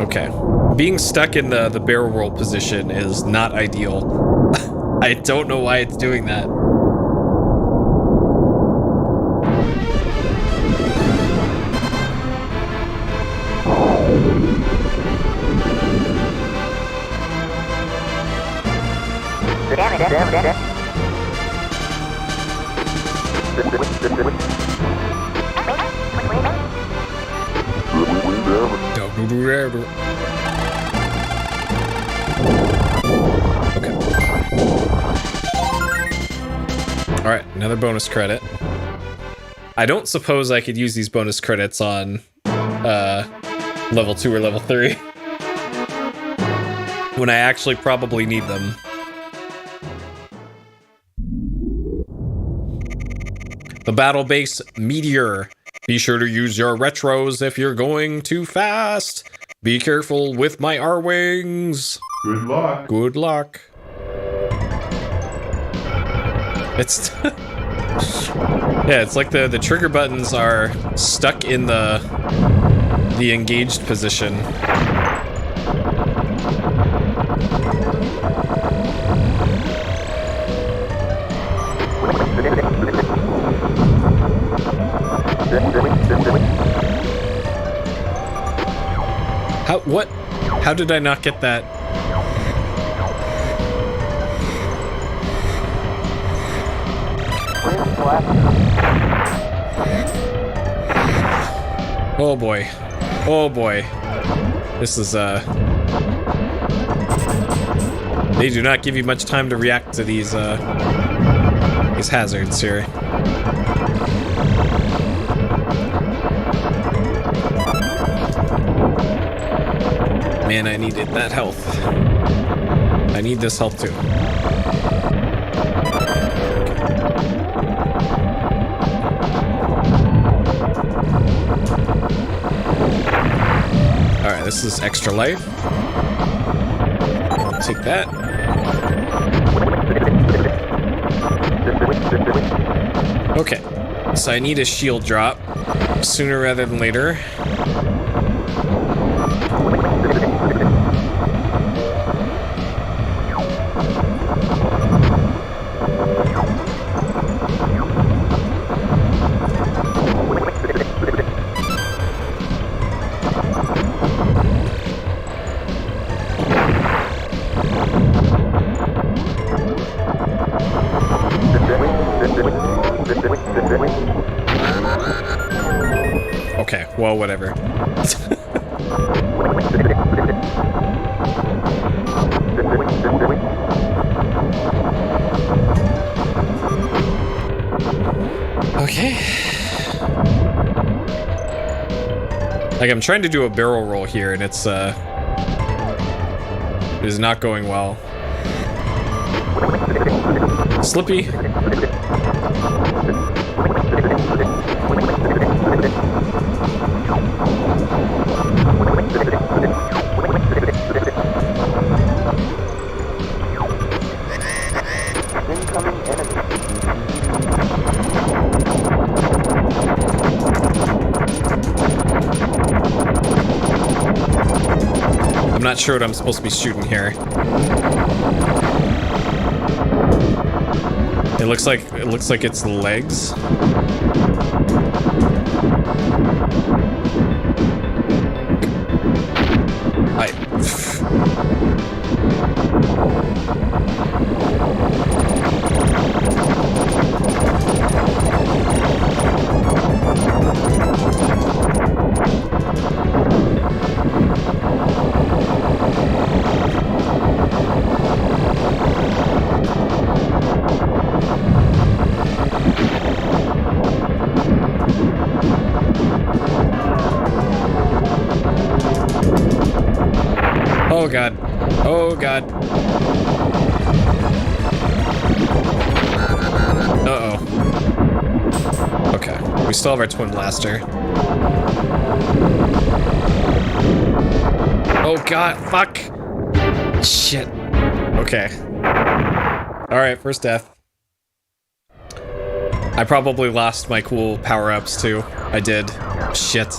Okay. Being stuck in the barrel roll position is not ideal. I don't know why it's doing that. Okay. Alright, another bonus credit. I don't suppose I could use these bonus credits on level 2 or level 3 when I actually probably need them. The battle base Meteor. Be sure to use your retros if you're going too fast. Be careful with my R-Wings. Good luck. Good luck. It's yeah, it's like the trigger buttons are stuck in the engaged position. What? How did I not get that? Oh boy. Oh boy. This is, they do not give you much time to react to these hazards here. Man, I needed that health. I need this health too. Alright, this is extra life. I'll take that. Okay, so I need a shield drop sooner rather than later. Okay, well, whatever. Okay. Like, I'm trying to do a barrel roll here, and it's, it is not going well. Slippy. I'm not sure what I'm supposed to be shooting here. It looks like it's legs. Oh god. Oh god. Uh-oh. Okay. We still have our twin blaster. Oh god, fuck. Shit. Okay. Alright, first death. I probably lost my cool power-ups too. I did. Shit.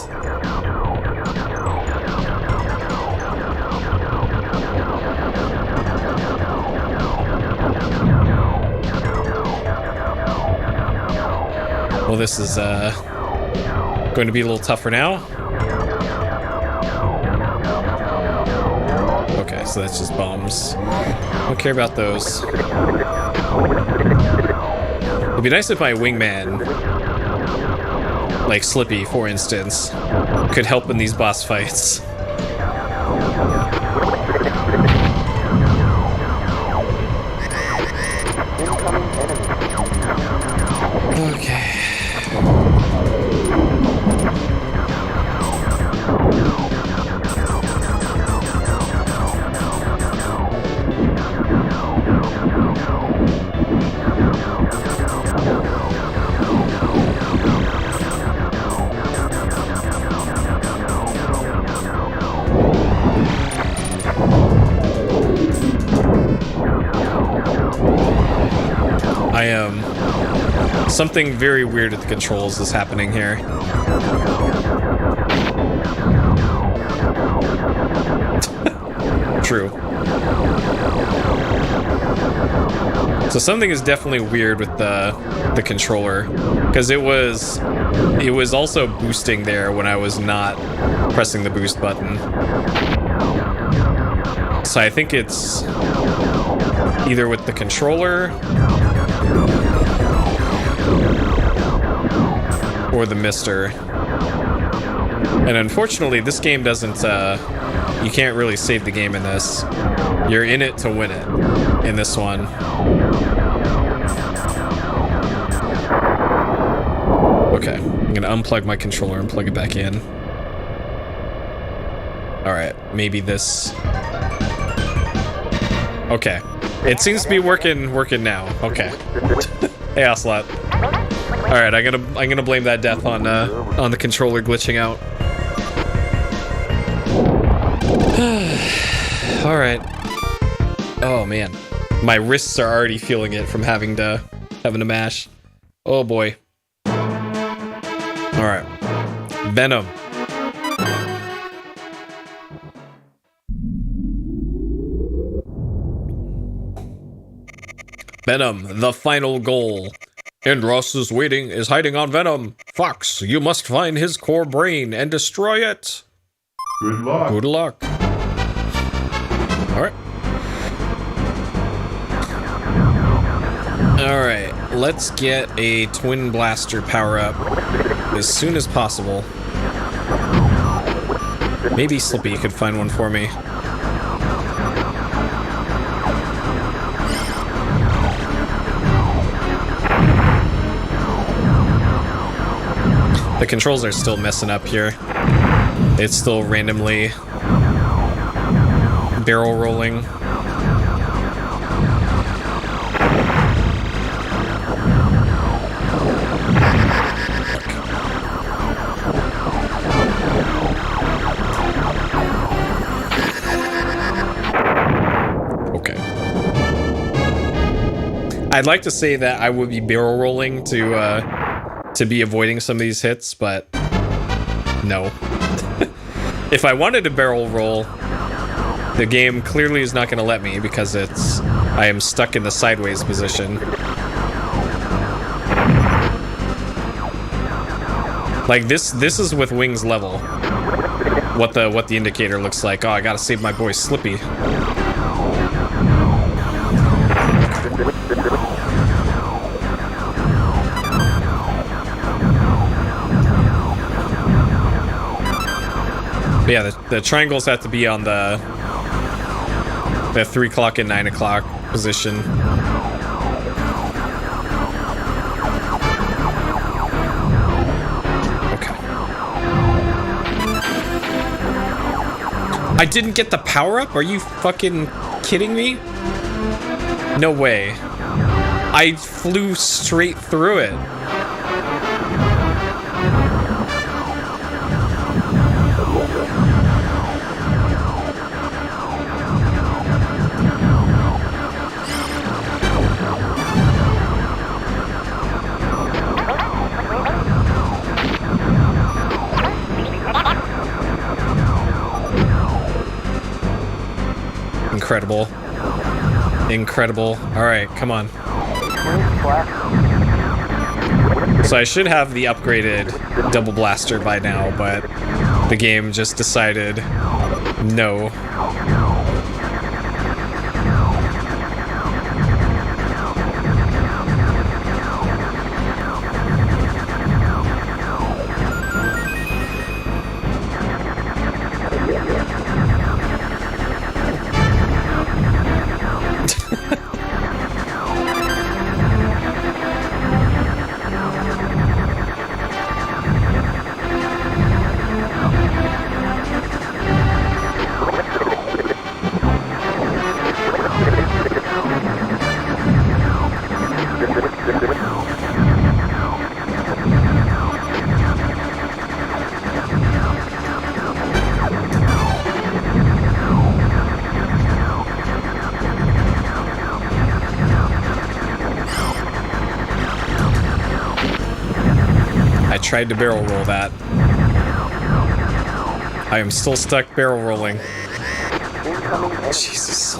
Well, this is going to be a little tougher now. Okay, so that's just bombs. Don't care about those. It'd be nice if my wingman, like Slippy, for instance, could help in these boss fights. Okay. Something very weird at the controls is happening here. True. So something is definitely weird with the controller, because it was also boosting there when I was not pressing the boost button. So I think it's either with the controller or the mister. And unfortunately, this game doesn't, you can't really save the game in this. You're in it to win it in this one. Okay, I'm gonna unplug my controller and plug it back in. Alright, maybe this. Okay. It seems to be working now. Okay. Hey, Ocelot. All right, I'm gonna blame that death on the controller glitching out. All right. Oh man, my wrists are already feeling it from having to mash. Oh boy. All right, Venom. Venom, the final goal. Indros is hiding on Venom. Fox, you must find his core brain and destroy it. Good luck. Good luck. Alright. Alright, let's get a twin blaster power up as soon as possible. Maybe Slippy could find one for me. The controls are still messing up here. It's still randomly barrel rolling. Okay. I'd like to say that I would be barrel rolling to be avoiding some of these hits, but no. If I wanted to barrel roll, The game clearly is not going to let me because I am stuck in the sideways position. Like this is with wings level. What the indicator looks like. Oh, I gotta save my boy Slippy. But yeah, the triangles have to be on the 3 o'clock and 9 o'clock position. Okay. I didn't get the power up? Are you fucking kidding me? No way. I flew straight through it. Incredible. Incredible. Alright, come on. So I should have the upgraded double blaster by now, but the game just decided no. Tried to barrel roll that. I am still stuck barrel rolling. Jesus.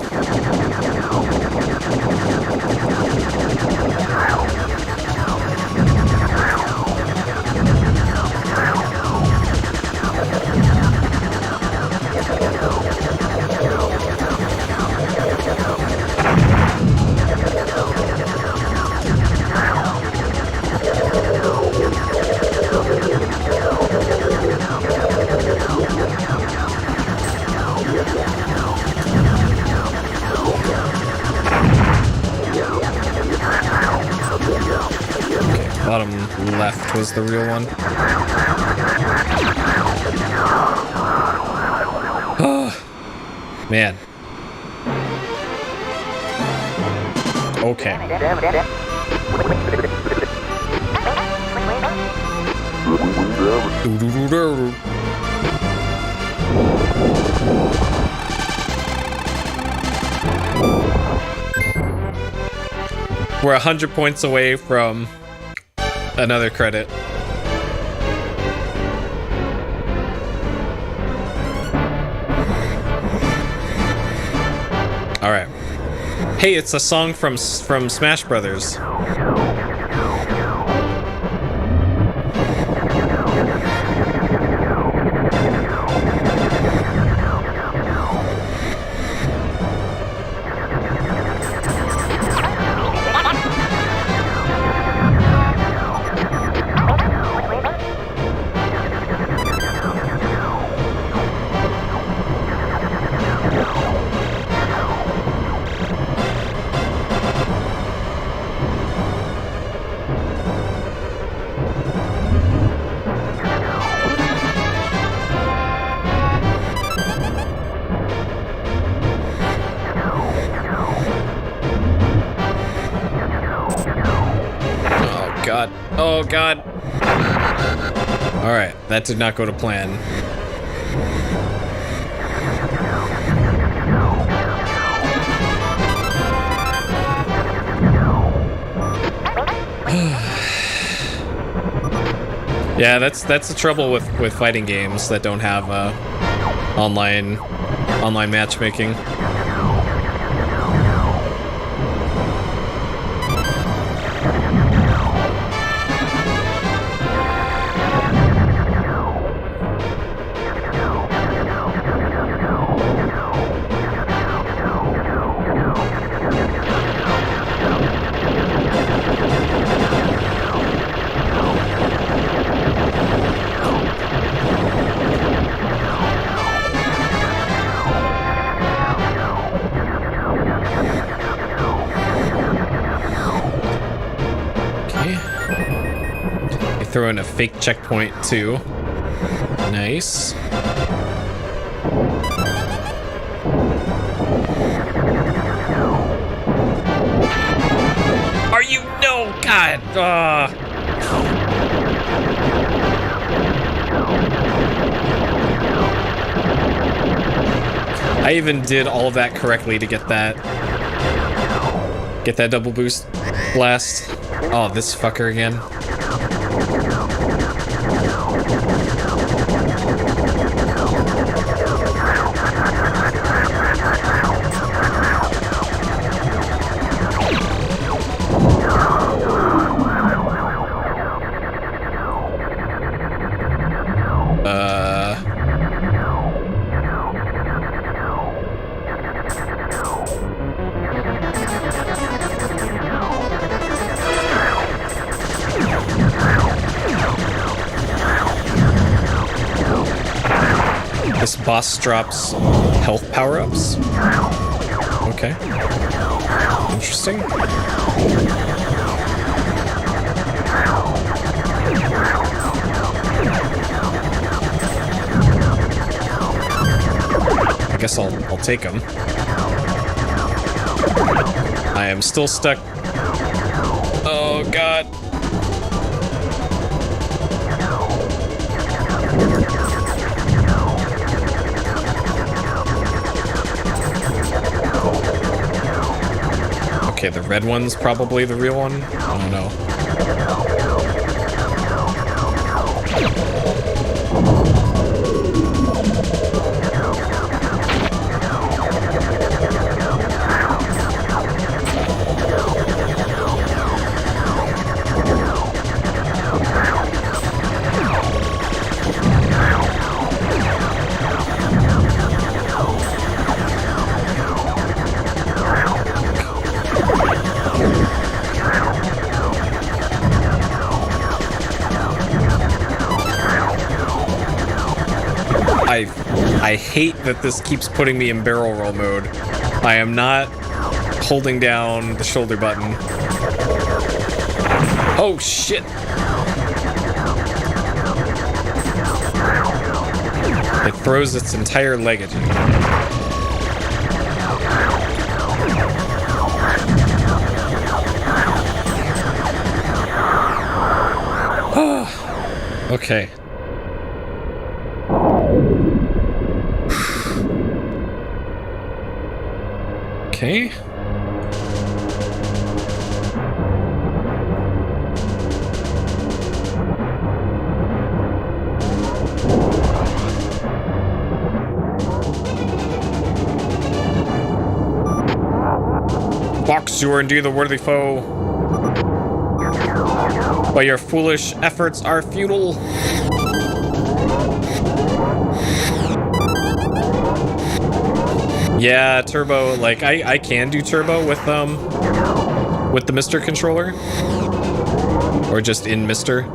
Bottom left was the real one. Oh, man. Okay. We're 100 points away from another credit. All right. Hey, it's a song from Smash Brothers. Oh god. Alright, that did not go to plan. Yeah, that's the trouble with fighting games that don't have online online matchmaking. Throw in a fake checkpoint too. Nice. Are you no God? I even did all of that correctly to get that double boost blast. Oh, this fucker again. This boss drops health power-ups. Okay. Interesting. I guess I'll take them. I am still stuck. Oh God. Okay, the red one's probably the real one. I don't know. I hate that this keeps putting me in barrel roll mode. I am not holding down the shoulder button. Oh shit! It throws its entire leg at you. Okay. Okay. Box, you are indeed the worthy foe, but your foolish efforts are futile. Yeah, turbo, like I can do turbo with the Mr. controller. Or just in Mr.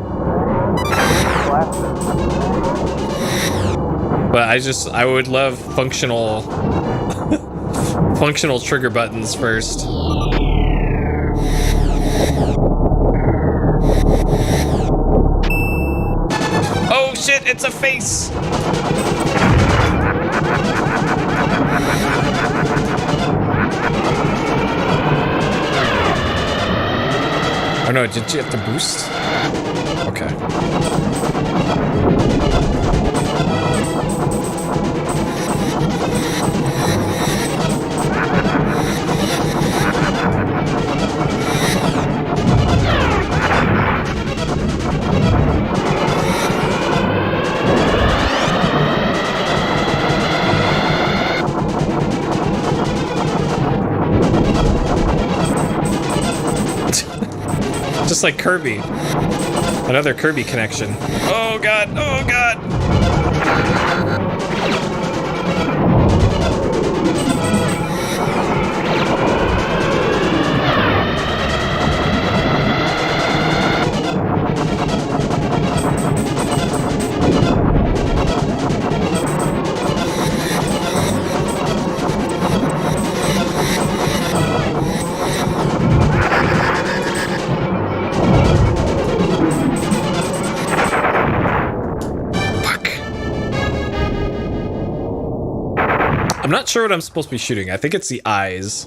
But I would love functional functional trigger buttons first. Oh shit, it's a face. Oh no, did you have to boost? Okay. just like Kirby. Another Kirby connection. Oh god, oh god. I'm not sure what I'm supposed to be shooting. I think it's the eyes.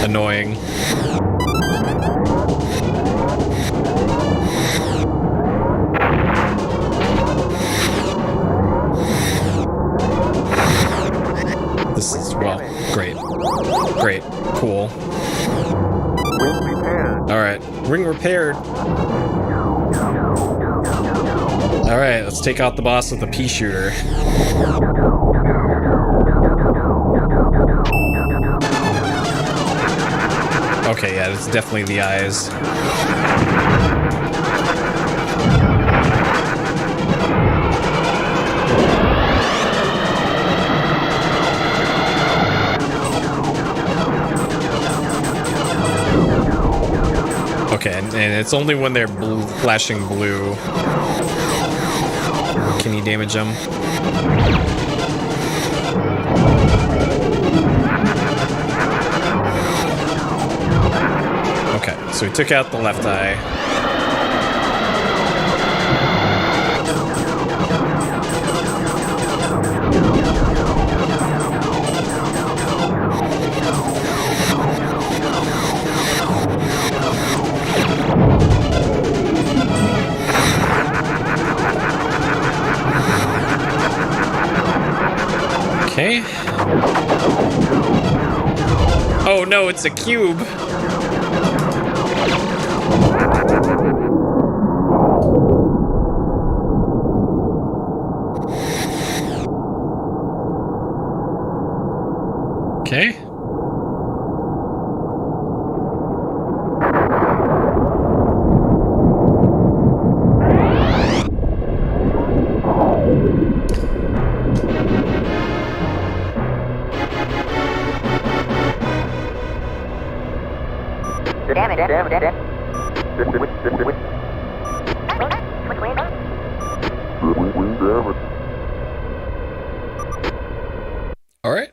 Annoying. This is, well, great. Great. Cool. Alright, ring repaired. Alright, let's take out the boss with the pea shooter. Okay, yeah, it's definitely the eyes. Okay, and it's only when they're flashing blue. Can you damage them? Okay, so we took out the left eye. Okay. Oh no, it's a cube. Okay. All right.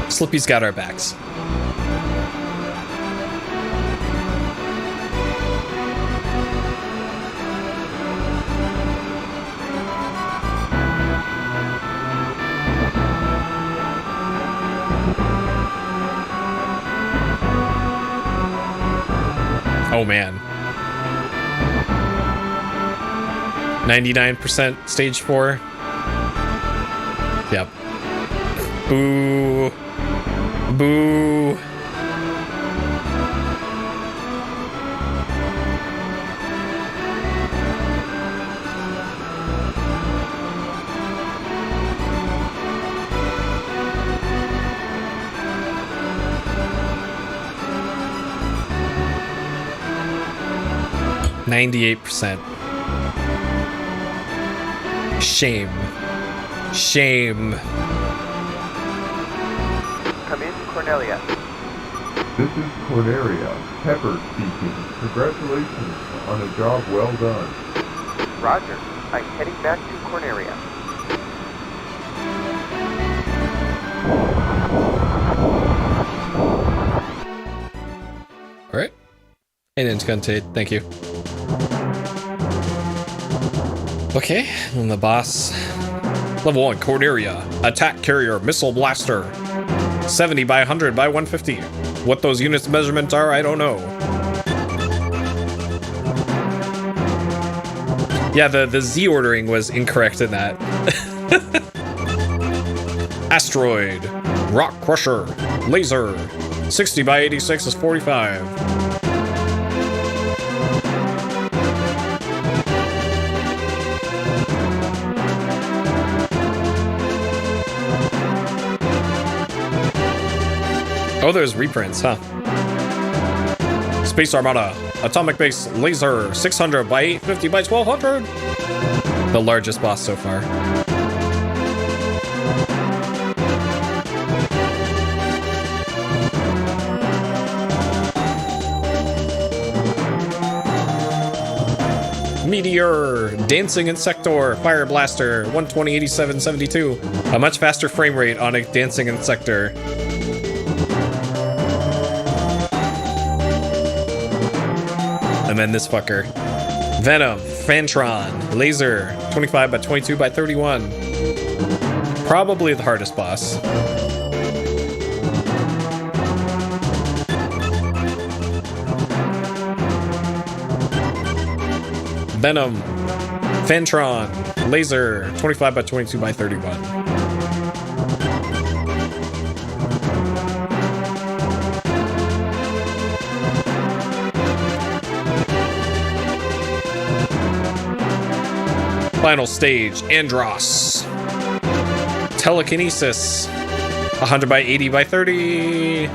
Slippy's got our backs. Oh man. 99% stage 4. Yep. Boo. Boo. %. Shame. Shame. Come in, Cornelia. This is Cornelia, Pepper speaking. Congratulations on a job well done. Roger. I'm heading back to Cornelia. Alright. And it's gonna take, thank you. Okay, and the boss. Level 1, Cornelia. Attack carrier, missile blaster. 70 by 100 by 150. What those units measurements are, I don't know. Yeah, the Z ordering was incorrect in that. Asteroid, Rock Crusher, Laser, 60 by 86 is 45. Oh, there's reprints, huh? Space Armada, Atomic Base Laser, 600 by 850 by 1200. The largest boss so far. Meteor, Dancing Insector, Fire Blaster, 120, 87, 72. A much faster frame rate on a Dancing Insector. And then this fucker. Venom, Fantron, Laser, 25 by 22 by 31. Probably the hardest boss. Venom, Fantron, Laser, 25 by 22 by 31. Final stage, Andros. Telekinesis, 100 by 80 by 30.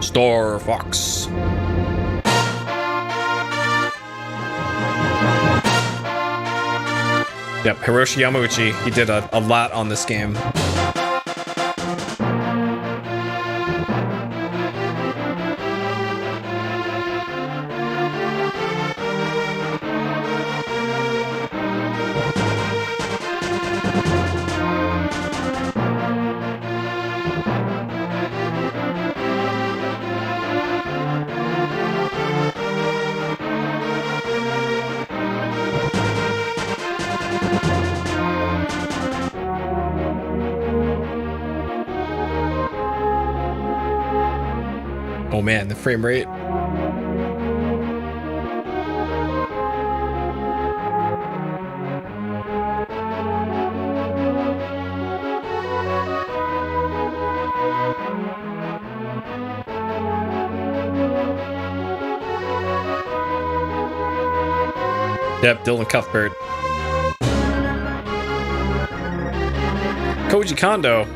Star Fox. Yep, Hiroshi Yamauchi. He did a lot on this game. Oh man, the frame rate. Yep, Dylan Cuthbert. Koji Kondo.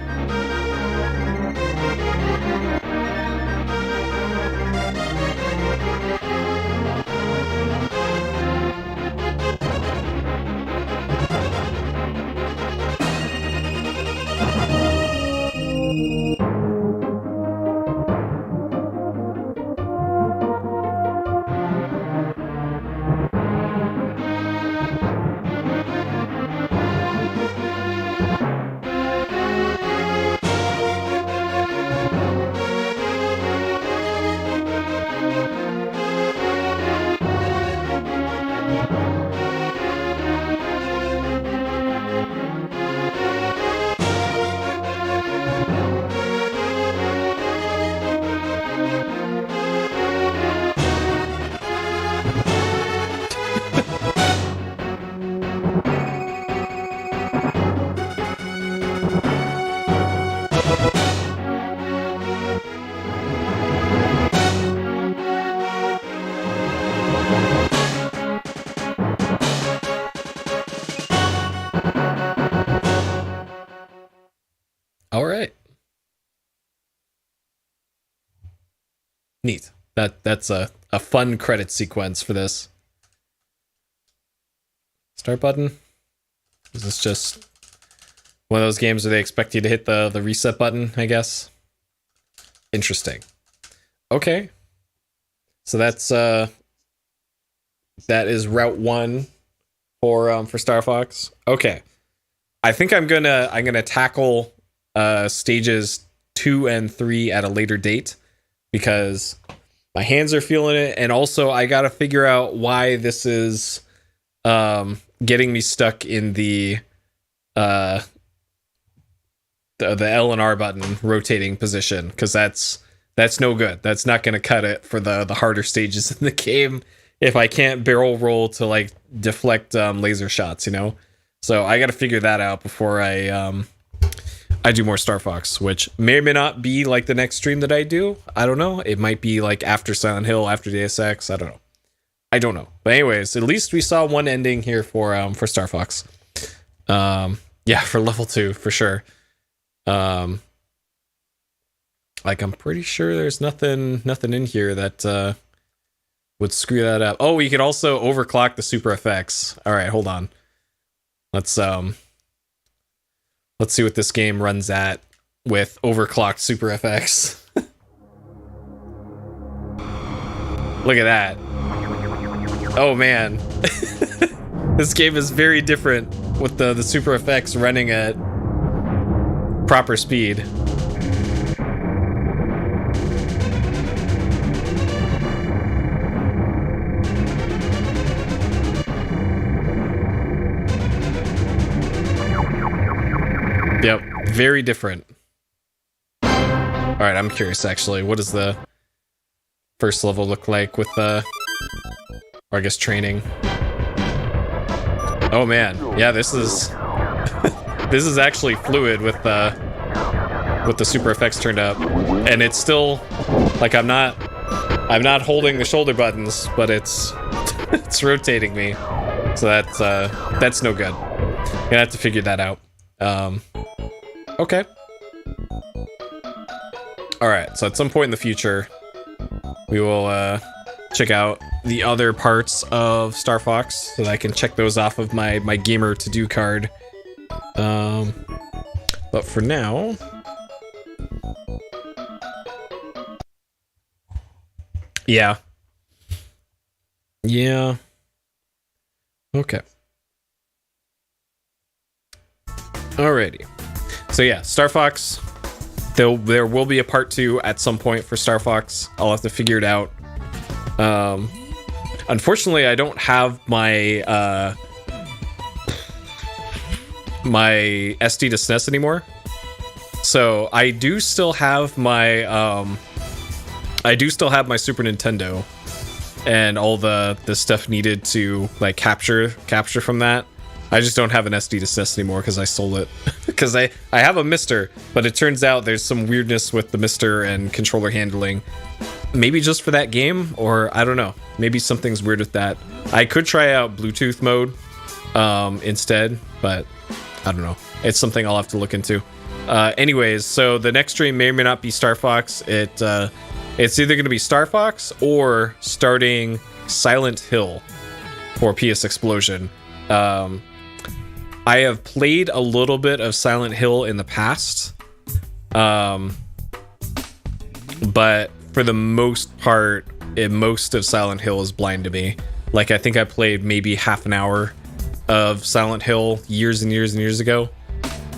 All right. Neat. That's a fun credit sequence for this. Start button. Is this just one of those games where they expect you to hit the reset button, I guess? Interesting. Okay. So that's that is Route 1 for Star Fox. Okay. I think I'm gonna tackle stages 2 and 3 at a later date because my hands are feeling it, and also I gotta figure out why this is getting me stuck in the L and R button rotating position, because that's that's no good. That's not going to cut it for the harder stages in the game if I can't barrel roll to like deflect laser shots, you know? So I got to figure that out before I do more Star Fox, which may or may not be like the next stream that I do. I don't know. It might be like after Silent Hill, after Deus Ex. I don't know. But anyways, at least we saw one ending here for Star Fox. Yeah, for level 2 for sure. Like I'm pretty sure there's nothing in here that would screw that up. Oh, you could also overclock the super effects. All right, hold on. Let's see what this game runs at with overclocked super effects. Look at that. Oh man. This game is very different with the super effects running at proper speed. Yep, very different. Alright, I'm curious actually. What does the first level look like with or I guess training? Oh man, yeah, this is this is actually fluid with the super effects turned up, and it's still like I'm not holding the shoulder buttons, but it's it's rotating me, so that's no good. Gonna have to figure that out. Okay. Alright, so at some point in the future, we will check out the other parts of Star Fox so that I can check those off of my gamer to-do card. But for now... Yeah. Yeah. Okay. Alrighty. So yeah, Star Fox. There will be a part 2 at some point for Star Fox. I'll have to figure it out. Unfortunately, I don't have my my SD to SNES anymore. So I do still have my Super Nintendo and all the stuff needed to like capture from that. I just don't have an SD to SNES anymore because I sold it. Because I have a Mister, but it turns out there's some weirdness with the Mister and controller handling. Maybe just for that game, or I don't know. Maybe something's weird with that. I could try out Bluetooth mode instead, but I don't know. It's something I'll have to look into. Anyways, so the next stream may or may not be Star Fox. It's either going to be Star Fox or starting Silent Hill for PS Explosion. I have played a little bit of Silent Hill in the past, but for the most part, most of Silent Hill is blind to me. Like, I think I played maybe half an hour of Silent Hill years and years and years ago,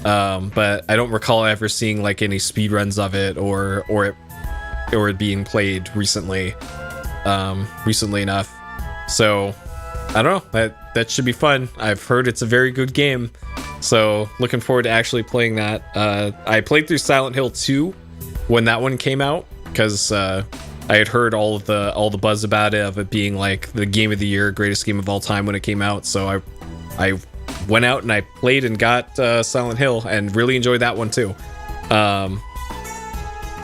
but I don't recall ever seeing like any speedruns of it or it being played recently enough. So I don't know, that should be fun. I've heard it's a very good game, so looking forward to actually playing that. I played through Silent Hill 2 when that one came out because I had heard all the buzz about it, of it being like the game of the year, greatest game of all time when it came out. So I went out and I played and got Silent Hill and really enjoyed that one too.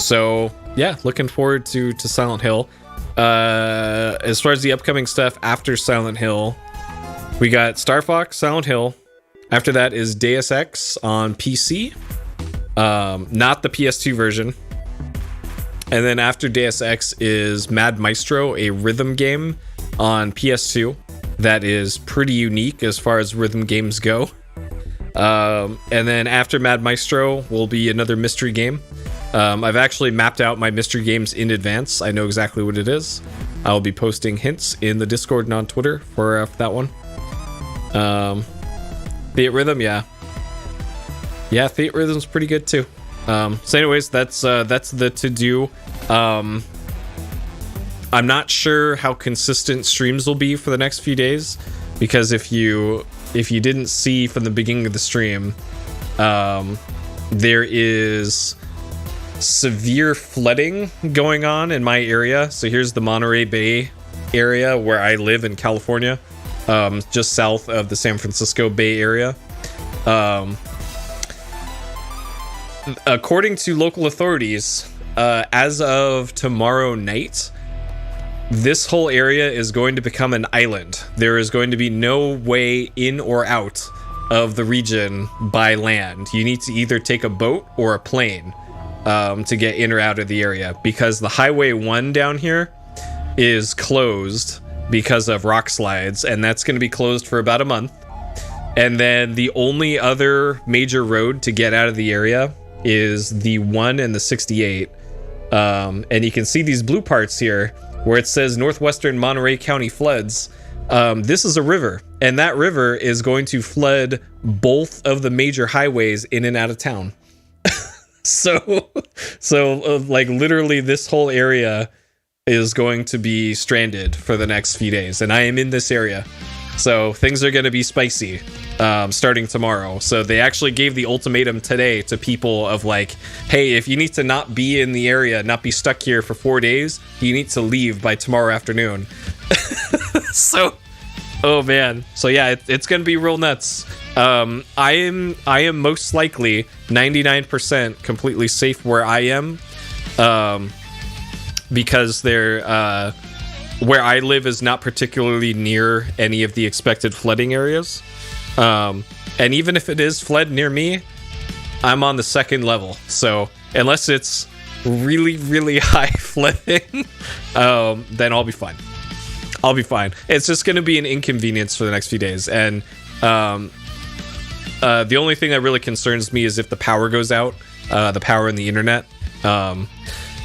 So yeah, looking forward to Silent Hill. As far as the upcoming stuff after Silent Hill, we got Star Fox, Silent Hill. After that is Deus Ex on PC, not the PS2 version. And then after Deus Ex is Mad Maestro, a rhythm game on PS2 that is pretty unique as far as rhythm games go. And then after Mad Maestro will be another mystery game. I've actually mapped out my mystery games in advance. I know exactly what it is. I'll be posting hints in the Discord and on Twitter for that one. Theat Rhythm, yeah. Yeah, Theat Rhythm's pretty good too. So anyways, that's the to-do. I'm not sure how consistent streams will be for the next few days, because if you didn't see from the beginning of the stream, there is severe flooding going on in my area. So here's the Monterey Bay area where I live in California, just south of the San Francisco Bay Area. According to local authorities, as of tomorrow night, this whole area is going to become an island. There is going to be no way in or out of the region by land. You need to either take a boat or a plane to get in or out of the area, because the Highway 1 down here is closed because of rock slides, and that's going to be closed for about a month. And then the only other major road to get out of the area is the 1 and the 68. And you can see these blue parts here where it says Northwestern Monterey County floods. This is a river, and that river is going to flood both of the major highways in and out of town. So like literally this whole area is going to be stranded for the next few days, and I am in this area. So things are going to be spicy starting tomorrow. So they actually gave the ultimatum today to people of like, hey, if you need to not be in the area, not be stuck here for 4 days, you need to leave by tomorrow afternoon. So, oh man. So yeah, it's going to be real nuts. I am most likely 99% completely safe where I am. Because they're where I live is not particularly near any of the expected flooding areas. And even if it is flood near me, I'm on the 2nd level. So unless it's really, really high flooding, then I'll be fine. I'll be fine. It's just going to be an inconvenience for the next few days. And the only thing that really concerns me is if the power goes out, the power and the internet.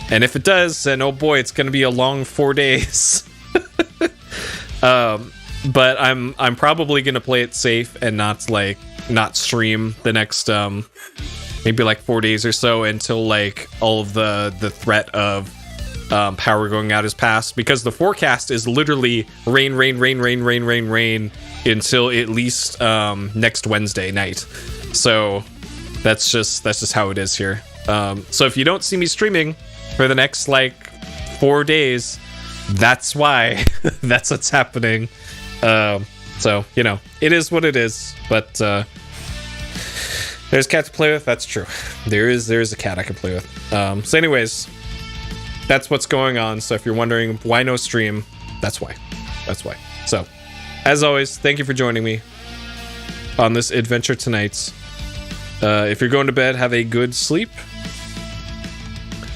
And if it does, then oh boy, it's going to be a long 4 days. But I'm probably going to play it safe and not stream the next maybe like 4 days or so until like all of the threat of power going out is passed, because the forecast is literally rain until at least next Wednesday night. So that's just how it is here. So if you don't see me streaming for the next like 4 days, that's why. That's what's happening. So you know, it is what it is. But there's a cat to play with. That's true. There is a cat I can play with. So anyways, that's what's going on. So if you're wondering why no stream, that's why. So as always, thank you for joining me on this adventure tonight. If you're going to bed, have a good sleep.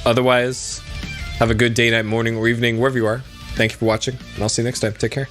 Otherwise, have a good day, night, morning, or evening, wherever you are. Thank you for watching, and I'll see you next time. Take care.